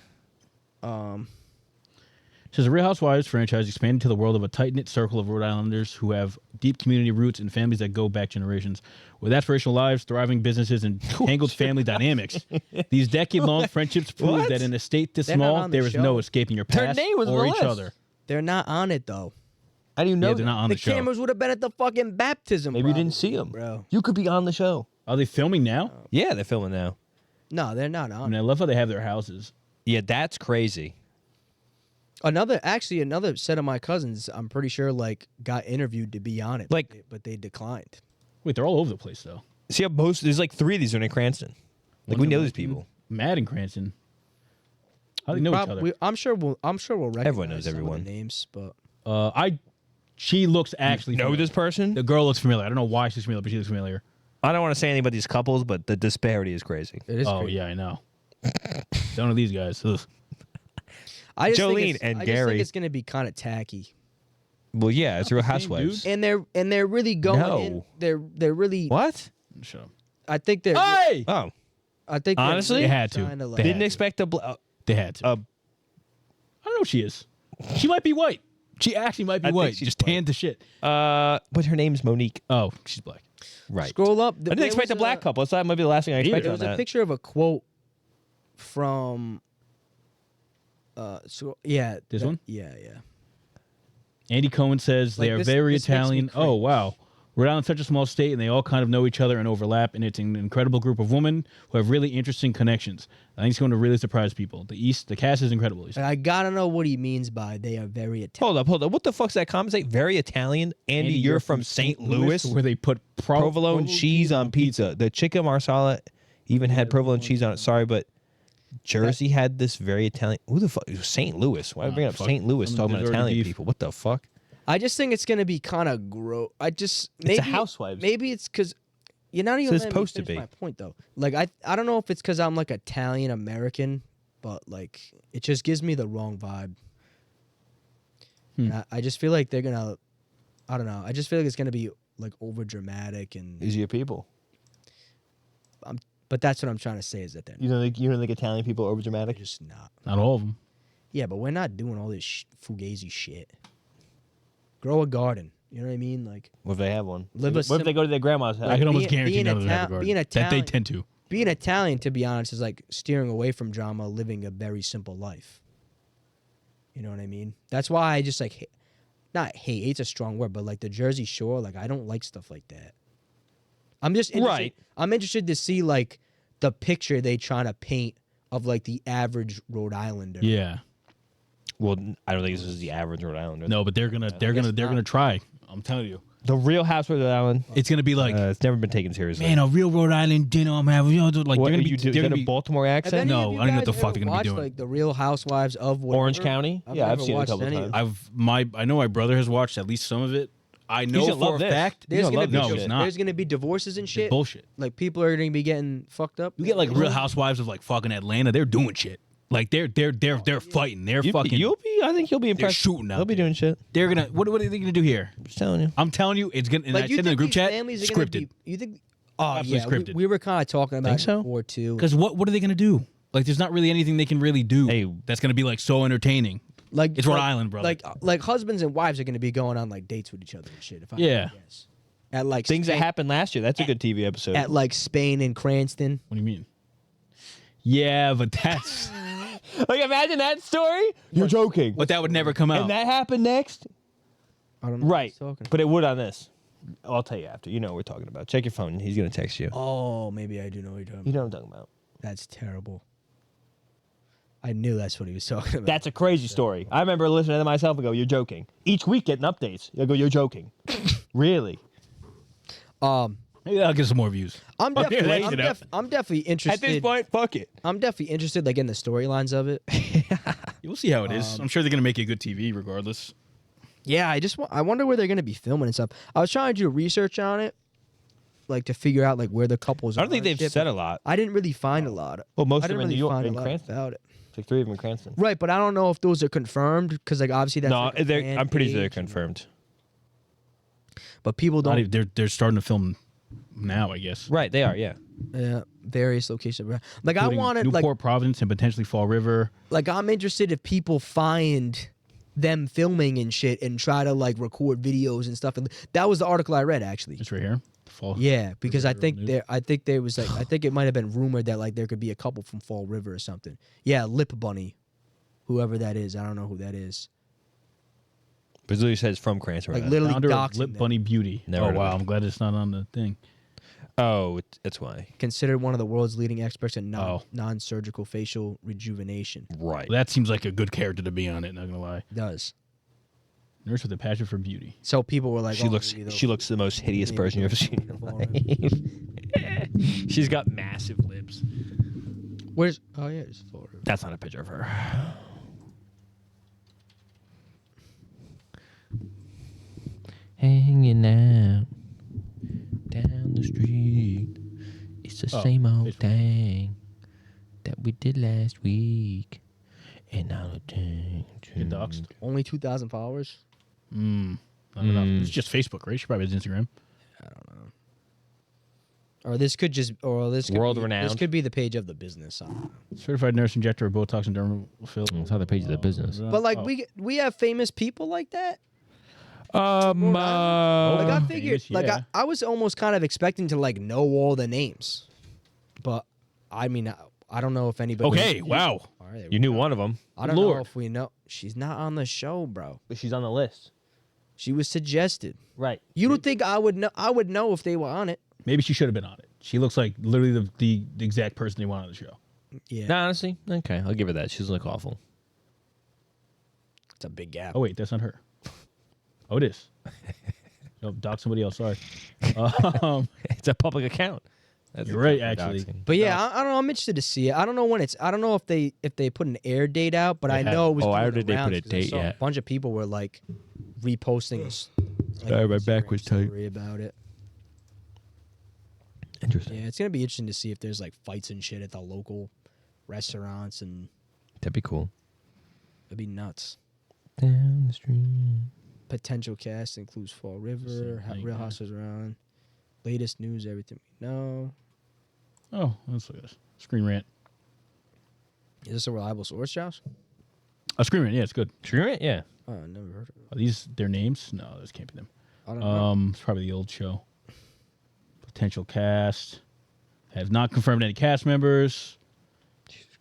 [SPEAKER 3] Says the Real Housewives franchise expanded to the world of a tight-knit circle of Rhode Islanders who have deep community roots and families that go back generations. With aspirational lives, thriving businesses, and tangled family dynamics, these decade-long friendships prove
[SPEAKER 4] What?
[SPEAKER 3] that in a state this
[SPEAKER 1] They're not
[SPEAKER 3] small,
[SPEAKER 1] on the
[SPEAKER 3] there is
[SPEAKER 1] show.
[SPEAKER 3] no escaping your
[SPEAKER 2] Their
[SPEAKER 3] past
[SPEAKER 2] name was on
[SPEAKER 3] or
[SPEAKER 2] the
[SPEAKER 3] each
[SPEAKER 2] list.
[SPEAKER 3] other.
[SPEAKER 1] They're not on it though.
[SPEAKER 2] How do you know?
[SPEAKER 3] Yeah, they're
[SPEAKER 2] that?
[SPEAKER 3] not on
[SPEAKER 1] The
[SPEAKER 3] the show.
[SPEAKER 1] cameras would have been at the fucking baptism.
[SPEAKER 2] Maybe you didn't
[SPEAKER 1] probably,
[SPEAKER 2] see them,
[SPEAKER 1] bro.
[SPEAKER 2] You could be on the show.
[SPEAKER 3] Are they filming now?
[SPEAKER 4] Yeah, they're filming now.
[SPEAKER 1] No, they're not
[SPEAKER 3] I
[SPEAKER 1] on.
[SPEAKER 3] mean, I love how they have their houses.
[SPEAKER 4] Yeah, that's crazy.
[SPEAKER 1] Another set of my cousins, I'm pretty sure, like got interviewed to be on it,
[SPEAKER 4] Like-
[SPEAKER 1] but they declined.
[SPEAKER 3] Wait, they're all over the place, though.
[SPEAKER 4] See how there's like 3 of these are in Cranston. Like we know these people.
[SPEAKER 3] Matt and Cranston. How do they know each other?
[SPEAKER 1] I'm sure we'll recognize
[SPEAKER 4] Everyone knows
[SPEAKER 1] some of the
[SPEAKER 4] everyone.
[SPEAKER 1] names, but
[SPEAKER 3] She looks actually
[SPEAKER 4] Know
[SPEAKER 3] familiar.
[SPEAKER 4] this person?
[SPEAKER 3] The girl looks familiar. I don't know why she's familiar, but she looks familiar.
[SPEAKER 4] I don't want to say anything about these couples, but the disparity is crazy.
[SPEAKER 1] it is.
[SPEAKER 3] Oh
[SPEAKER 1] crazy.
[SPEAKER 3] yeah, I know. Don't know these guys. Ugh.
[SPEAKER 1] I just think
[SPEAKER 4] Jolene
[SPEAKER 1] it's-
[SPEAKER 4] and
[SPEAKER 1] I just
[SPEAKER 4] Gary.
[SPEAKER 1] think it's gonna be kind of tacky,
[SPEAKER 4] Well, yeah, it's Real
[SPEAKER 3] the same,
[SPEAKER 4] Housewives.
[SPEAKER 1] and they're really going. In,
[SPEAKER 4] No.
[SPEAKER 1] they're really.
[SPEAKER 4] What?
[SPEAKER 3] Shut up.
[SPEAKER 1] I think they're.
[SPEAKER 3] Hey!
[SPEAKER 4] Oh,
[SPEAKER 1] I think they're
[SPEAKER 4] Honestly?
[SPEAKER 1] really
[SPEAKER 3] They had to.
[SPEAKER 1] trying like-
[SPEAKER 3] They
[SPEAKER 4] didn't
[SPEAKER 3] had
[SPEAKER 4] expect a.
[SPEAKER 3] They had to.
[SPEAKER 4] Uh,
[SPEAKER 3] I don't know who she is. She might be white. She actually might be
[SPEAKER 4] I think
[SPEAKER 3] white.
[SPEAKER 4] she's
[SPEAKER 3] Just tanned to shit.
[SPEAKER 4] but her name's Monique.
[SPEAKER 3] Oh, she's black.
[SPEAKER 4] Right.
[SPEAKER 1] Scroll up.
[SPEAKER 4] I didn't expect a black couple. So that might be the last thing I expected
[SPEAKER 1] There
[SPEAKER 4] on
[SPEAKER 1] was a
[SPEAKER 4] that.
[SPEAKER 1] picture of a quote from. So yeah,
[SPEAKER 3] This one?
[SPEAKER 1] Yeah.
[SPEAKER 3] Andy Cohen says
[SPEAKER 1] Like,
[SPEAKER 3] they are
[SPEAKER 1] this-
[SPEAKER 3] very
[SPEAKER 1] this makes me
[SPEAKER 3] Italian. Oh,
[SPEAKER 1] cringe.
[SPEAKER 3] wow. Rhode Island's such a small state, and they all kind of know each other and overlap, and it's an incredible group of women who have really interesting connections. I think it's going to really surprise people. The cast is incredible. He said.
[SPEAKER 1] I gotta know what he means by they are very Italian.
[SPEAKER 4] Hold up. What the fuck's that comment say? Very Italian. Andy, you're from St. Louis.
[SPEAKER 3] where they put
[SPEAKER 4] Provolone cheese on pizza. The chicken marsala
[SPEAKER 2] even had provolone cheese on it. Sorry, but Jersey had this very Italian. Who the fuck? It was St. Louis. Why are we bringing up
[SPEAKER 3] fuck.
[SPEAKER 2] St. Louis talking about
[SPEAKER 3] There's already
[SPEAKER 2] Italian
[SPEAKER 3] beef.
[SPEAKER 2] people? What the fuck?
[SPEAKER 1] I just think it's gonna be kind of gross. Maybe
[SPEAKER 2] It's a Housewives.
[SPEAKER 1] Maybe it's because you're not even.
[SPEAKER 2] So it's
[SPEAKER 1] letting me
[SPEAKER 2] supposed to
[SPEAKER 1] finish
[SPEAKER 2] be.
[SPEAKER 1] My point though. Like I don't know if it's because I'm like Italian American, but like it just gives me the wrong vibe. And I just feel like they're gonna. I don't know. I just feel like it's gonna be like over dramatic and.
[SPEAKER 2] These are your people.
[SPEAKER 1] But that's what I'm trying to say is that they're
[SPEAKER 2] You don't think Italian people are overdramatic?
[SPEAKER 1] just not.
[SPEAKER 3] Not all of them.
[SPEAKER 1] Yeah, but we're not doing all this fugazi shit. Grow a garden. You know what I mean? Like
[SPEAKER 2] What if they have one?
[SPEAKER 1] Live a
[SPEAKER 2] What if
[SPEAKER 1] sim-
[SPEAKER 2] they go to their grandma's house?
[SPEAKER 3] I can almost
[SPEAKER 1] being-
[SPEAKER 3] guarantee
[SPEAKER 1] being
[SPEAKER 3] none of them have a
[SPEAKER 1] Ital-
[SPEAKER 3] garden.
[SPEAKER 1] being
[SPEAKER 3] That they
[SPEAKER 1] Italian-
[SPEAKER 3] tend to.
[SPEAKER 1] being Italian, to be honest, is like steering away from drama, living a very simple life. You know what I mean? That's why I just like, not hate. Hate's a strong word, but like the Jersey Shore, like I don't like stuff like that. I'm just interested,
[SPEAKER 2] Right.
[SPEAKER 1] I'm interested to see like the picture they trying to paint of like the average Rhode Islander.
[SPEAKER 3] Yeah.
[SPEAKER 2] Well, I don't think this is the average Rhode Islander.
[SPEAKER 3] No, but they're gonna
[SPEAKER 1] not.
[SPEAKER 3] try. I'm telling you.
[SPEAKER 2] The Real Housewives of Rhode Island.
[SPEAKER 3] It's gonna be like,
[SPEAKER 2] It's never been taken seriously.
[SPEAKER 3] man, a real Rhode Island dinner I'm having. You know, like
[SPEAKER 2] what
[SPEAKER 3] they're
[SPEAKER 2] are
[SPEAKER 3] gonna
[SPEAKER 2] you
[SPEAKER 3] be.
[SPEAKER 2] do? Is
[SPEAKER 3] They're
[SPEAKER 2] that
[SPEAKER 3] gonna
[SPEAKER 2] a
[SPEAKER 3] be
[SPEAKER 2] Baltimore
[SPEAKER 1] Have
[SPEAKER 2] accent?
[SPEAKER 1] any
[SPEAKER 3] No,
[SPEAKER 1] of you
[SPEAKER 3] I don't know what
[SPEAKER 1] guys
[SPEAKER 3] the fuck
[SPEAKER 1] ever
[SPEAKER 3] they're gonna be
[SPEAKER 1] watched,
[SPEAKER 3] doing.
[SPEAKER 1] Like the Real Housewives of whatever?
[SPEAKER 2] Orange County? Yeah, I've
[SPEAKER 1] never
[SPEAKER 2] seen it a
[SPEAKER 1] watched
[SPEAKER 2] couple
[SPEAKER 1] any of
[SPEAKER 2] times.
[SPEAKER 1] it.
[SPEAKER 3] I know my brother has watched at least some of it. I know
[SPEAKER 2] gonna
[SPEAKER 3] for
[SPEAKER 2] love
[SPEAKER 3] a
[SPEAKER 2] this.
[SPEAKER 3] fact.
[SPEAKER 2] You
[SPEAKER 1] There's
[SPEAKER 2] don't
[SPEAKER 1] gonna
[SPEAKER 2] love
[SPEAKER 1] be
[SPEAKER 2] this
[SPEAKER 3] No,
[SPEAKER 2] shit.
[SPEAKER 3] it's not.
[SPEAKER 1] There's gonna be divorces and
[SPEAKER 3] It's
[SPEAKER 1] shit.
[SPEAKER 3] bullshit.
[SPEAKER 1] Like people are gonna be getting fucked up.
[SPEAKER 3] You get like Real Housewives of like fucking Atlanta. They're doing shit. Like they're fighting. They're fucking.
[SPEAKER 2] I think you'll be impressed.
[SPEAKER 3] shooting out
[SPEAKER 2] He'll be
[SPEAKER 3] there.
[SPEAKER 2] doing shit.
[SPEAKER 3] They're gonna. What are they gonna do here?
[SPEAKER 2] I'm just telling you.
[SPEAKER 3] I'm telling you, it's gonna. And
[SPEAKER 1] Like
[SPEAKER 3] I
[SPEAKER 1] you
[SPEAKER 3] said in the
[SPEAKER 1] think
[SPEAKER 3] group
[SPEAKER 1] these
[SPEAKER 3] chat,
[SPEAKER 1] families are gonna
[SPEAKER 3] scripted.
[SPEAKER 1] be? You think? Oh
[SPEAKER 3] Absolutely
[SPEAKER 1] yeah,
[SPEAKER 3] scripted.
[SPEAKER 1] we were kind of talking about
[SPEAKER 2] Think
[SPEAKER 1] it
[SPEAKER 2] so?
[SPEAKER 1] before too.
[SPEAKER 3] Because what are they gonna do? Like, there's not really anything they can really do.
[SPEAKER 2] Hey.
[SPEAKER 3] That's gonna be like so entertaining.
[SPEAKER 1] Like
[SPEAKER 3] It's Rhode Island, brother.
[SPEAKER 1] Like husbands and wives are gonna be going on like dates with each other and shit. If I
[SPEAKER 3] Yeah.
[SPEAKER 1] had to guess. At like
[SPEAKER 2] Things that
[SPEAKER 1] Spain-
[SPEAKER 2] happened last year. That's a good TV episode.
[SPEAKER 1] at like Spain and Cranston.
[SPEAKER 3] What do you mean? Yeah, but that's.
[SPEAKER 2] Like, imagine that story. You're joking.
[SPEAKER 3] But that would never come out.
[SPEAKER 2] And that happened next.
[SPEAKER 1] I don't know. what
[SPEAKER 2] Right.
[SPEAKER 1] he's talking
[SPEAKER 2] But it would on this. I'll tell you after. You know what we're talking about. Check your phone. He's gonna text you.
[SPEAKER 1] Oh, maybe I do know what you're talking
[SPEAKER 2] You
[SPEAKER 1] about.
[SPEAKER 2] know what I'm talking about.
[SPEAKER 1] That's terrible. I knew that's what he was talking about.
[SPEAKER 2] That's a crazy story. I remember listening to myself and go, "You're joking." Each week getting updates. I go, "You're joking." Really?
[SPEAKER 3] Maybe that'll get some more views.
[SPEAKER 1] I'm
[SPEAKER 3] Okay,
[SPEAKER 1] definitely,
[SPEAKER 3] lace
[SPEAKER 1] I'm,
[SPEAKER 3] it up.
[SPEAKER 1] I'm definitely interested.
[SPEAKER 2] At this point, fuck it.
[SPEAKER 1] I'm definitely interested, like in the storylines of it.
[SPEAKER 3] We'll see how it is. I'm sure they're gonna make it good TV regardless.
[SPEAKER 1] Yeah, I wonder where they're gonna be filming and stuff. I was trying to do research on it, like to figure out like where the couples.
[SPEAKER 2] I don't think
[SPEAKER 1] are and
[SPEAKER 2] they've
[SPEAKER 1] shit,
[SPEAKER 2] said
[SPEAKER 1] but
[SPEAKER 2] a lot.
[SPEAKER 1] I didn't really find a lot.
[SPEAKER 2] Well, most
[SPEAKER 1] I
[SPEAKER 2] of them
[SPEAKER 1] didn't
[SPEAKER 2] in
[SPEAKER 1] really
[SPEAKER 2] New York,
[SPEAKER 1] find
[SPEAKER 2] in
[SPEAKER 1] a lot
[SPEAKER 2] Cranston.
[SPEAKER 1] about it.
[SPEAKER 2] It's like 3 of them in Cranston.
[SPEAKER 1] Right, but I don't know if those are confirmed because like obviously that's
[SPEAKER 2] No,
[SPEAKER 1] like a fan
[SPEAKER 2] I'm pretty sure they're
[SPEAKER 1] page,
[SPEAKER 2] confirmed.
[SPEAKER 1] But people
[SPEAKER 3] Not
[SPEAKER 1] don't.
[SPEAKER 3] even, they're starting to film now, I guess.
[SPEAKER 2] Right, they are. Yeah.
[SPEAKER 1] Various locations. Like
[SPEAKER 3] Including
[SPEAKER 1] I wanted
[SPEAKER 3] Newport,
[SPEAKER 1] like
[SPEAKER 3] Providence, and potentially Fall River.
[SPEAKER 1] like I'm interested if people find them filming and shit and try to like record videos and stuff. And that was the article I read actually.
[SPEAKER 3] It's right here. Fall.
[SPEAKER 1] Yeah, because I
[SPEAKER 3] River
[SPEAKER 1] think
[SPEAKER 3] News.
[SPEAKER 1] there was like I think it might have been rumored that like there could be a couple from Fall River or something. Yeah, Lip Bunny, whoever that is, I don't know who that is.
[SPEAKER 2] But it literally says from Cranston.
[SPEAKER 1] Like
[SPEAKER 2] Rhode
[SPEAKER 1] literally
[SPEAKER 3] Founder of
[SPEAKER 1] doxing
[SPEAKER 3] Lip
[SPEAKER 1] them.
[SPEAKER 3] Bunny Beauty.
[SPEAKER 2] Never
[SPEAKER 3] Oh
[SPEAKER 2] heard of
[SPEAKER 3] wow,
[SPEAKER 2] it.
[SPEAKER 3] I'm glad it's not on the thing.
[SPEAKER 2] Island. Oh, that's why.
[SPEAKER 1] Considered one of the world's leading experts in
[SPEAKER 3] Oh.
[SPEAKER 1] non-surgical facial rejuvenation.
[SPEAKER 2] Right.
[SPEAKER 3] Well, that seems like a good character to be on it. Not gonna lie.
[SPEAKER 1] Does.
[SPEAKER 3] Nurse with a passion for beauty.
[SPEAKER 1] So people were like,
[SPEAKER 2] She
[SPEAKER 1] oh,
[SPEAKER 2] looks.
[SPEAKER 1] maybe they'll-
[SPEAKER 2] She looks the most hideous
[SPEAKER 1] maybe
[SPEAKER 2] person you've ever
[SPEAKER 1] they'll
[SPEAKER 2] seen in your
[SPEAKER 1] fall
[SPEAKER 2] life. She's got massive lips.
[SPEAKER 1] Where's? Oh yeah, it's Fall River.
[SPEAKER 2] That's not a picture of her. Hanging out down the street. It's the
[SPEAKER 3] Oh,
[SPEAKER 2] same old
[SPEAKER 3] Facebook.
[SPEAKER 2] thing that we did last week. And now the thing.
[SPEAKER 3] Get doxxed.
[SPEAKER 1] Only 2,000 followers.
[SPEAKER 3] Not enough. It's just Facebook, right? She probably has Instagram.
[SPEAKER 1] Or this could just, or this could
[SPEAKER 2] World
[SPEAKER 1] be,
[SPEAKER 2] renowned.
[SPEAKER 1] This could be the page of the business. I don't know.
[SPEAKER 3] Certified nurse injector of Botox and dermal fill.
[SPEAKER 2] It's not the page of the business.
[SPEAKER 1] But like
[SPEAKER 3] Oh.
[SPEAKER 1] we have famous people like that. Like
[SPEAKER 3] Oh,
[SPEAKER 1] I figured,
[SPEAKER 3] famous,
[SPEAKER 1] like
[SPEAKER 3] yeah.
[SPEAKER 1] I was almost kind of expecting to like know all the names, but I mean I don't know if anybody.
[SPEAKER 3] Okay, wow.
[SPEAKER 1] All right, there we
[SPEAKER 2] You knew
[SPEAKER 1] go.
[SPEAKER 2] one of them,
[SPEAKER 1] I don't know
[SPEAKER 3] Lord.
[SPEAKER 1] if we know. She's not on the show, bro.
[SPEAKER 2] but she's on the list.
[SPEAKER 1] She was suggested.
[SPEAKER 2] Right.
[SPEAKER 1] You don't think I would know? I would know if they were on it.
[SPEAKER 3] Maybe she should have been on it. She looks like literally the exact person they want on the show.
[SPEAKER 1] Yeah,
[SPEAKER 2] No, honestly, okay, I'll give her that. She doesn't look awful.
[SPEAKER 1] it's a big gap.
[SPEAKER 3] Oh wait, that's not her. Oh, it is. No, dox somebody else. Sorry.
[SPEAKER 2] It's a public account. That's
[SPEAKER 3] You're right, actually.
[SPEAKER 1] But yeah, I don't know. I'm interested to see it. I don't know when it's. I don't know if they put an air date out, but
[SPEAKER 3] They
[SPEAKER 1] I know it was.
[SPEAKER 2] Oh, I
[SPEAKER 1] doing
[SPEAKER 2] heard
[SPEAKER 1] the
[SPEAKER 2] they put
[SPEAKER 1] rounds
[SPEAKER 2] a
[SPEAKER 1] 'cause I
[SPEAKER 2] date
[SPEAKER 1] saw
[SPEAKER 2] yet.
[SPEAKER 1] A bunch of people were like reposting this.
[SPEAKER 2] Sorry, my back was tight.
[SPEAKER 1] story about it.
[SPEAKER 2] Interesting.
[SPEAKER 1] Yeah, it's gonna be interesting to see if there's like fights and shit at the local restaurants, and
[SPEAKER 2] That'd be cool.
[SPEAKER 1] it'd be nuts.
[SPEAKER 2] Down the street.
[SPEAKER 1] Potential cast includes Fall River,
[SPEAKER 3] Same thing,
[SPEAKER 1] Real
[SPEAKER 3] yeah.
[SPEAKER 1] Housewives around, latest news, everything we know.
[SPEAKER 3] Oh, let's look at this. Screen Rant.
[SPEAKER 1] Is this a reliable source, Josh?
[SPEAKER 3] Screen Rant, yeah, it's good.
[SPEAKER 2] Screw it, yeah.
[SPEAKER 1] Oh, I never heard of it.
[SPEAKER 3] Are these their names? No, this can't be them.
[SPEAKER 1] I don't know.
[SPEAKER 3] It's probably the old show. Potential cast. Have not confirmed any cast members.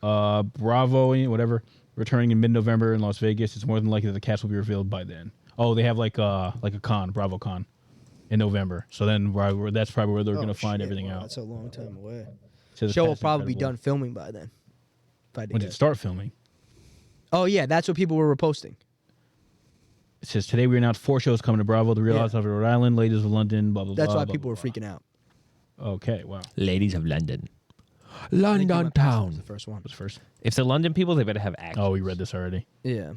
[SPEAKER 3] Bravo, whatever. Returning in mid-November in Las Vegas. It's more than likely that the cast will be revealed by then. Oh, they have like a con, Bravo Con, in November. So then that's probably where they're going to find everything out.
[SPEAKER 1] That's a long time away.
[SPEAKER 3] So the
[SPEAKER 1] Show will
[SPEAKER 3] cast is
[SPEAKER 1] probably be
[SPEAKER 3] incredible.
[SPEAKER 1] done filming by then. If I did
[SPEAKER 3] When did it
[SPEAKER 1] guess.
[SPEAKER 3] start filming?
[SPEAKER 1] Oh yeah, that's what people were reposting.
[SPEAKER 3] It says today we announced 4 shows coming to Bravo: The Real
[SPEAKER 1] Yeah.
[SPEAKER 3] Housewives of Rhode Island, Ladies of London, blah blah
[SPEAKER 1] That's
[SPEAKER 3] blah.
[SPEAKER 1] why
[SPEAKER 3] blah,
[SPEAKER 1] people
[SPEAKER 3] blah,
[SPEAKER 1] were
[SPEAKER 3] blah.
[SPEAKER 1] freaking out.
[SPEAKER 3] Okay, wow.
[SPEAKER 2] Ladies of London.
[SPEAKER 1] I think Game
[SPEAKER 2] London
[SPEAKER 1] of Thrones was
[SPEAKER 2] town.
[SPEAKER 1] the first one.
[SPEAKER 3] What's first?
[SPEAKER 2] If they're London people, they better have accents.
[SPEAKER 3] Oh, we read this already.
[SPEAKER 1] Yeah.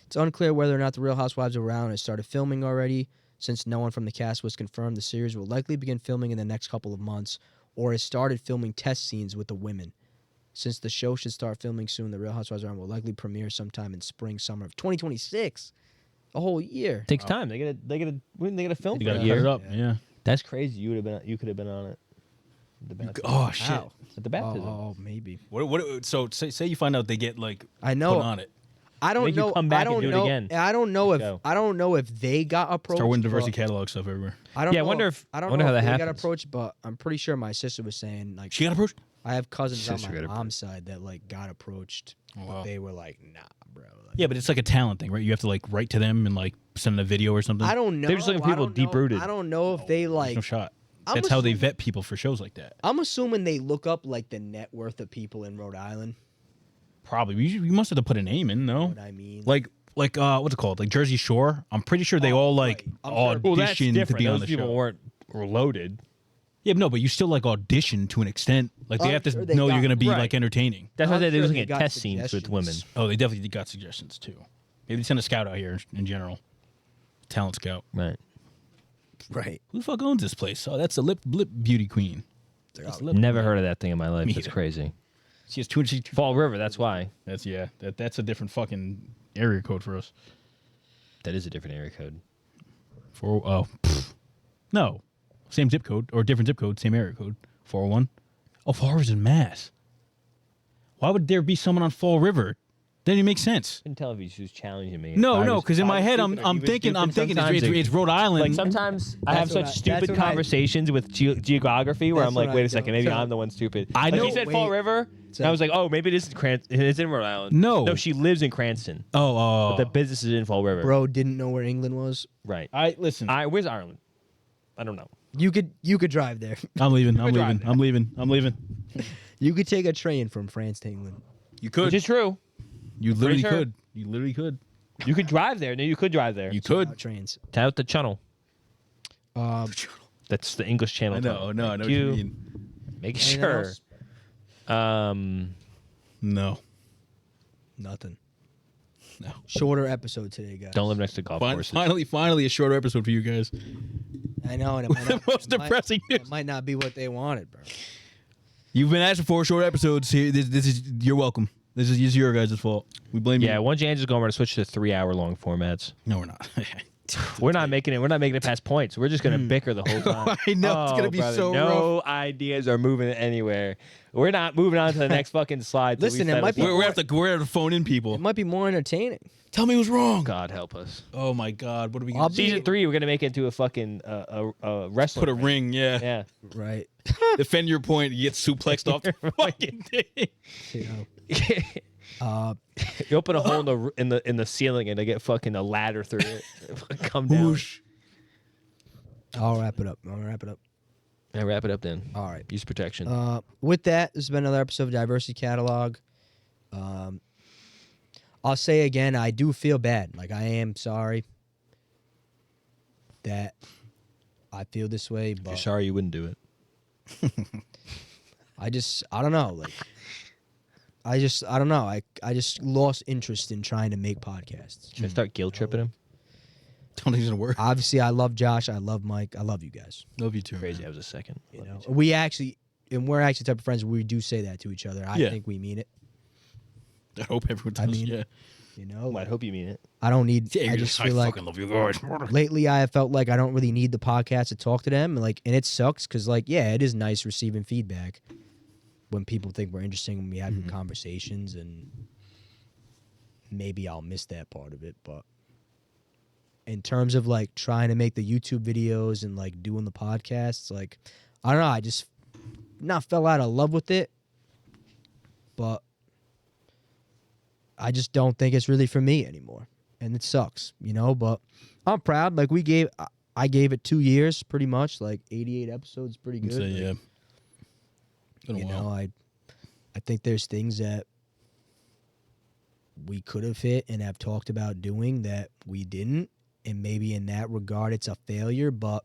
[SPEAKER 1] It's unclear whether or not The Real Housewives of Rhode Island has started filming already. Since no one from the cast was confirmed, the series will likely begin filming in the next couple of months, or has started filming test scenes with the women. Since the show should start filming soon, The Real Housewives of Rhode Island will likely premiere sometime in spring, summer of 2026. A whole year.
[SPEAKER 2] Takes time. They gotta film
[SPEAKER 3] You
[SPEAKER 2] for
[SPEAKER 3] got
[SPEAKER 2] a
[SPEAKER 3] to cut
[SPEAKER 2] year.
[SPEAKER 3] it up.
[SPEAKER 1] Yeah.
[SPEAKER 3] Yeah.
[SPEAKER 2] That's crazy. You could have been on it. The baptism.
[SPEAKER 3] Oh shit.
[SPEAKER 1] Wow.
[SPEAKER 2] At the baptism.
[SPEAKER 1] Oh, maybe.
[SPEAKER 3] What? So say you find out they get like
[SPEAKER 1] I
[SPEAKER 3] put
[SPEAKER 1] know.
[SPEAKER 3] on it.
[SPEAKER 1] I don't
[SPEAKER 2] Make you
[SPEAKER 1] know.
[SPEAKER 2] come back
[SPEAKER 1] I
[SPEAKER 2] and
[SPEAKER 1] don't
[SPEAKER 2] do it
[SPEAKER 1] know.
[SPEAKER 2] again.
[SPEAKER 1] I don't know if
[SPEAKER 2] Go.
[SPEAKER 1] I don't know if they got approached.
[SPEAKER 3] Start winning diversity
[SPEAKER 1] but-
[SPEAKER 3] catalog stuff everywhere.
[SPEAKER 1] I don't
[SPEAKER 2] Yeah, I
[SPEAKER 1] know
[SPEAKER 2] wonder
[SPEAKER 1] if
[SPEAKER 2] if-
[SPEAKER 1] I don't
[SPEAKER 2] wonder
[SPEAKER 1] know
[SPEAKER 2] how
[SPEAKER 1] if
[SPEAKER 2] that
[SPEAKER 1] they got
[SPEAKER 2] happens.
[SPEAKER 1] approached, but I'm pretty sure my sister was saying like
[SPEAKER 3] She got approached.
[SPEAKER 1] I have cousins on
[SPEAKER 2] Sister
[SPEAKER 1] my
[SPEAKER 2] got
[SPEAKER 1] mom's side that like got approached.
[SPEAKER 3] Oh,
[SPEAKER 1] But
[SPEAKER 3] wow.
[SPEAKER 1] they were like, nah, bro. Like,
[SPEAKER 3] Yeah, but it's like a talent thing, right? You have to like write to them and like send a video or something.
[SPEAKER 1] I don't know.
[SPEAKER 2] They're just looking for
[SPEAKER 1] I
[SPEAKER 2] people
[SPEAKER 1] don't know-
[SPEAKER 2] deep-rooted.
[SPEAKER 1] I don't know if they
[SPEAKER 3] There's
[SPEAKER 1] like.
[SPEAKER 3] no shot.
[SPEAKER 1] I'm
[SPEAKER 3] That's how they
[SPEAKER 1] assuming-
[SPEAKER 3] vet people for shows like that.
[SPEAKER 1] I'm assuming they look up like the net worth of people in Rhode Island.
[SPEAKER 3] Probably. You must have to put a name in, no?
[SPEAKER 1] What I mean,
[SPEAKER 3] Like what's it called? Like Jersey Shore. I'm pretty sure they all like
[SPEAKER 1] right. I'm sure-
[SPEAKER 2] Well, that's
[SPEAKER 3] audition to
[SPEAKER 2] different.
[SPEAKER 3] be on
[SPEAKER 2] Those
[SPEAKER 3] the
[SPEAKER 2] people
[SPEAKER 3] show.
[SPEAKER 2] were loaded.
[SPEAKER 3] Yeah, but no, but you still like audition to an extent. Like they
[SPEAKER 1] I'm
[SPEAKER 3] have to
[SPEAKER 1] sure they
[SPEAKER 3] know you're
[SPEAKER 1] got-
[SPEAKER 3] going to be
[SPEAKER 2] right.
[SPEAKER 3] like entertaining.
[SPEAKER 2] That's why
[SPEAKER 1] I'm
[SPEAKER 2] they're
[SPEAKER 1] sure
[SPEAKER 2] looking
[SPEAKER 1] they
[SPEAKER 2] at
[SPEAKER 1] got
[SPEAKER 2] test scenes with women.
[SPEAKER 1] suggestions.
[SPEAKER 3] Oh, they definitely got suggestions too. Maybe send a scout out here in general. Talent scout.
[SPEAKER 2] Right.
[SPEAKER 1] right?
[SPEAKER 3] Who the fuck owns this place? Oh, that's the lip beauty queen. That's lip
[SPEAKER 2] Never
[SPEAKER 3] queen.
[SPEAKER 2] heard of that thing in my life.
[SPEAKER 3] Me
[SPEAKER 2] That's
[SPEAKER 3] either.
[SPEAKER 2] crazy.
[SPEAKER 3] She has 200.
[SPEAKER 2] Fall River. That's why.
[SPEAKER 3] That's that's a different fucking area code for us.
[SPEAKER 2] That is a different area code.
[SPEAKER 3] No, same zip code or different zip code, same area code. 401. Oh, Fall River's in Mass. Why would there be someone on Fall River? That didn't make sense.
[SPEAKER 2] Couldn't tell if he was challenging me.
[SPEAKER 3] No, because in my head I'm thinking it's Rhode Island.
[SPEAKER 2] Like sometimes I have
[SPEAKER 1] That's
[SPEAKER 2] such
[SPEAKER 1] what I-
[SPEAKER 2] stupid
[SPEAKER 1] that's what I-
[SPEAKER 2] conversations with geography where
[SPEAKER 1] That's
[SPEAKER 2] I'm like,
[SPEAKER 1] what
[SPEAKER 2] wait
[SPEAKER 1] I
[SPEAKER 2] a second,
[SPEAKER 1] do.
[SPEAKER 2] maybe
[SPEAKER 1] So-
[SPEAKER 2] I'm the one stupid.
[SPEAKER 3] I
[SPEAKER 2] Like
[SPEAKER 3] know-
[SPEAKER 2] he said Fall
[SPEAKER 1] wait.
[SPEAKER 2] River,
[SPEAKER 1] So-
[SPEAKER 2] and I was like, oh, maybe this is Cranston. It's in Rhode Island.
[SPEAKER 3] No.
[SPEAKER 2] she lives in Cranston.
[SPEAKER 3] Oh,
[SPEAKER 2] But the business is in Fall River.
[SPEAKER 1] Bro didn't know where England was.
[SPEAKER 2] Right.
[SPEAKER 3] listen.
[SPEAKER 2] Where's Ireland? I don't know.
[SPEAKER 1] You could drive there.
[SPEAKER 3] I'm leaving. I'm
[SPEAKER 2] drive
[SPEAKER 3] leaving. I'm leaving.
[SPEAKER 1] You could take a train from France to England.
[SPEAKER 3] You could.
[SPEAKER 2] Which is true.
[SPEAKER 3] You literally
[SPEAKER 2] sure.
[SPEAKER 3] could. You literally could.
[SPEAKER 2] You could drive there. No, you could drive there.
[SPEAKER 3] You could.
[SPEAKER 1] Trains.
[SPEAKER 2] Tout the channel.
[SPEAKER 1] Um,
[SPEAKER 2] That's the English channel.
[SPEAKER 3] I know.
[SPEAKER 2] tunnel.
[SPEAKER 3] No, I
[SPEAKER 2] Thank
[SPEAKER 3] know what you mean.
[SPEAKER 2] Make
[SPEAKER 1] anything
[SPEAKER 2] sure.
[SPEAKER 1] else?
[SPEAKER 3] No.
[SPEAKER 1] Nothing.
[SPEAKER 3] No.
[SPEAKER 1] Shorter episode today, guys.
[SPEAKER 2] Don't live next to golf courses.
[SPEAKER 3] Finally, a shorter episode for you guys.
[SPEAKER 1] I know, and it might
[SPEAKER 3] The
[SPEAKER 1] not,
[SPEAKER 3] most
[SPEAKER 1] it might-
[SPEAKER 3] depressing news.
[SPEAKER 1] It might not be what they wanted, bro.
[SPEAKER 3] You've been asking for short episodes. Here, this is you're welcome. This is your guys' fault. We blame you.
[SPEAKER 2] Yeah, once Angie's going, we're gonna switch to 3-hour-long formats.
[SPEAKER 3] No, we're not.
[SPEAKER 2] We're not making it. We're not making it past points. We're just gonna bicker the whole time.
[SPEAKER 3] I know, it's gonna be
[SPEAKER 2] brother,
[SPEAKER 3] so
[SPEAKER 2] no ideas are moving anywhere. We're not moving on to the next fucking slide. till we
[SPEAKER 1] Listen, it
[SPEAKER 2] settle
[SPEAKER 1] might be-
[SPEAKER 2] something.
[SPEAKER 3] we're gonna have to phone in people.
[SPEAKER 1] It might be more entertaining.
[SPEAKER 3] Tell me what's wrong.
[SPEAKER 2] God help us.
[SPEAKER 3] Oh my God, what are we
[SPEAKER 1] I'll
[SPEAKER 3] gonna
[SPEAKER 1] be-
[SPEAKER 3] do?
[SPEAKER 2] Season 3, we're gonna make it into a fucking wrestling.
[SPEAKER 3] Put a ring, yeah.
[SPEAKER 2] Yeah.
[SPEAKER 1] Right.
[SPEAKER 3] Defend your point. You get suplexed off the fucking thing.
[SPEAKER 1] You know.
[SPEAKER 2] You open a hole in the ceiling and I get fucking a ladder through it. Come down.
[SPEAKER 3] Whoosh.
[SPEAKER 1] I'll wrap it up.
[SPEAKER 2] Yeah, wrap it up then.
[SPEAKER 1] All right.
[SPEAKER 2] Use protection.
[SPEAKER 1] With that, this has been another episode of Diversity Catalog. I'll say again, I do feel bad. Like, I am sorry that I feel this way,
[SPEAKER 2] You're
[SPEAKER 1] but
[SPEAKER 2] sorry you wouldn't do it.
[SPEAKER 1] I don't know. Like, I don't know. I just lost interest in trying to make podcasts.
[SPEAKER 2] Should I start guilt tripping him?
[SPEAKER 3] Don't think it's gonna work.
[SPEAKER 1] Obviously, I love Josh. I love Mike. I love you guys.
[SPEAKER 3] Love you too.
[SPEAKER 2] Crazy.
[SPEAKER 3] Man.
[SPEAKER 2] I was a second.
[SPEAKER 1] You know, we're actually the type of friends where we do say that to each other. I
[SPEAKER 3] Yeah.
[SPEAKER 1] think we mean it.
[SPEAKER 3] I hope everyone does.
[SPEAKER 1] I mean,
[SPEAKER 3] yeah.
[SPEAKER 1] You know,
[SPEAKER 2] I hope you mean it.
[SPEAKER 1] I don't need. I just feel like
[SPEAKER 3] fucking love you guys.
[SPEAKER 1] lately I have felt like I don't really need the podcast to talk to them, and it sucks because yeah, it is nice receiving feedback when people think we're interesting when we have good conversations, and maybe I'll miss that part of it. But in terms of trying to make the YouTube videos and doing the podcasts, I don't know, I just not fell out of love with it, but I just don't think it's really for me anymore, and it sucks, but I'm proud. I gave it 2 years pretty much, 88 episodes, pretty good.
[SPEAKER 3] Yeah. Been a while.
[SPEAKER 1] I think there's things that we could have hit and have talked about doing that we didn't, and maybe in that regard it's a failure. But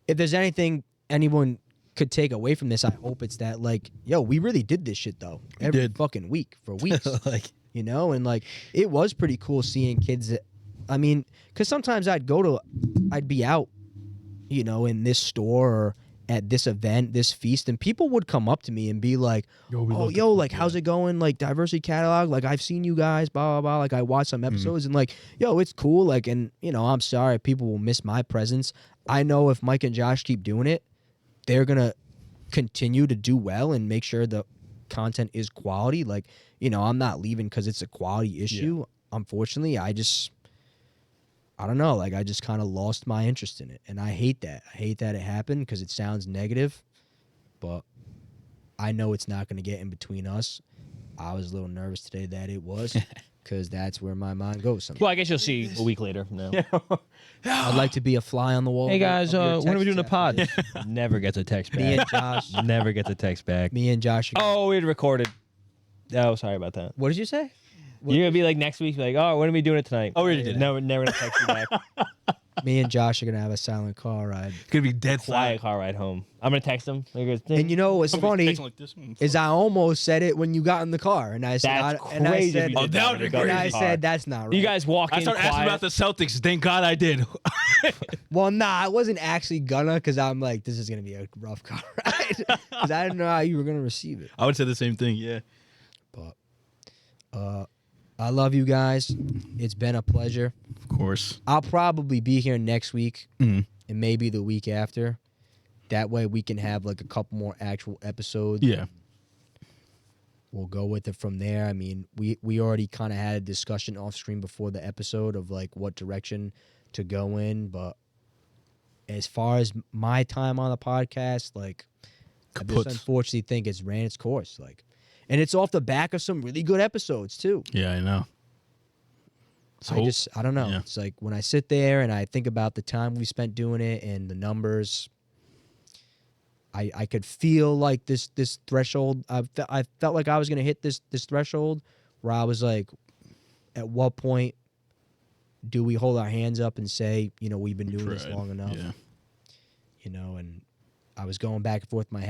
[SPEAKER 1] if there's anything anyone could take away from this, I hope it's that we really did this shit though every fucking week for weeks. And it was pretty cool seeing kids that, because sometimes I'd be out, in this store or at this event, this feast, and people would come up to me and be like, how's it going? Diversity Catalog, I've seen you guys, blah, blah, blah. I watched some episodes and it's cool. And, I'm sorry, people will miss my presence. I know if Mike and Josh keep doing it, they're going to continue to do well and make sure the content is quality. I'm not leaving because it's a quality issue. Unfortunately, I don't know. I just kind of lost my interest in it, and I hate that. I hate that it happened because it sounds negative, but I know it's not going to get in between us. I was a little nervous today that it was, because that's where my mind goes sometimes.
[SPEAKER 2] Well, I guess you'll see a week later. No.
[SPEAKER 1] I'd like to be a fly on the wall.
[SPEAKER 2] Hey guys,
[SPEAKER 1] of your
[SPEAKER 2] when are we doing the
[SPEAKER 1] texts
[SPEAKER 2] pod?
[SPEAKER 1] after
[SPEAKER 2] Never gets a text back.
[SPEAKER 1] Me and Josh.
[SPEAKER 2] Never gets a text back.
[SPEAKER 1] Me and Josh.
[SPEAKER 2] Oh, we had recorded. Oh, sorry about that.
[SPEAKER 1] What did you say?
[SPEAKER 2] You're gonna be next week, oh, when are we doing it tonight?
[SPEAKER 3] Oh, we already did.
[SPEAKER 2] Never gonna text you back.
[SPEAKER 1] Me and Josh are gonna have a silent car ride.
[SPEAKER 3] It's gonna be dead
[SPEAKER 2] Quiet car ride home. I'm gonna text him.
[SPEAKER 1] And what's funny is I almost said it when you got in the car, and I said,
[SPEAKER 2] That's crazy.
[SPEAKER 1] that
[SPEAKER 3] would be crazy.
[SPEAKER 1] And I said that's not right.
[SPEAKER 2] You guys walk in.
[SPEAKER 3] I started asking about the Celtics. Thank God I did.
[SPEAKER 1] Well, I wasn't actually gonna, because I'm this is gonna be a rough car ride, because I didn't know how you were gonna receive it.
[SPEAKER 3] I would say the same thing. Yeah.
[SPEAKER 1] But I love you guys. It's been a pleasure.
[SPEAKER 3] Of course.
[SPEAKER 1] I'll probably be here next week
[SPEAKER 3] Mhm.
[SPEAKER 1] and maybe the week after. That way we can have a couple more actual episodes.
[SPEAKER 3] Yeah.
[SPEAKER 1] We'll go with it from there. We already kind of had a discussion off screen before the episode of what direction to go in. But as far as my time on the podcast, I just unfortunately think it's ran its course. And it's off the back of some really good episodes too.
[SPEAKER 3] Yeah, I know. So
[SPEAKER 1] I don't know.
[SPEAKER 3] Yeah.
[SPEAKER 1] It's when I sit there and I think about the time we spent doing it and the numbers, I could feel this threshold. I felt like I was gonna hit this threshold where I was at what point do we hold our hands up and say, we've been doing this long enough?
[SPEAKER 3] Yeah.
[SPEAKER 1] And I was going back and forth with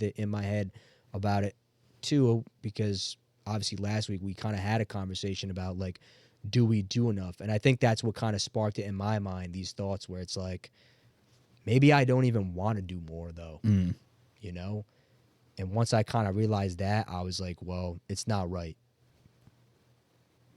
[SPEAKER 1] it in my head about it too, because obviously last week we kind of had a conversation about do we do enough? And I think that's what kind of sparked it in my mind, these thoughts where it's maybe I don't even want to do more though, And once I kind of realized that, I was well, it's not right.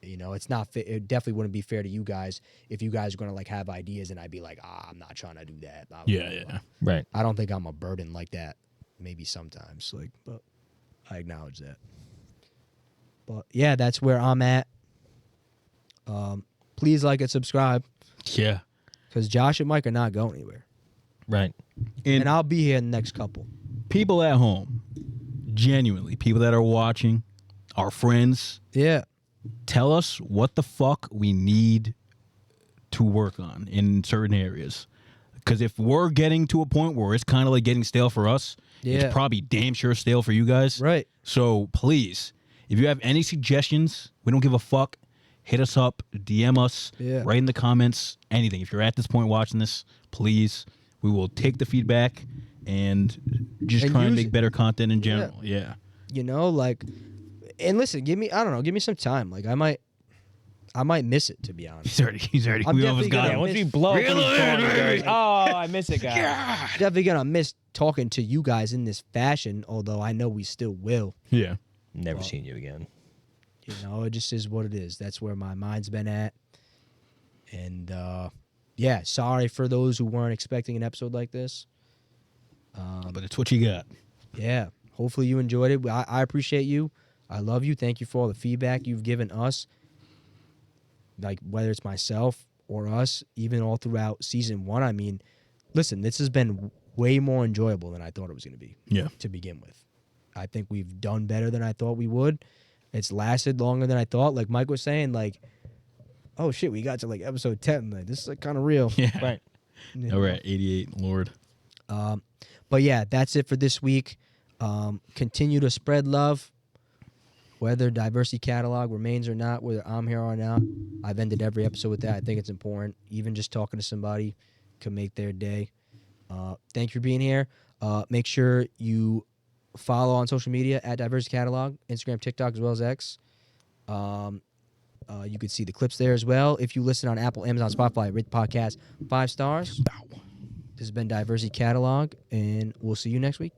[SPEAKER 1] It's not fair. It definitely wouldn't be fair to you guys if you guys are going to have ideas and I'd be I'm not trying to do that. Blah, blah,
[SPEAKER 3] Yeah.
[SPEAKER 1] blah.
[SPEAKER 2] Right.
[SPEAKER 1] I don't think I'm a burden like that. Maybe sometimes, but I acknowledge that. But yeah, that's where I'm at. Please like and subscribe,
[SPEAKER 3] Yeah.
[SPEAKER 1] because Josh and Mike are not going anywhere,
[SPEAKER 2] Right.
[SPEAKER 1] and I'll be here in the next couple.
[SPEAKER 3] People at home, genuinely, people that are watching, our friends,
[SPEAKER 1] Yeah,
[SPEAKER 3] tell us what the fuck we need to work on in certain areas. Because if we're getting to a point where it's kind of getting stale for us,
[SPEAKER 1] Yeah.
[SPEAKER 3] it's probably damn sure stale for you guys.
[SPEAKER 1] right.
[SPEAKER 3] So please, if you have any suggestions, we don't give a fuck. Hit us up, DM us,
[SPEAKER 1] Yeah.
[SPEAKER 3] write in the comments, anything. If you're at this point watching this, please, We will take the feedback and just
[SPEAKER 1] And
[SPEAKER 3] try and
[SPEAKER 1] use
[SPEAKER 3] make
[SPEAKER 1] it.
[SPEAKER 3] better content in general. Yeah.
[SPEAKER 1] You know, like, and listen, give me some time. Like, I might miss it, to be honest.
[SPEAKER 3] He's already.
[SPEAKER 1] I'm
[SPEAKER 3] We
[SPEAKER 1] definitely
[SPEAKER 3] almost got
[SPEAKER 1] gonna
[SPEAKER 2] Yeah,
[SPEAKER 3] him.
[SPEAKER 2] once we blow up, and he's gone, he goes, oh, I miss it, guy.
[SPEAKER 1] Definitely gonna miss talking to you guys in this fashion, although I know we still will.
[SPEAKER 3] Yeah.
[SPEAKER 2] Never seen you again.
[SPEAKER 1] You know, it just is what it is. That's where my mind's been at. And yeah, sorry for those who weren't expecting an episode like this.
[SPEAKER 3] But it's what you got.
[SPEAKER 1] Yeah, hopefully you enjoyed it. I appreciate you. I love you. Thank you for all the feedback you've given us. Like, whether it's myself or us, even all throughout season 1. I mean, listen, this has been way more enjoyable than I thought it was going to be.
[SPEAKER 3] Yeah.
[SPEAKER 1] To begin with, I think we've done better than I thought we would. It's lasted longer than I thought. Like Mike was saying, like, oh shit, we got to like episode 10. Like, this is like kind of real.
[SPEAKER 3] Yeah.
[SPEAKER 2] Right.
[SPEAKER 1] You
[SPEAKER 3] All
[SPEAKER 1] know?
[SPEAKER 3] right. 88. Lord.
[SPEAKER 1] But yeah, that's it for this week. Continue to spread love, whether Diversity Catalog remains or not, whether I'm here or not. I've ended every episode with that. I think it's important. Even just talking to somebody can make their day. Thank you for being here. Make sure you follow on social media at Diversity Catalog, Instagram, TikTok, as well as X. You can see the clips there as well. If you listen on Apple, Amazon, Spotify, rate the podcast 5 stars. This has been Diversity Catalog, and we'll see you next week.